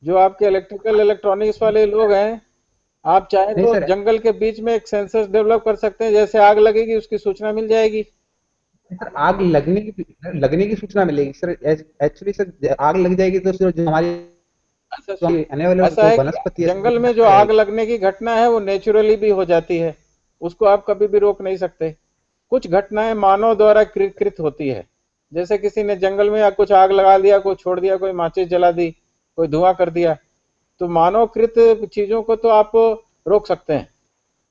Speaker 1: जो आपके इलेक्ट्रिकल इलेक्ट्रॉनिक्स वाले लोग हैं, आप चाहें
Speaker 7: नहीं
Speaker 1: तो
Speaker 7: सर,
Speaker 1: जंगल के बीच में एक सेंसर डेवलप कर सकते हैं, जैसे आग लगेगी उसकी सूचना मिल जाएगी।
Speaker 7: सर आग लगने की सूचना मिलेगी सर। एक्चुअली सर आग लग जाएगी तो सर जो हमारी
Speaker 1: ऐसा
Speaker 7: अनअवेलेबल
Speaker 1: ऐसा
Speaker 7: जो
Speaker 1: है कि
Speaker 7: वनस्पति है
Speaker 1: जंगल
Speaker 7: वो
Speaker 1: में जो
Speaker 7: नष्ट
Speaker 1: आग
Speaker 7: रहेगी।
Speaker 1: लगने की घटना है वो नेचुरली भी हो जाती है, उसको आप कभी भी रोक नहीं सकते। कुछ घटनाएं मानव द्वारा कृत होती है, जैसे किसी ने जंगल में या कुछ आग लगा दिया, कोई छोड़ दिया, कोई माचिस जला दी, कोई धुआं कर दिया, तो मानवकृत चीजों को तो आप रोक सकते हैं।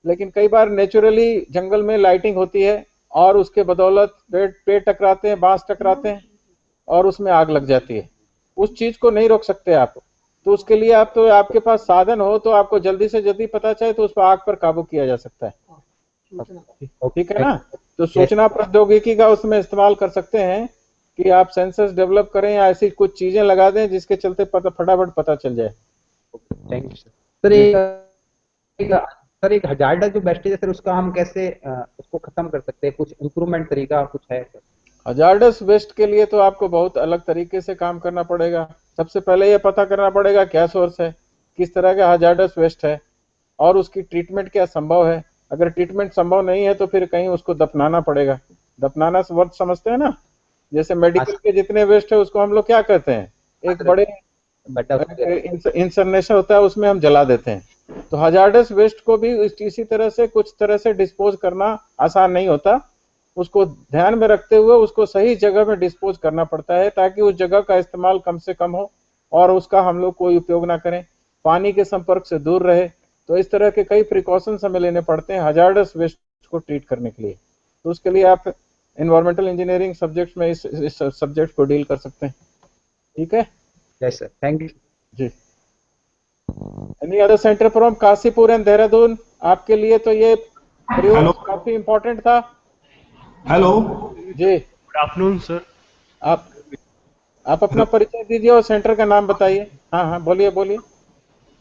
Speaker 1: लेकिन कई बार नेचुरली जंगल में लाइटिंग होती है और उसके बदौलत पेड़ पेड़ टकराते हैं, बांस टकराते हैं और उसमें आग लग जाती है। उस चीज को नहीं रोक सकते आप। तो उसके लिए आप तो आपके पास साधन हो तो आपको जल्दी से जल्दी पता चले तो उस पर आग पर काबू किया जा सकता है। ठीक है
Speaker 7: ओके।
Speaker 1: ना? तो
Speaker 7: यस
Speaker 1: सूचना प्रौद्योगिकी का उसमें इस्तेमाल कर सकते हैं कि आप सेंसर्स डेवलप करें या ऐसी कुछ चीजें लगा दें जिसके चलते फटाफट पता चल जाए।
Speaker 7: Thank you sir. सर
Speaker 1: जी।
Speaker 7: एक सर एक हजार्डस जो वेस्टेज है सर उसका हम कैसे उसको खत्म कर सकते हैं, कुछ इम्प्रूवमेंट तरीका कुछ है सर?
Speaker 1: हजार्डस वेस्ट के लिए तो आपको बहुत अलग तरीके से काम करना पड़ेगा। सबसे पहले ये पता करना पड़ेगा क्या सोर्स है, किस तरह का हजार्डस वेस्ट है और उसकी ट्रीटमेंट क्या संभव है। अगर ट्रीटमेंट संभव नहीं है तो फिर कहीं उसको दफनाना पड़ेगा। दफनाना वर्ड समझते हैं ना? जैसे
Speaker 7: हाँ
Speaker 1: मेडिकल के जितने वेस्ट है उसको हम लोग क्या कहते हैं, एक
Speaker 7: सर,
Speaker 1: बड़े
Speaker 7: बड़ा हो गया।
Speaker 1: इंसरनेशन होता है उसमें हम जला देते हैं। तो हजार्डस वेस्ट को भी इसी तरह से कुछ तरह से डिस्पोज करना आसान नहीं होता। उसको ध्यान में रखते हुए उसको सही जगह में डिस्पोज करना पड़ता है ताकि उस जगह का इस्तेमाल कम से कम हो और उसका हम लोग कोई उपयोग ना करें, पानी के संपर्क से दूर रहे। तो इस तरह के कई प्रिकॉशंस हमें लेने पड़ते हैं हजार्डस वेस्ट को ट्रीट करने के लिए। तो उसके लिए आप इन्वायरमेंटल इंजीनियरिंग सब्जेक्ट में इस सब्जेक्ट को डील कर सकते हैं। ठीक है
Speaker 7: यस सर, थैंक यू।
Speaker 1: जी। Any other centre from Kashipur and Dehradun? आपके लिए तो ये
Speaker 8: हेलो
Speaker 1: प्रयोग काफी इंपॉर्टेंट था।
Speaker 8: हेलो।
Speaker 1: जी।
Speaker 8: Good afternoon sir.
Speaker 1: आप आप अपना परिचय दीजिए और सेंटर का नाम बताइए। हाँ हाँ, बोलिए बोलिए।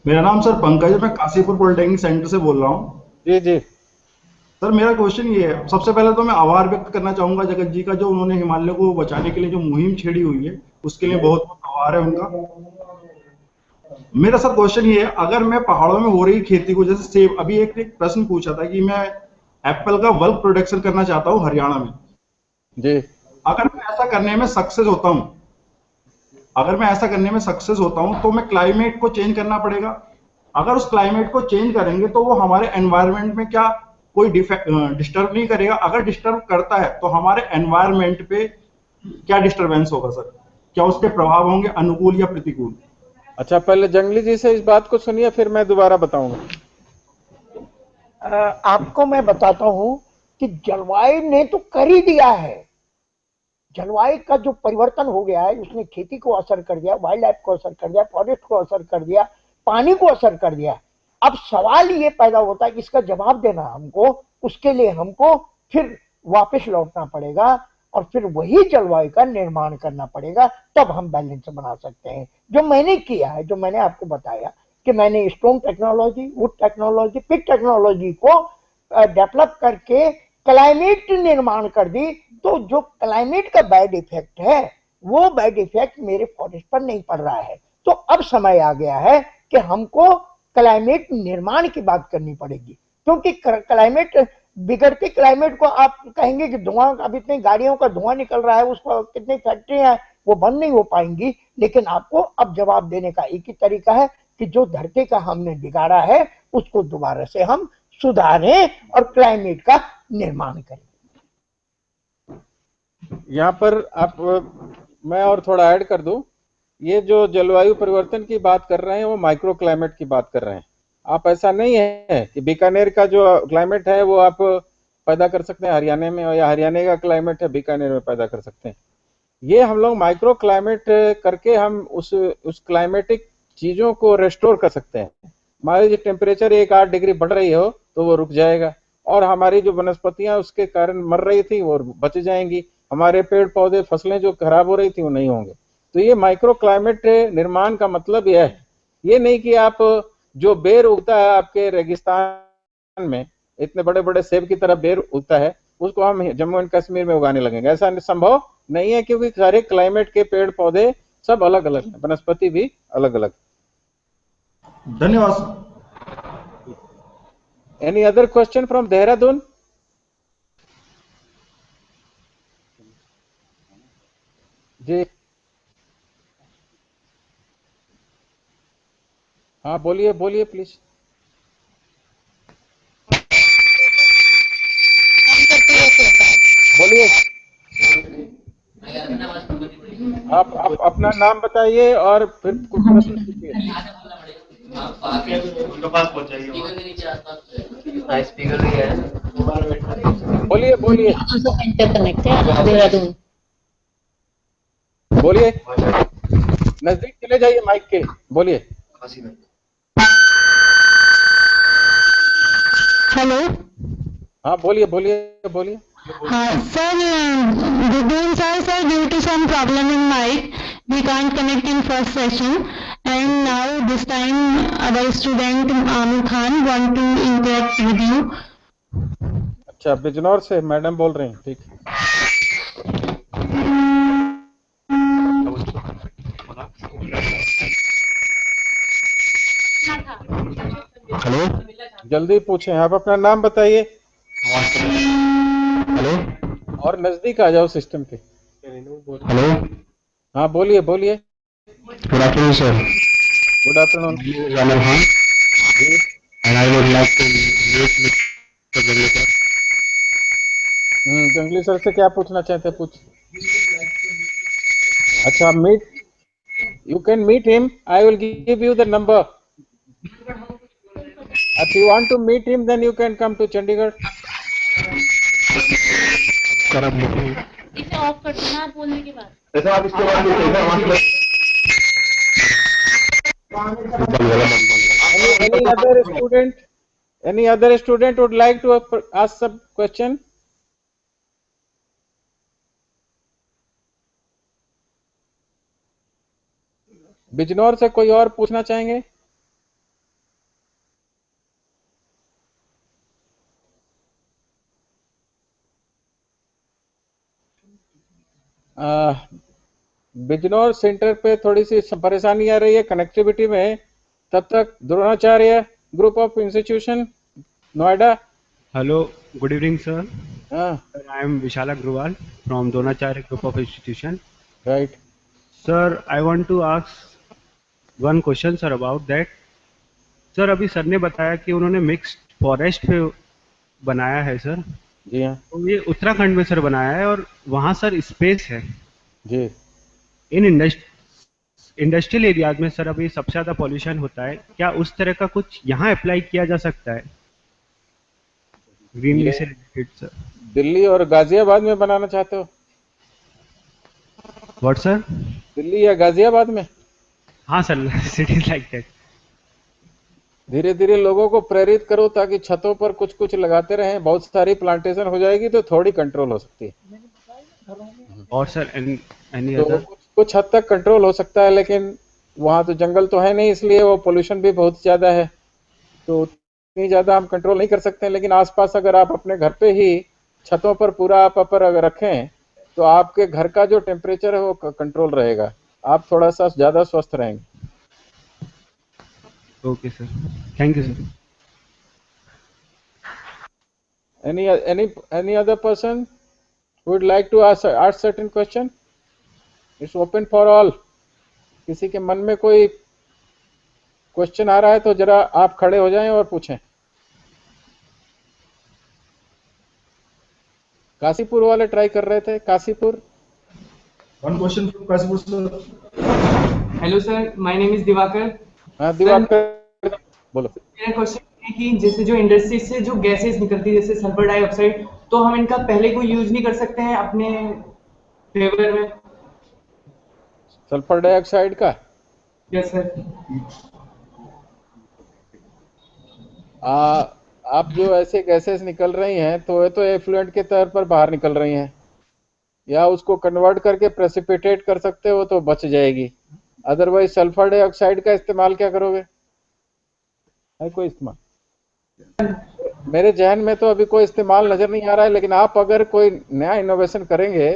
Speaker 8: मेरा नाम सर पंकज है, मैं काशीपुर पॉलिटेक्निक सेंटर से बोल रहा हूँ।
Speaker 1: जी जी।
Speaker 8: सर मेरा क्वेश्चन ये है, सबसे पहले तो मैं आभार व्यक्त करना चाहूंगा जगत जी का, जो उन्होंने हिमालय को बचाने के लिए जो मुहिम छेड़ी हुई है उसके लिए बहुत बहुत आभार है उनका। मेरा सर क्वेश्चन ये है, अगर मैं पहाड़ों में हो रही खेती को, जैसे सेब, अभी एक प्रश्न पूछा था कि मैं एप्पल का बल्क प्रोडक्शन करना चाहता हूँ हरियाणा में।
Speaker 1: जी।
Speaker 8: अगर मैं ऐसा करने में सक्सेस होता हूँ तो मैं क्लाइमेट को चेंज करना पड़ेगा। अगर उस क्लाइमेट को चेंज करेंगे तो वो हमारे एनवायरनमेंट में क्या कोई डिस्टर्ब नहीं करेगा? अगर डिस्टर्ब करता है तो हमारे एनवायरनमेंट पे क्या डिस्टर्बेंस होगा सर? क्या उसके प्रभाव होंगे अनुकूल या प्रतिकूल?
Speaker 1: अच्छा, पहले जंगली जी से इस बात को सुनिए फिर मैं दोबारा बताऊंगा।
Speaker 2: आपको मैं बताता हूं कि जलवायु ने तो कर ही दिया है। जलवायु का जो परिवर्तन हो गया है उसने खेती को असर कर दिया, वाइल्ड लाइफ को असर कर दिया, फॉरेस्ट को असर कर दिया, पानी को असर कर दिया। अब सवाल ये पैदा होता है कि इसका जवाब देना हमको, उसके लिए हमको फिर वापस लौटना पड़ेगा और फिर वही जलवायु का निर्माण करना पड़ेगा, तब हम बैलेंस बना सकते हैं। जो मैंने किया है, जो मैंने आपको बताया कि मैंने stone technology, wood technology, pick technology को डेवलप करके क्लाइमेट निर्माण कर दी, तो जो क्लाइमेट का बैड इफेक्ट है वो बैड इफेक्ट मेरे फॉरेस्ट पर नहीं पड़ रहा है। तो अब समय आ गया है कि हमको क्लाइमेट निर्माण की बात करनी पड़ेगी, क्योंकि क्लाइमेट बिगड़ते क्लाइमेट को आप कहेंगे कि धुआं, अब इतनी गाड़ियों का धुआं निकल रहा है, उसको कितनी फैक्ट्रियां हैं, वो बंद नहीं हो पाएंगी। लेकिन आपको अब जवाब देने का एक ही तरीका है कि जो धरती का हमने बिगाड़ा है उसको दोबारा से हम सुधारें और क्लाइमेट का निर्माण करें।
Speaker 1: यहाँ पर आप मैं और थोड़ा ऐड कर दूं, ये जो जलवायु परिवर्तन की बात कर रहे हैं वो माइक्रो क्लाइमेट की बात कर रहे हैं। आप ऐसा नहीं है कि बीकानेर का जो क्लाइमेट है वो आप पैदा कर सकते हैं हरियाणा में, या हरियाणा का क्लाइमेट है बीकानेर में पैदा कर सकते हैं। ये हम लोग माइक्रो क्लाइमेट करके हम उस क्लाइमेटिक चीजों को रेस्टोर कर सकते हैं। हमारी जो टेम्परेचर 1-8 डिग्री बढ़ रही हो तो वो रुक जाएगा, और हमारी जो वनस्पतियां उसके कारण मर रही थी वो बच जाएंगी, हमारे पेड़ पौधे फसलें जो खराब हो रही थी वो नहीं होंगे। तो ये माइक्रो क्लाइमेट निर्माण का मतलब यह है, ये नहीं कि आप जो बेर उगता है आपके रेगिस्तान में, इतने बड़े बड़े सेब की तरह बेर उगता है, उसको हम जम्मू एंड कश्मीर में उगाने लगेंगे, ऐसा संभव नहीं है, क्योंकि सारे क्लाइमेट के पेड़ पौधे सब अलग अलग हैं, वनस्पति भी अलग अलग।
Speaker 8: धन्यवाद।
Speaker 1: Any other question from Dehradun? जी हाँ, बोलिए बोलिए प्लीज। बोलिए, आप अपना नाम बताइए और फिर कुछ प्रश्न पूछिए। बोलिए बोलिए बोलिए, नजदीक चले जाइए माइक के, बोलिए।
Speaker 9: हेलो,
Speaker 1: हाँ बोलिए बोलिए बोलिए।
Speaker 9: हाँ sir, good noon sir, due to some problem in mic we can't connect in first session, and now this time our student Amir Khan want to interact with you.
Speaker 1: अच्छा, बिजनौर से मैडम बोल रही हैं, ठीक।
Speaker 10: हेलो,
Speaker 1: जल्दी पूछें, आप अपना नाम बताइए।
Speaker 10: हेलो,
Speaker 1: और नजदीक आ जाओ सिस्टम के।
Speaker 10: हेलो,
Speaker 1: हाँ बोलिए बोलिए।
Speaker 10: Good afternoon sir.
Speaker 1: Good afternoon.
Speaker 10: Aamir Khan
Speaker 1: ji.
Speaker 10: And I would like to meet mister Jangli sir.
Speaker 1: Jangli sir से क्या पूछना चाहते हैं, पूछ। अच्छा, meet, you can meet him, I will give you the number. If you want to meet him, then you can come to Chandigarh.
Speaker 10: Sir आप मीटिंग
Speaker 11: इसे ऑफ कर देना आप बोलने के बाद।
Speaker 10: ऐसा आप इसके बाद
Speaker 1: Any other student would like to ask some question? Bijnor से कोई और पूछना चाहेंगे? बिजनौर सेंटर पे थोड़ी सी परेशानी आ रही है कनेक्टिविटी में, तब तक Dronacharya group of institution Noida.
Speaker 12: Hello, good evening sir.
Speaker 1: हाँ,
Speaker 12: I am Vishal Agarwal from Dronacharya group of institution.
Speaker 1: Right
Speaker 12: sir, I want to ask one question sir about that. Sir, अभी सर ने बताया कि उन्होंने मिक्स्ड फॉरेस्ट पे बनाया है सर।
Speaker 1: जी हाँ।
Speaker 12: तो ये उत्तराखंड में सर बनाया है और वहाँ सर स्पेस है
Speaker 1: जी।
Speaker 12: इन इंडस्ट्रियल एरियाज में सर अभी सबसे ज़्यादा पॉल्यूशन होता है, क्या उस तरह का कुछ यहाँ अप्लाई किया जा सकता है ग्रीनरी से रिलेटेड सर?
Speaker 1: दिल्ली और गाजियाबाद में बनाना चाहते हो?
Speaker 12: What sir?
Speaker 1: दिल्ली या गाजियाबाद में?
Speaker 12: हाँ सर, सिटीज लाइक दैट।
Speaker 1: धीरे धीरे लोगों को प्रेरित करो ताकि छतों पर कुछ कुछ लगाते रहें, बहुत सारी प्लांटेशन हो जाएगी तो थोड़ी कंट्रोल हो सकती है।
Speaker 12: और सर एनी
Speaker 1: तो
Speaker 12: अदर?
Speaker 1: कुछ हद तक कंट्रोल हो सकता है, लेकिन वहाँ तो जंगल तो है नहीं, इसलिए वो पोल्यूशन भी बहुत ज़्यादा है, तो इतनी ज़्यादा हम कंट्रोल नहीं कर सकते हैं। लेकिन आसपास अगर आप अपने घर पे ही छतों पर पूरा आप अपर अगर रखें तो आपके घर का जो टेम्परेचर है वो कंट्रोल रहेगा, आप थोड़ा सा ज़्यादा स्वस्थ रहेंगे।
Speaker 12: Okay sir, thank you sir.
Speaker 1: Any other person who would like to ask certain question? It's open for all. किसी के मन में कोई क्वेश्चन आ रहा है तो जरा आप खड़े हो जाएं और पूछें। काशीपुर वाले ट्राई कर रहे थे, Kashipur.
Speaker 8: One question from Kasipur sir.
Speaker 13: Hello sir, my name is Diwakar.
Speaker 1: हाँ दिवाकर, बोलो।
Speaker 13: मेरा क्वेश्चन है कि जैसे जो इंडस्ट्री से जो गैसेस निकलती है जैसे सल्फर डाइऑक्साइड, तो हम इनका पहले कोई यूज नहीं कर सकते हैं अपने फेवर में?
Speaker 1: सल्फर डाइऑक्साइड का?
Speaker 13: Yes sir.
Speaker 1: आप जो ऐसे गैसेस निकल रही हैं तो ये तो एफ्लुएंट के तौर पर बाहर निकल रही हैं, या उसको कन्वर्ट करके प्रेसिपिटेट कर सकते हो तो बच जाएगी, अदरवाइज सल्फर डाइऑक्साइड का इस्तेमाल क्या करोगे? है कोई इस्तेमाल? मेरे जहन में तो अभी कोई इस्तेमाल नजर नहीं आ रहा है, लेकिन आप अगर कोई नया इनोवेशन करेंगे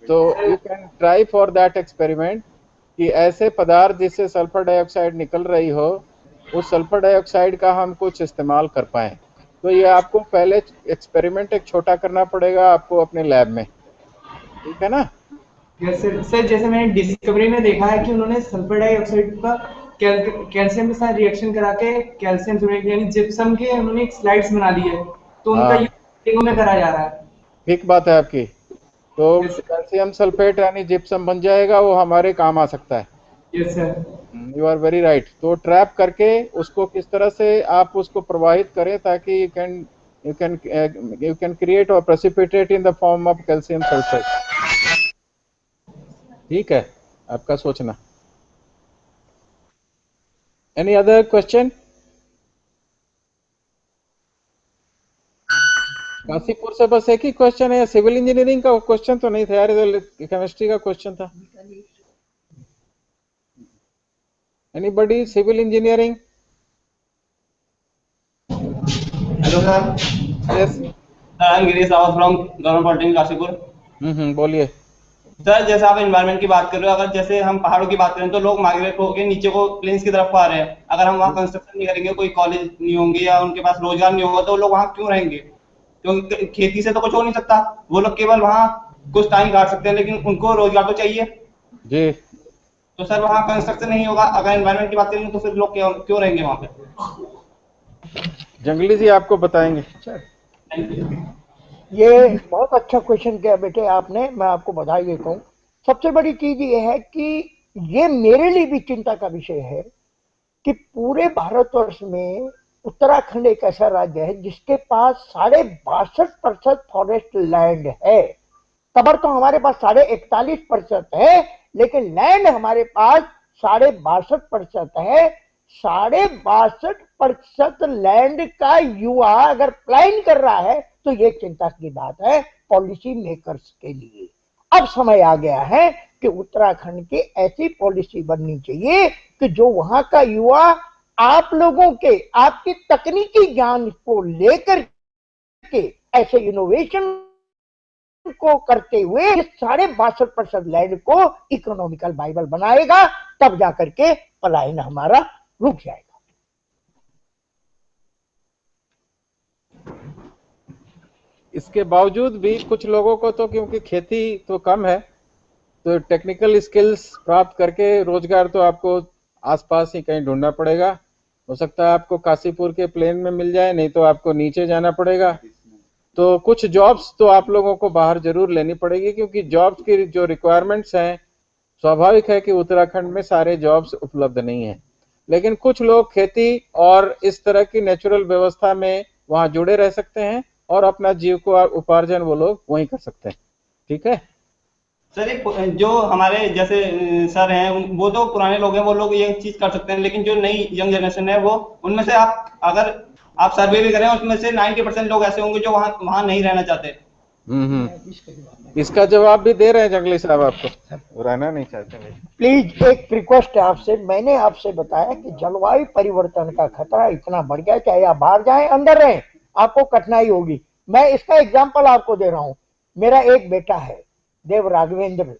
Speaker 1: तो you can try for that experiment कि ऐसे पदार्थ जिससे सल्फर डाइऑक्साइड निकल रही हो, उस सल्फर डाइऑक्साइड का हम कुछ इस्तेमाल कर पाएं। तो ये आपको पहले एक्सपेरिमेंट एक छोटा करना पड़ेगा आपको अपने लैब में, ठीक है ना?
Speaker 13: Yes sir. सर जैसे मैंने डिस्कवरी में देखा है कि उन्होंने सल्फर डाइऑक्साइड का कैल्शियम के साथ रिएक्शन करा के कैल्शियम सल्फेट यानी जिप्सम के उन्होंने एक स्लाइड्स बना दी है, तो उनका यूज में करा जा रहा है।
Speaker 1: ठीक बात है आपकी। तो कैल्शियम सल्फेट यानी जिप्सम बन जाएगा, वो हमारे काम आ सकता है।
Speaker 13: Yes sir.
Speaker 1: You are very right. तो ट्रैप करके उसको किस तरह से आप उसको प्रवाहित करें ताकि you can create or precipitate in the form of calcium sulfate। ठीक है, आपका सोचना। Any other question? काशीपुर से बस एक ही क्वेश्चन है, सिविल इंजीनियरिंग का क्वेश्चन तो नहीं था यार, केमिस्ट्री का क्वेश्चन था। Anybody civil engineering?
Speaker 14: Hello sir.
Speaker 1: Yes
Speaker 14: I am Girish Rawat from government polytechnic Kashipur.
Speaker 1: बोलिए
Speaker 14: सर। जैसे आप एनवायरनमेंट की बात कर रहे हो, अगर जैसे हम पहाड़ों की बात करें तो लोग माइग्रेट होकर नीचे को प्लेन्स की तरफ आ रहे हैं। अगर हम वहाँ कंस्ट्रक्शन नहीं करेंगे, कोई कॉलेज नहीं होंगे या उनके पास रोजगार नहीं होगा, तो लोग वहाँ क्यों रहेंगे? क्योंकि खेती से तो कुछ हो नहीं सकता। वो लोग केवल वहाँ कुछ टाइम काट सकते हैं, लेकिन उनको रोजगार तो चाहिए
Speaker 1: जी।
Speaker 14: तो सर वहाँ कंस्ट्रक्शन नहीं होगा। अगर एनवायरनमेंट की बात करेंगे तो फिर लोग क्यों रहेंगे वहाँ पे?
Speaker 1: जंगली जी आपको बताएंगे।
Speaker 2: ये बहुत अच्छा क्वेश्चन किया बेटे आपने, मैं आपको बधाई देता हूँ। सबसे बड़ी चीज ये है कि ये मेरे लिए भी चिंता का विषय है कि पूरे भारतवर्ष में उत्तराखंड एक ऐसा राज्य है जिसके पास 62% फॉरेस्ट लैंड है। कबर तो हमारे पास 41% है, लेकिन लैंड हमारे पास 62% है। 62% लैंड का युवा अगर प्लान कर रहा है तो ये चिंता की बात है पॉलिसी मेकर्स के लिए। अब समय आ गया है कि उत्तराखंड की ऐसी पॉलिसी बननी चाहिए कि जो वहां का युवा आप लोगों के आपकी तकनीकी ज्ञान को लेकर के ऐसे इनोवेशन को करते हुए 62% लैंड को इकोनॉमिकल बाइबल बनाएगा, तब जाकर के पलायन हमारा रुक जाएगा।
Speaker 1: इसके बावजूद भी कुछ लोगों को तो, क्योंकि खेती तो कम है, तो टेक्निकल स्किल्स प्राप्त करके रोजगार तो आपको आसपास ही कहीं ढूंढना पड़ेगा। हो सकता है आपको काशीपुर के प्लेन में मिल जाए, नहीं तो आपको नीचे जाना पड़ेगा। तो कुछ जॉब्स तो आप लोगों को बाहर जरूर लेनी पड़ेगी, क्योंकि जॉब्स की जो रिक्वायरमेंट्स हैं, स्वाभाविक है कि उत्तराखंड में सारे जॉब्स उपलब्ध नहीं हैं, लेकिन कुछ लोग खेती और इस तरह की नेचुरल व्यवस्था में वहां जुड़े रह सकते हैं और अपना जीव को उपार्जन वो लोग वहीं कर सकते हैं। ठीक है
Speaker 14: सर। एक जो हमारे जैसे सर हैं वो तो पुराने लोग हैं, वो लोग ये चीज कर सकते हैं, लेकिन जो नई यंग जनरेशन है वो उनमें से आप अगर आप सर्वे भी करें उसमें से 90% लोग ऐसे होंगे जो वहाँ नहीं रहना चाहते।
Speaker 1: इसका जवाब भी दे रहे हैं जंगली साहब, आपको रहना नहीं चाहते।
Speaker 2: प्लीज एक रिक्वेस्ट है आपसे, मैंने आपसे बताया कि जलवायु परिवर्तन का खतरा इतना बढ़ गया, चाहे आप बाहर जाएं अंदर रहें आपको कठिनाई होगी। मैं इसका एग्जांपल आपको दे रहा हूं। मेरा एक बेटा है देव राघवेंद्र,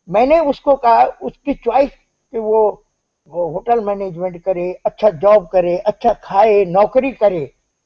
Speaker 2: मैंने उसको कहा उसकी चॉइस कि वो होटल मैनेजमेंट करे, अच्छा जॉब करे, अच्छा खाए, नौकरी करे,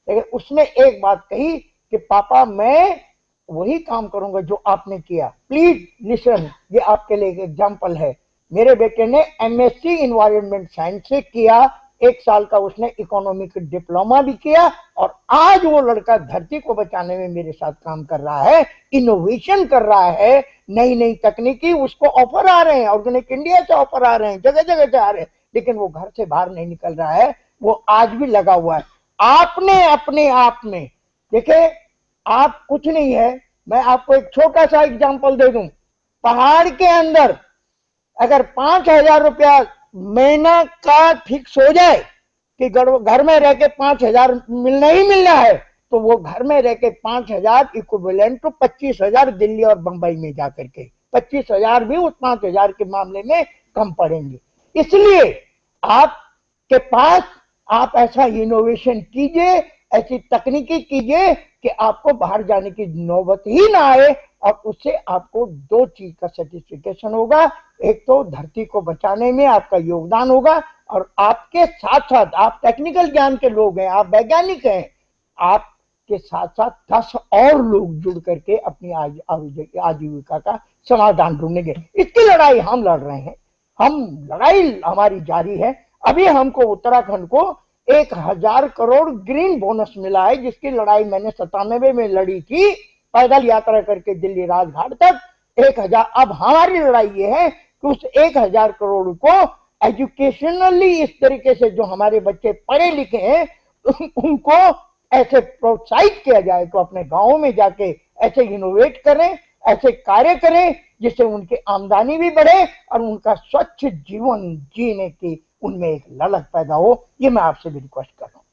Speaker 2: लेकिन उसने एक बात कही कि पापा मैं वही काम करूंगा जो आपने किया। प्लीज लिसन, ये आपके लिए एक एग्जांपल है। मेरे बेटे ने एमएससी इन्वायरमेंट साइंस से किया, 1 साल का उसने इकोनॉमिक डिप्लोमा भी किया, और आज वो लड़का धरती को बचाने में मेरे साथ काम कर रहा है, इनोवेशन कर रहा है, नई नई तकनीकी उसको ऑफर आ रहे हैं, ऑर्गेनिक इंडिया से ऑफर आ रहे हैं, जगह जगह से आ रहे हैं, लेकिन वो घर से बाहर नहीं निकल रहा है, वो आज भी लगा हुआ है। आपने अपने आप में देखे, आप कुछ नहीं है। मैं आपको एक छोटा सा एग्जांपल दे दूं। पहाड़ के अंदर अगर 5,000 रुपया महीना का फिक्स हो जाए कि घर में रह के 5,000 मिलना ही मिलना है, तो वो घर में रह के 5,000 इक्विवेलेंट टू 25,000 दिल्ली और बंबई में जाकर के 25,000 भी उस 5,000 के मामले में कम पड़ेंगे। इसलिए आपके पास आप ऐसा इनोवेशन कीजिए, ऐसी तकनीकी कीजिए कि आपको बाहर जाने की नौबत ही ना आए, और उससे आपको दो चीज का सर्टिफिकेशन होगा। एक तो धरती को बचाने में आपका योगदान होगा, और आपके साथ साथ आप टेक्निकल ज्ञान के लोग हैं, आप वैज्ञानिक हैं, आपके साथ साथ 10 और लोग जुड़ करके अपनी आजीविका का समाधान ढूंढेंगे। इसकी लड़ाई हम लड़ रहे हैं, लड़ाई हमारी जारी है। अभी हमको उत्तराखंड को 1,000 करोड़ ग्रीन बोनस मिला है, जिसकी लड़ाई मैंने 97 में लड़ी थी, पैदल यात्रा करके दिल्ली राजघाट तक 1,000। अब हमारी लड़ाई ये है कि उस 1,000 करोड़ को एजुकेशनली इस तरीके से जो हमारे बच्चे पढ़े लिखे हैं उनको ऐसे प्रोत्साहित किया जाए तो अपने गांवों में जाके ऐसे इनोवेट करें, ऐसे कार्य करें जिससे उनकी आमदनी भी बढ़े और उनका स्वच्छ जीवन जीने की उनमें एक ललक पैदा हो। ये मैं आपसे भी रिक्वेस्ट कर रहा हूं।